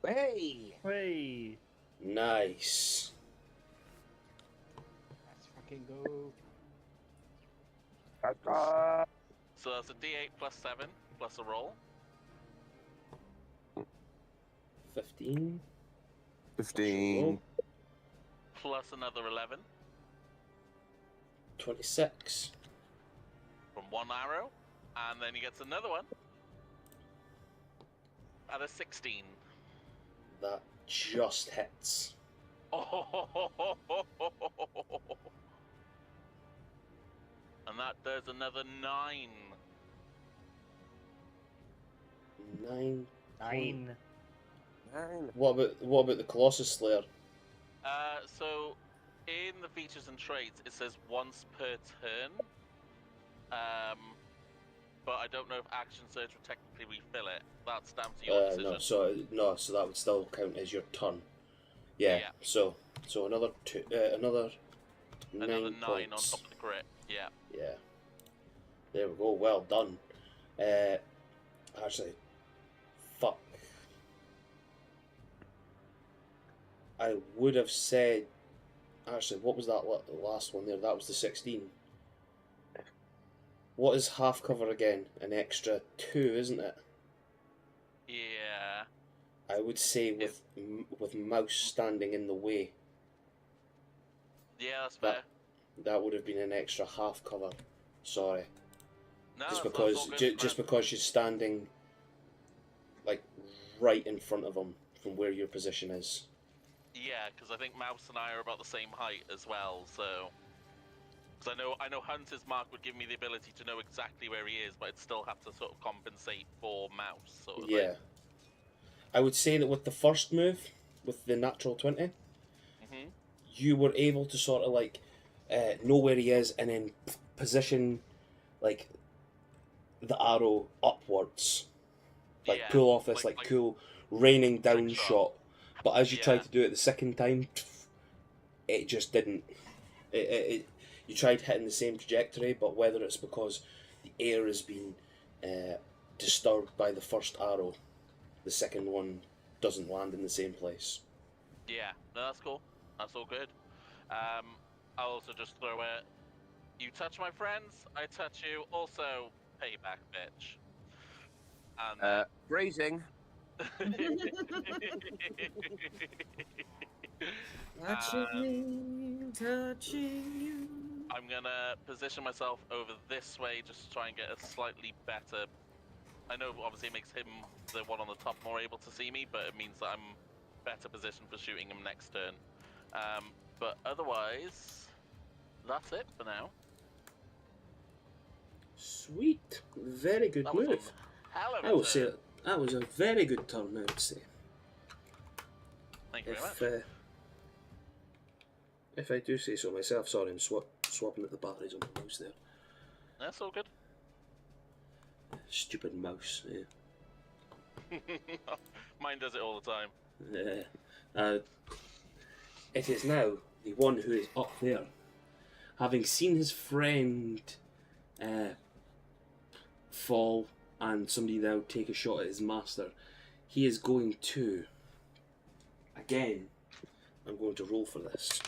Hey! Hey! Nice. Let's fucking go. So that's a d8 plus 7 plus a roll. 15. 15. Plus another 11 26. from one arrow. And then he gets another one. At a 16. That just hits. And that does another 9. 9. 9. What about the Colossus Slayer? So in the features and traits, it says once per turn. But I don't know if action surge would technically refill it. That's down to your decision. So that would still count as your turn. Yeah. Yeah. So another Another 9 on points. top of the crit. Yeah. Yeah. There we go. Well done. Actually, fuck. I would have said. Actually, what was that last one there? That was the 16. What is half cover again? An extra 2, isn't it? Yeah. I would say with Mouse standing in the way, Yeah, that's fair. that would have been an extra half cover. Sorry. No, Just that's because all good, just man. because she's standing like right in front of him from where your position is. Yeah, because I think Mouse and I are about the same height as well, so... Because I know Hunter's Mark would give me the ability to know exactly where he is, but I'd still have to sort of compensate for Mouse, sort of Yeah. I would say that with the first move, with the natural 20, thing. Mm-hmm. you were able to sort of like know where he is and then position like the arrow upwards. Like Yeah, pull off this like cool raining down shot. shot. But as you Yeah. tried to do it the second time, it just didn't. You tried hitting the same trajectory, but whether it's because the air has been disturbed by the first arrow. The second one doesn't land in the same place. Yeah, no, that's cool. That's all good. I'll also just throw it. You touch my friends, I touch you. Also, payback, bitch. And Grazing. Touching you. I'm gonna position myself over this way just to try and get a slightly better. I know obviously it makes him, the one on the top, more able to see me, but it means that I'm better positioned for shooting him next turn. But otherwise, that's it for now. Sweet. Very good That was move. a hell of a I will turn. say that was a very good turn, I would say. Thank you very much. If I do say so myself, sorry, I'm swapping at the batteries on the mouse there. That's all good. Stupid mouse, yeah. Mine does it all the time. It is now the one who is up there. Having seen his friend fall and somebody now take a shot at his master, he is going to, again, I'm going to roll for this.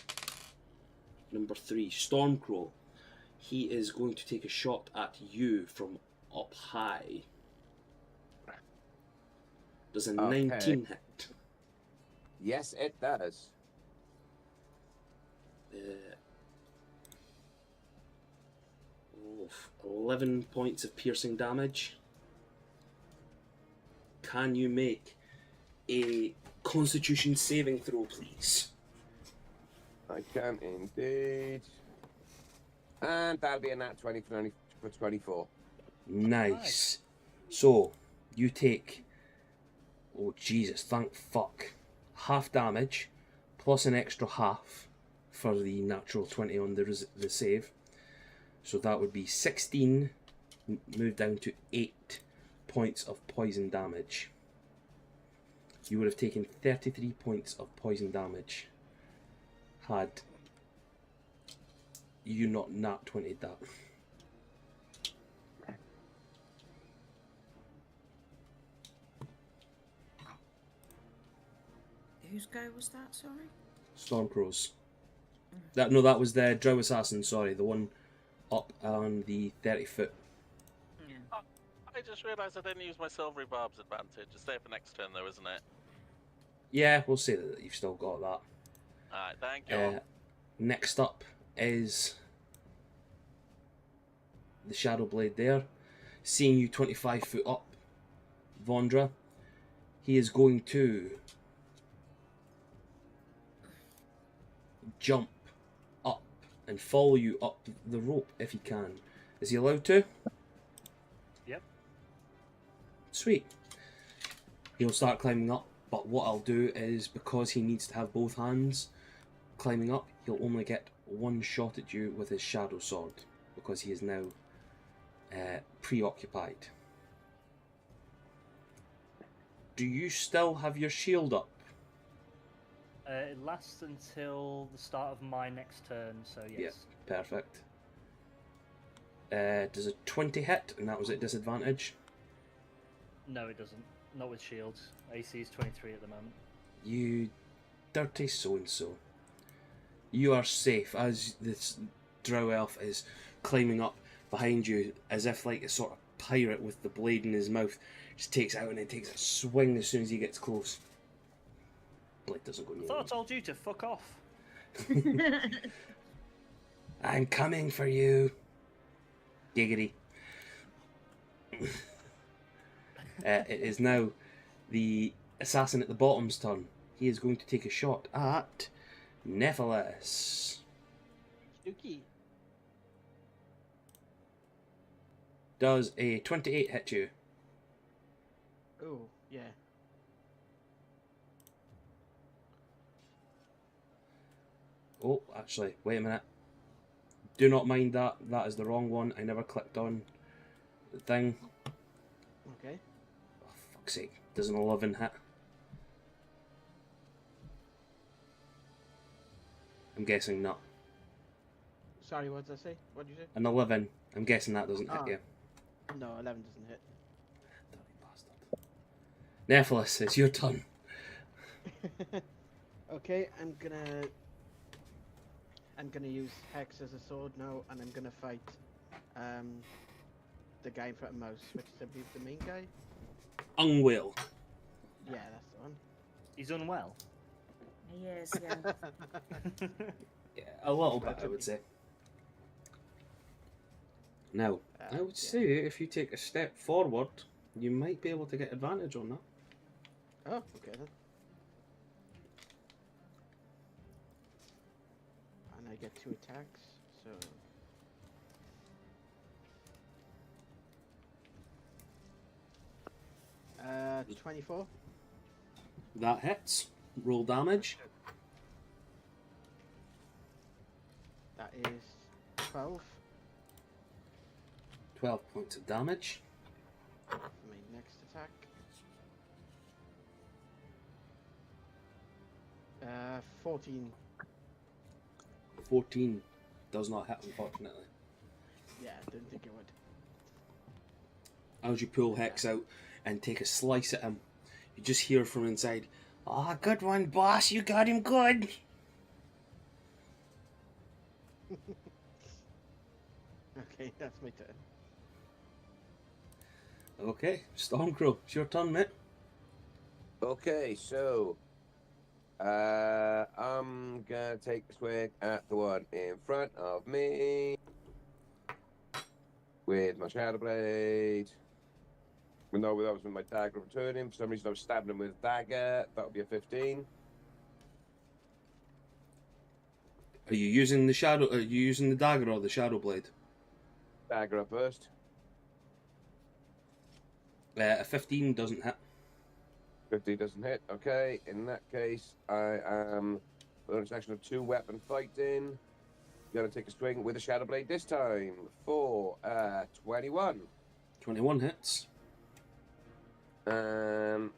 Number 3, Stormcrow. He is going to take a shot at you from up high. Does a 19 hit? Yes, it does. 11 points of piercing damage. Can you make a Constitution saving throw, please? I can indeed. And that'll be a nat 20 for 24. Nice. So, you take... Oh, Jesus, thank fuck. Half damage, plus an extra half for the natural 20 on the save. So that would be 16, moved down to 8 points of poison damage. You would have taken 33 points of poison damage had you not nat 20'd that. Whose guy was that, sorry? Stormcrows. That was the Drow Assassin, sorry, the one up on the 30-foot. Yeah. I just realised I didn't use my silvery barb's advantage. It's there for next turn though, isn't it? Yeah, we'll say that you've still got that. Alright, thank you. Next up is the Shadow Blade there. Seeing you 25 foot up, Vondra, he is going to jump up and follow you up the rope if he can. Is he allowed to? Yep. Sweet. He'll start climbing up, but what I'll do is, because he needs to have both hands climbing up, he'll only get one shot at you with his shadow sword, because he is now preoccupied. Do you still have your shield up? It lasts until the start of my next turn, so yes. Yeah, perfect. Does a 20 hit, and that was at disadvantage? No, it doesn't. Not with shields. AC is 23 at the moment. You dirty so-and-so. You are safe as this drow elf is climbing up behind you as if like a sort of pirate with the blade in his mouth. Just takes it out and then takes a swing as soon as he gets close. Blade doesn't go near I thought I him. told you to fuck off. I'm coming for you. Giggity. It is now the assassin at the bottom's turn. He is going to take a shot at Nephilis. Stooky. Does a 28 hit you? Oh, yeah. Oh, actually, wait a minute. Do not mind that. That is the wrong one. I never clicked on the thing. Okay. Oh, fuck's sake. Does an 11 hit? I'm guessing not. Sorry, what did I say? What did you say? An 11. I'm guessing that doesn't hit Ah. you. No, 11 doesn't hit. Nephilis, it's your turn. Okay, I'm gonna use Hex as a sword now, and I'm gonna fight the guy in front of Mouse, which is I believe the main guy. Ungwil. Yeah, that's the one. He's unwell. Yes, yeah. Yeah, a little bit, I would say. Now, I would yeah. say if you take a step forward, you might be able to get advantage on that. Oh, okay then. And I get 2 attacks, so 24. That hits. Roll damage. That is 12 12 points of damage. for my next attack. 14. 14 does not hit, unfortunately. Yeah, didn't think it would. As you pull Hex out and take a slice at him, you just hear from inside, "Ah, good one, boss. You got him good." Okay, that's my turn. Okay, Stormcrow, it's your turn, mate. Okay, so I'm gonna take a swing at the one in front of me with my Shadow Blade. Well, no, that was with my dagger returning. For some reason, I was stabbing him with a dagger. That would be a 15. Are you using the shadow? Are you using the dagger or the shadow blade? Dagger up first. A 15 doesn't hit. 50 doesn't hit. Okay, in that case, I am bonus action of 2 weapon fighting. Gonna take a swing with a Shadow Blade this time for 21. 21 hits. I'm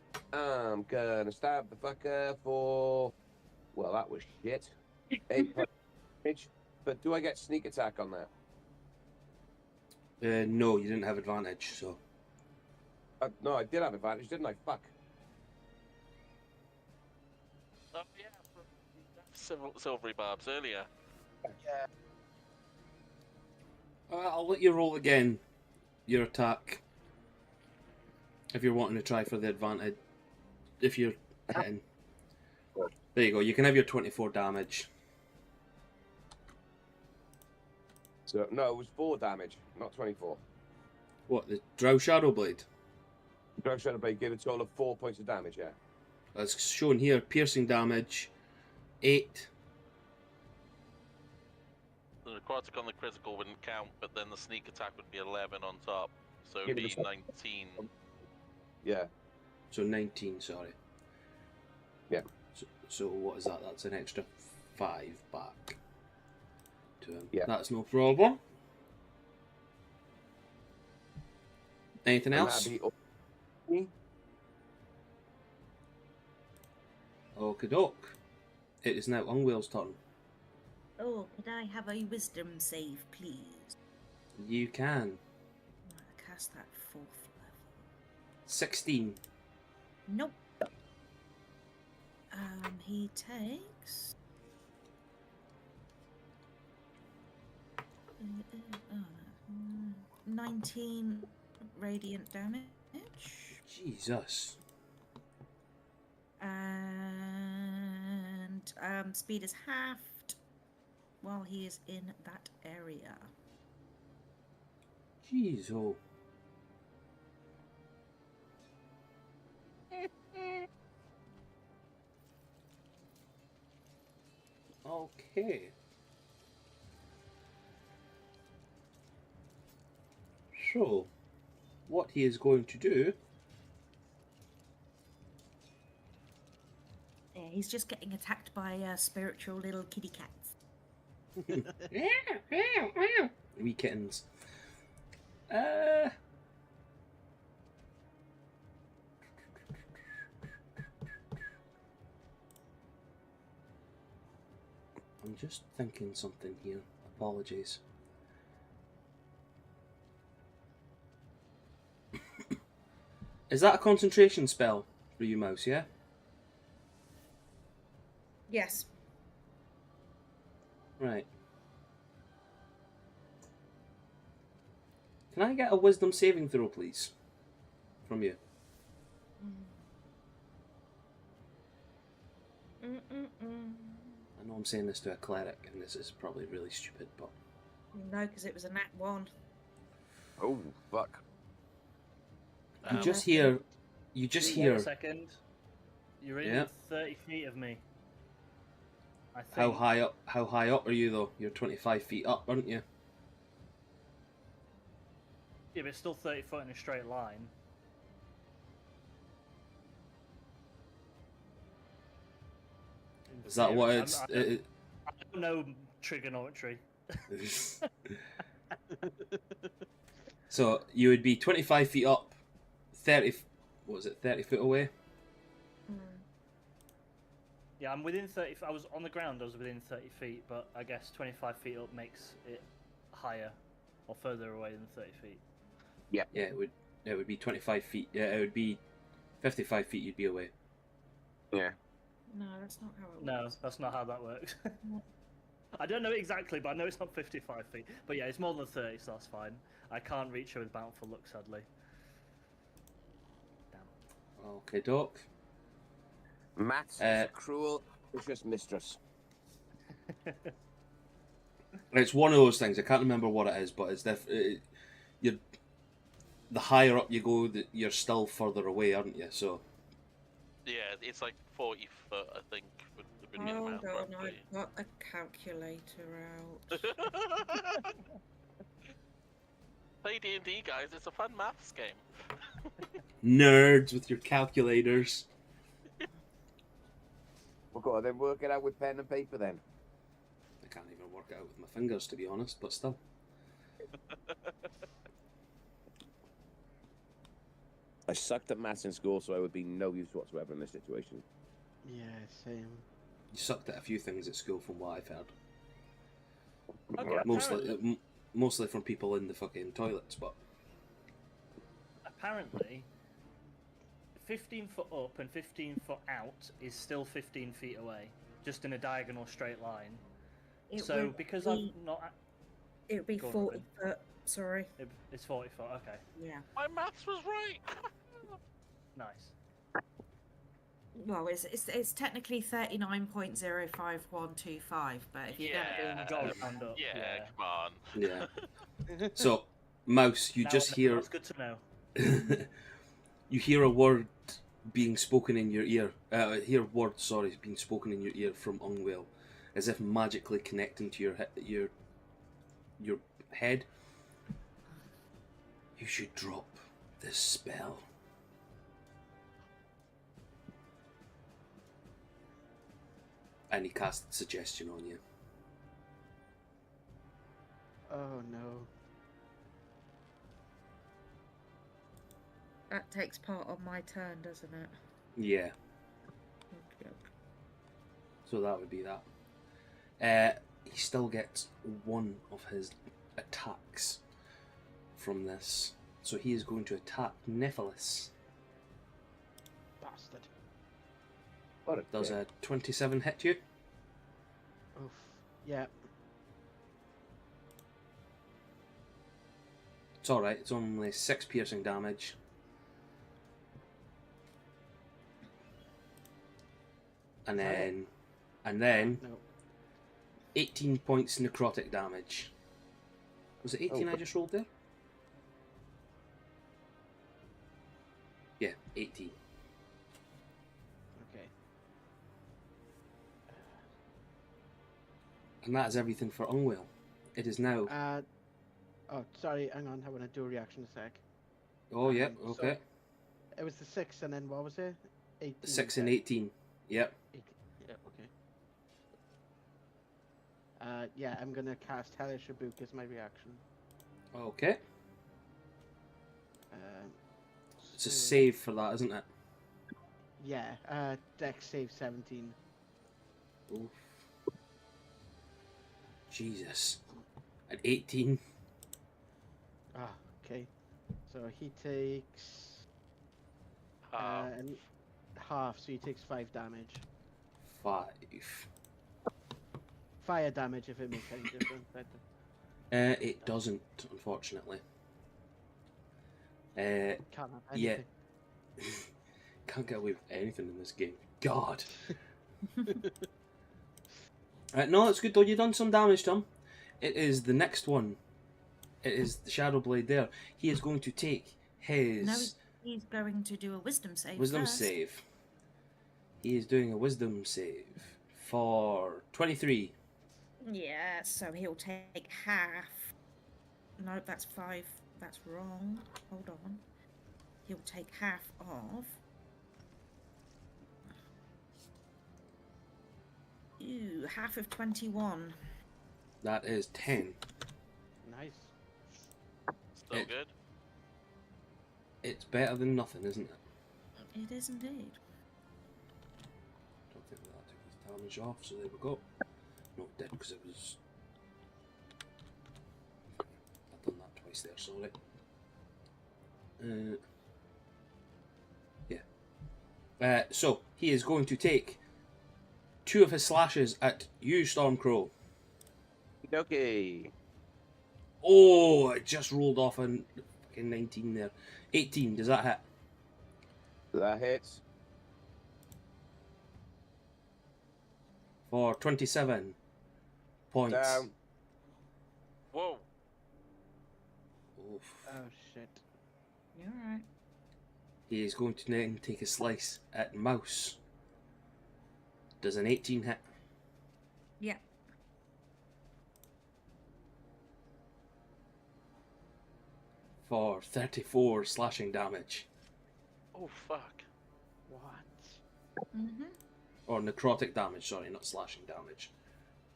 gonna stab the fucker for. Well, that was shit. 8 points of damage. But do I get sneak attack on that? No, you didn't have advantage, so. No, I did have advantage, didn't I? Fuck. Oh yeah, silvery barbs earlier. Yeah. I'll let you roll again. Your attack. If you're wanting to try for the advantage. If you're hitting. There you go, you can have your 24 damage. So no, it was 4 damage, not 24. What, the Drow Shadow Blade? Drow Shadow Blade gave a total of 4 points of damage, yeah. As shown here, piercing damage, 8. The necrotic on the critical wouldn't count, but then the sneak attack would be 11 on top, so Yeah, it'd be but 19. Yeah. So 19, sorry. Yeah. So what is that? That's an extra 5 back to him. Yeah. That's no problem. Anything And else? that'd be all me. Okie doke. It is now Ungwill's turn. Oh, could I have a wisdom save, please? You can. I cast that 4th level. 16. Nope. He takes. 19 radiant damage. Jesus. And speed is halved while he is in that area. Jeez, oh. Okay. So, what he is going to do... Yeah, he's just getting attacked by spiritual little kitty cats. Wee kittens. I'm just thinking something here. Apologies. Is that a concentration spell? for you, Mouse, yeah? Yes. Right. Can I get a wisdom saving throw, please? From you. I know I'm saying this to a cleric, and this is probably really stupid, but... No, because it was a nat 1. Oh, fuck. You just hear... You just hear... Wait a second. You're in Yeah. 30 feet of me. I think. How high up are you, though? You're 25 feet up, aren't you? Yeah, but it's still 30 foot in a straight line. In Is that theory. what it's... I don't know trigonometry. So, you would be 25 feet up, 30... What was it, 30 foot away? Yeah, I'm within 30. I was on the ground. I was within 30 feet, but I guess 25 feet up makes it higher or further away than 30 feet. Yeah, it would be 25 feet. Yeah, it would be 55 feet you'd be away. Yeah. No, that's not how it No, works. that's not how that works. I don't know exactly, but I know it's not 55 feet. But yeah, it's more than 30, so that's fine. I can't reach her with Bountiful Look, sadly. Damn. Okay, Doc. Matt is a cruel, vicious mistress. It's one of those things. I can't remember what it is, but it's you're the higher up you go, you're still further away, aren't you? So Yeah, it's like 40 foot, I think, would have been the Hold amount on, roughly. I've got a calculator out. Play D&D, guys. It's a fun maths game. nerds with your calculators. Well, go on, then work it out with pen and paper then. I can't even work it out with my fingers, to be honest, but still. I sucked at maths in school, so I would be no use whatsoever in this situation. Yeah, same. You sucked at a few things at school, from what I've heard. Okay, Mostly from people in the fucking toilets, but apparently, 15 foot up and 15 foot out is still 15 feet away, just in a diagonal straight line. So because I'm not... It would be Go on, 40 Robin. foot, sorry. It's 40 foot, okay. Yeah. My maths was right. Nice. Well, it's technically 39.05125, but if you're Yeah. Got to round up. Yeah, come on. yeah. So, Mouse, you Now just I know, hear... That's good to know. You hear a word being spoken in your ear. Being spoken in your ear from Ungwell, as if magically connecting to your head. You should drop this spell. And he cast suggestion on you. Oh no. That takes part on my turn, doesn't it? Yeah. Okay. So that would be that. He still gets one of his attacks from this. So he is going to attack Nephilis. Bastard. What a Does dick. a 27 hit you? Oof. Yeah. It's alright, it's only 6 piercing damage. And then No. 18 points necrotic damage. Was it 18 I Oh. just rolled there? Yeah, 18. Okay. And that is everything for Ungwell. It is now. Oh, sorry. Hang on. I want to do a reaction a sec. Oh, yeah, so- okay. It was the 6, and then what was it? 18. 6 and 18. Yep. 18. Yeah. Okay. Yeah. I'm gonna cast Hellish Rebuke as my reaction. Okay. It's a so- save for that, isn't it? Yeah. Dex save 17. Oof. Jesus. At 18. Ah. Okay. So he takes Half. half, so he takes 5 damage. 5. Fire damage, if it makes any difference. It doesn't, unfortunately. Can't have Yeah. anything. Can't get away with anything in this game. God. No, it's good though. You done some damage to him. It is the next one. It is the Shadow Blade there. He is going to take his No, he's going to do a wisdom save. wisdom first. save. He is doing a wisdom save for 23. Yeah, so he'll take half. No, that's 5. That's wrong. Hold on. He'll take half of. Ooh, half of 21. That is 10. Nice. Still It- good. It's better than nothing, isn't it? It is indeed. Don't think that took his damage off, so there we go. No, it did because it was. I've done that twice there, sorry. Yeah. So he is going to take 2 of his slashes at you, Stormcrow. Okay. Oh, it just rolled off a fucking 19 there. 18, does that hit? That hits. For 27 points. Down. Whoa. Oof. Oh shit. You're alright. He is going to then take a slice at Mouse. Does an 18 hit? Yeah. For 34 slashing damage. Oh fuck. What? Mm-hmm. Or necrotic damage, sorry, not slashing damage.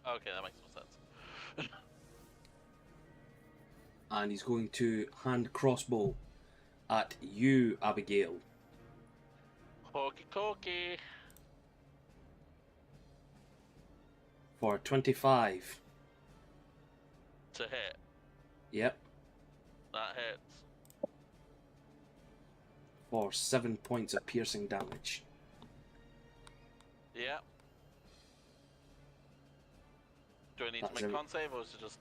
Okay, that makes more sense. And he's going to hand crossbow at you, Abigail. Hokey cokey. For 25. To hit. Yep. That hits. For 7 points of piercing damage. Yeah. Do I need That's to make it. con save or is it just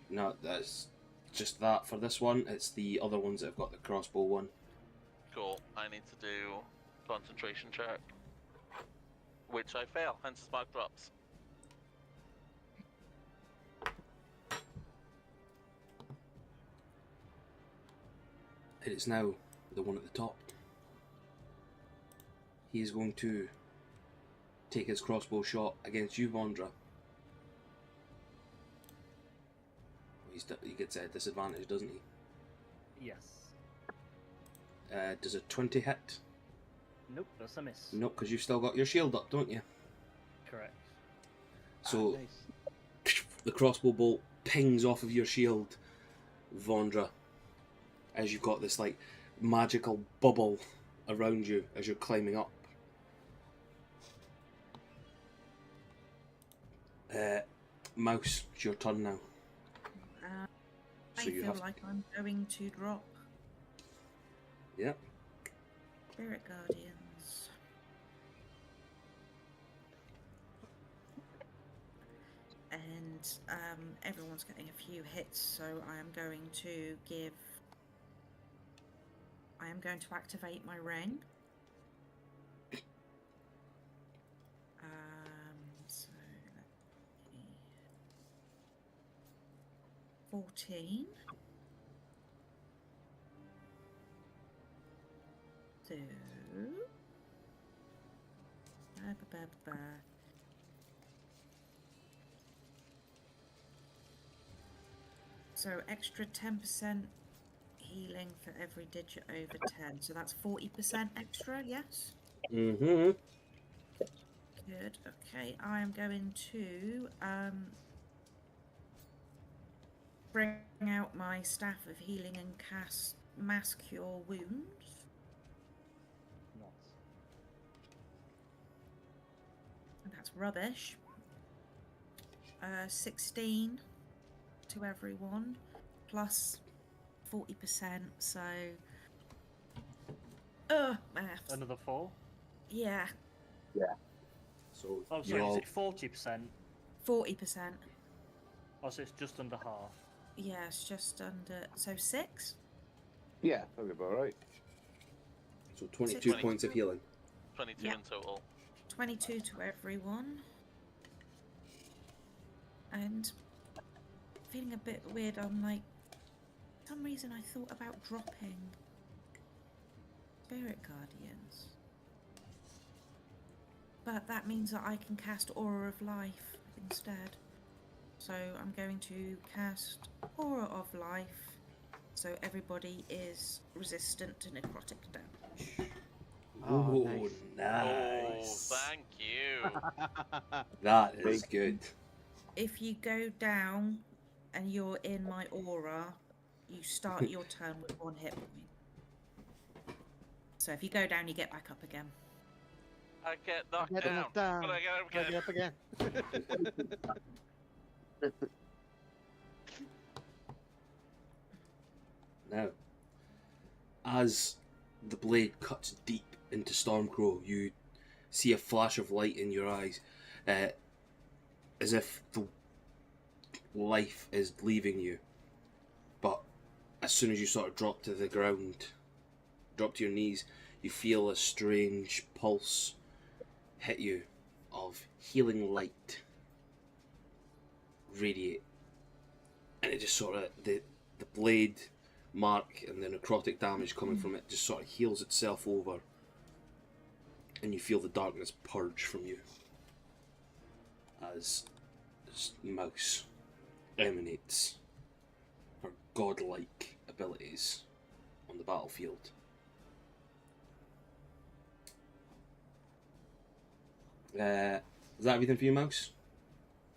No, that's just that for this one. It's the other ones that have got the crossbow one. cool? I need to do concentration check. Which I fail, hence the mark drops. It is now the one at the top. He is going to take his crossbow shot against you, Vondra. He gets a disadvantage, doesn't he? Yes. Does a 20 hit? Nope, that's a miss. No, because you've still got your shield up, don't you? Correct. So Nice. the crossbow bolt pings off of your shield, Vondra, as you've got this like magical bubble around you as you're climbing up. Mouse, it's your turn now. I So you feel have like I'm going to drop yeah. Spirit Guardians. And everyone's getting a few hits, so I am going to activate my ring. So let me 14. So so extra 10% healing for every digit over 10. So that's 40% extra, yes? Mm-hmm. Good. Okay, I am going to bring out my Staff of Healing and cast Mass Cure Wounds. Nice. That's rubbish. 16 to everyone, plus 40%, so... maths. Another 4? Yeah, So Oh, you're sorry, is all it 40%? 40%. Oh, so it's just under half. Yeah, it's just under. So 6? Yeah, that'll be about right. so 22 20. points of healing. 22 Yeah. in total. 22 to everyone. And feeling a bit weird, I'm like, for some reason I thought about dropping Spirit Guardians. But that means that I can cast Aura of Life instead. So I'm going to cast Aura of Life so everybody is resistant to necrotic damage. Oh, Ooh, nice. Oh, thank you. That is good. If you go down and you're in my aura, you start your turn with 1 hit point. So if you go down, you get back up again. I get knocked Get down, knocked down. but I get up again. Get up again. Now, as the blade cuts deep into Stormcrow, you see a flash of light in your eyes, as if the life is leaving you. But as soon as you sort of drop to the ground, drop to your knees, you feel a strange pulse hit you of healing light radiate, and it just sort of the blade mark and the necrotic damage coming from it just sort of heals itself over, and you feel the darkness purge from you as this mouse emanates her godlike abilities on the battlefield. Is that everything for you, Mouse?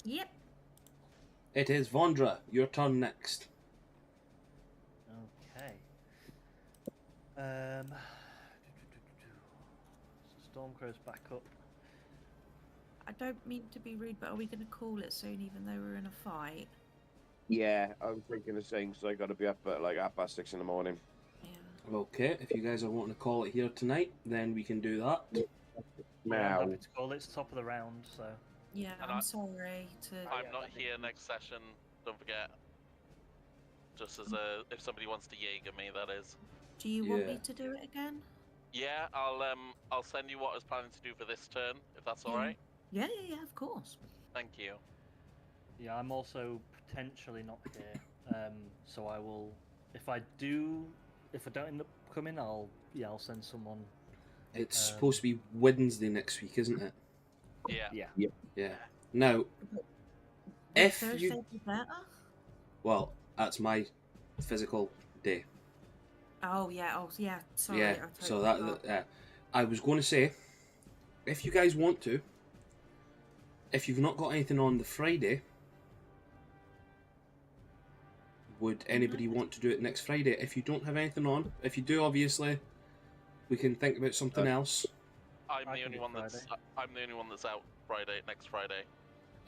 Yep. It is Vondra. Your turn next. Okay. So Stormcrow's back up. I don't mean to be rude, but are we going to call it soon, even though we're in a fight? Yeah, I'm thinking the same, because I got to be up at like 6:30 in the morning. Yeah. Okay, if you guys are wanting to call it here tonight, then we can do that. Yeah, I'm Now, happy to call it. It's top of the round, so Yeah, And I'm I- sorry to. I'm not here next session. Don't forget. Just as if somebody wants to Jaeger me, that is. Do you want me Yeah. to do it again? Yeah, I'll send you what I was planning to do for this turn, if that's all Yeah. right. Yeah, of course. Thank you. yeah, I'm also potentially not here. So I will, if I don't end up coming, I'll send someone. It's supposed to be Wednesday next week, isn't it? Yeah. Yeah. Now, Would if Thursday you... be better? Well, that's my physical day. Oh yeah. Sorry. Yeah, I totally so forgot. I was going to say, if you guys want to, if you've not got anything on the Friday, would anybody want to do it next Friday? If you don't have anything on, if you do, obviously, we can think about something else. I'm I the can only do one that's I'm the only one that's out next Friday,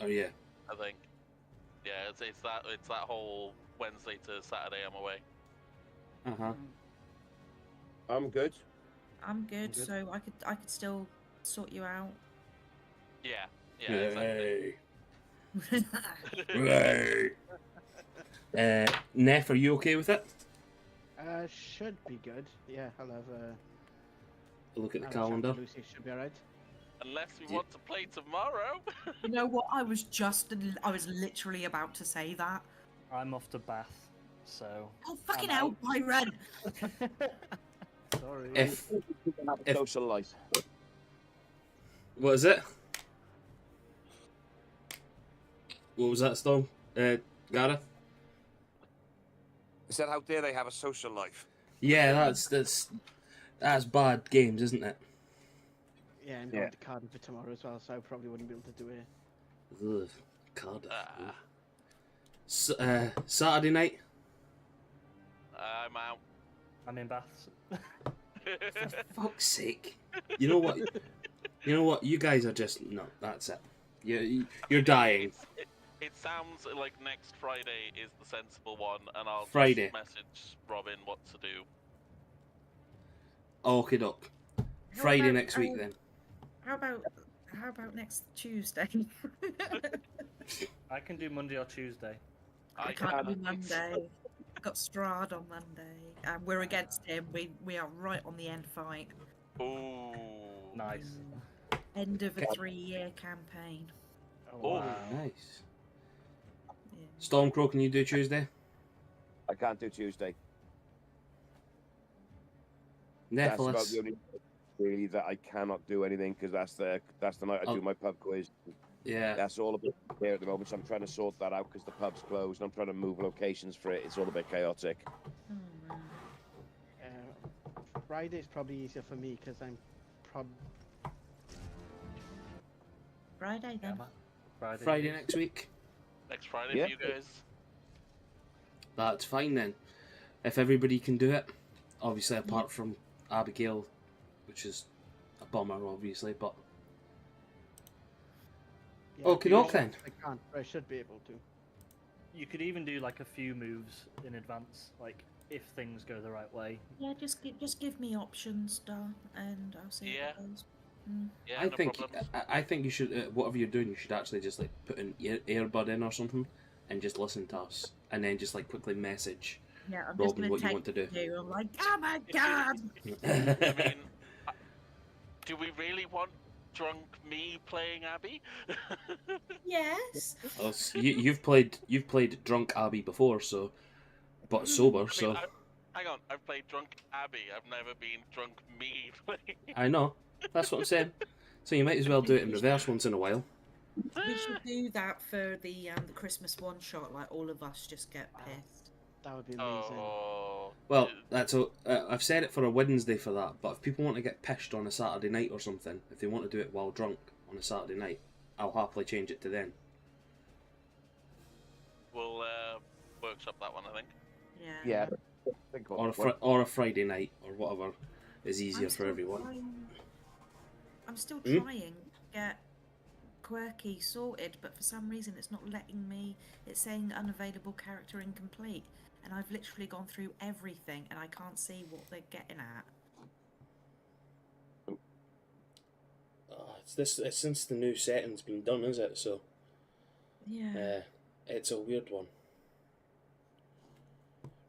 Oh yeah. I think. Yeah, it's that whole Wednesday to Saturday I'm away. Uh-huh. I'm good. I'm good, good. so I could still sort you out. Yeah, exactly. Hey. Hey. Neff, are you okay with it? Should be good. Yeah, I'll have A look at the I'll have a chat with calendar. Lucy should be alright. Unless we Yeah. want to play tomorrow. You know what? I was literally about to say that. I'm off to Bath, so. Oh fucking I'm hell, Byron! Sorry. If Have a If- social life. what is it? What was that, Storm? Gareth? I said, how dare they have a social life? Yeah, that's bad games, isn't it? Yeah, I'm Yeah. going to Cardiff for tomorrow as well, so I probably wouldn't be able to do it. Ugh, Cardiff. Ah. Saturday night. I'm out. I'm in Bath. Fuck's sake! You know what? You know what? You guys are just no. That's it. You're dying. It sounds like next Friday is the sensible one, and I'll Friday. just message Robin what to do. Okay, doc. Friday about, next week then. How about next Tuesday? I can do Monday or Tuesday. I can't do Monday. I've got Strahd on Monday, and we're against him. We are right on the end fight. Ooh. Nice. End of a 3-year campaign. Oh, Oh, wow. Nice. Yeah. Stormcrow, can you do Tuesday? I can't do Tuesday. That's about Nephilis. the only really that I cannot do anything because that's the night I do my pub quiz. Yeah. That's all a bit here at the moment. So I'm trying to sort that out because the pub's closed. And I'm trying to move locations for it. It's all a bit chaotic. Oh, man. Friday's probably easier for me because I'm Friday then. Friday next week. Next Friday Yeah. for you guys. That's fine then. If everybody can do it, obviously apart from Abigail, which is a bummer, obviously, but yeah, Okie doke then. I can't, but I should be able to. You could even do like a few moves in advance, like if things go the right way. Yeah, just give me options, Dar, and I'll see Yeah. how it goes. Mm. Yeah, I no think problem. I think you should whatever you're doing, you should actually just like put an earbud in or something and just listen to us, and then just like quickly message Yeah, I'm just Robin gonna what you take want to do. you. I'm like, oh my god! I mean, do we really want drunk me playing Abby? Yes. Oh, you've played drunk Abby before, so but sober, I mean, so hang on, I've played drunk Abby. I've never been drunk me playing. I know. That's what I'm saying. So you might as well do it in reverse once in a while. We should do that for the Christmas one shot. Like all of us just get pissed. That would be amazing. Oh. Well, that's a, I've said it for a Wednesday for that, but if people want to get pissed on a Saturday night or something, if they want to do it while drunk on a Saturday night, I'll happily change it to then. We'll workshop that one, I think. Yeah. Yeah. Think Or what- a Friday night, or whatever is easier for everyone. I'm still Hmm? trying to get Quirky sorted, but for some reason it's not letting me. It's saying unavailable character incomplete, and I've literally gone through everything, and I can't see what they're getting at. It's since the new setting's been done, is it? So Yeah. it's a weird one.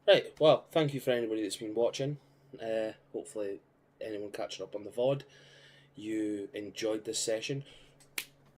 Right, well, thank you for anybody that's been watching. Hopefully anyone catching up on the VOD, you enjoyed this session.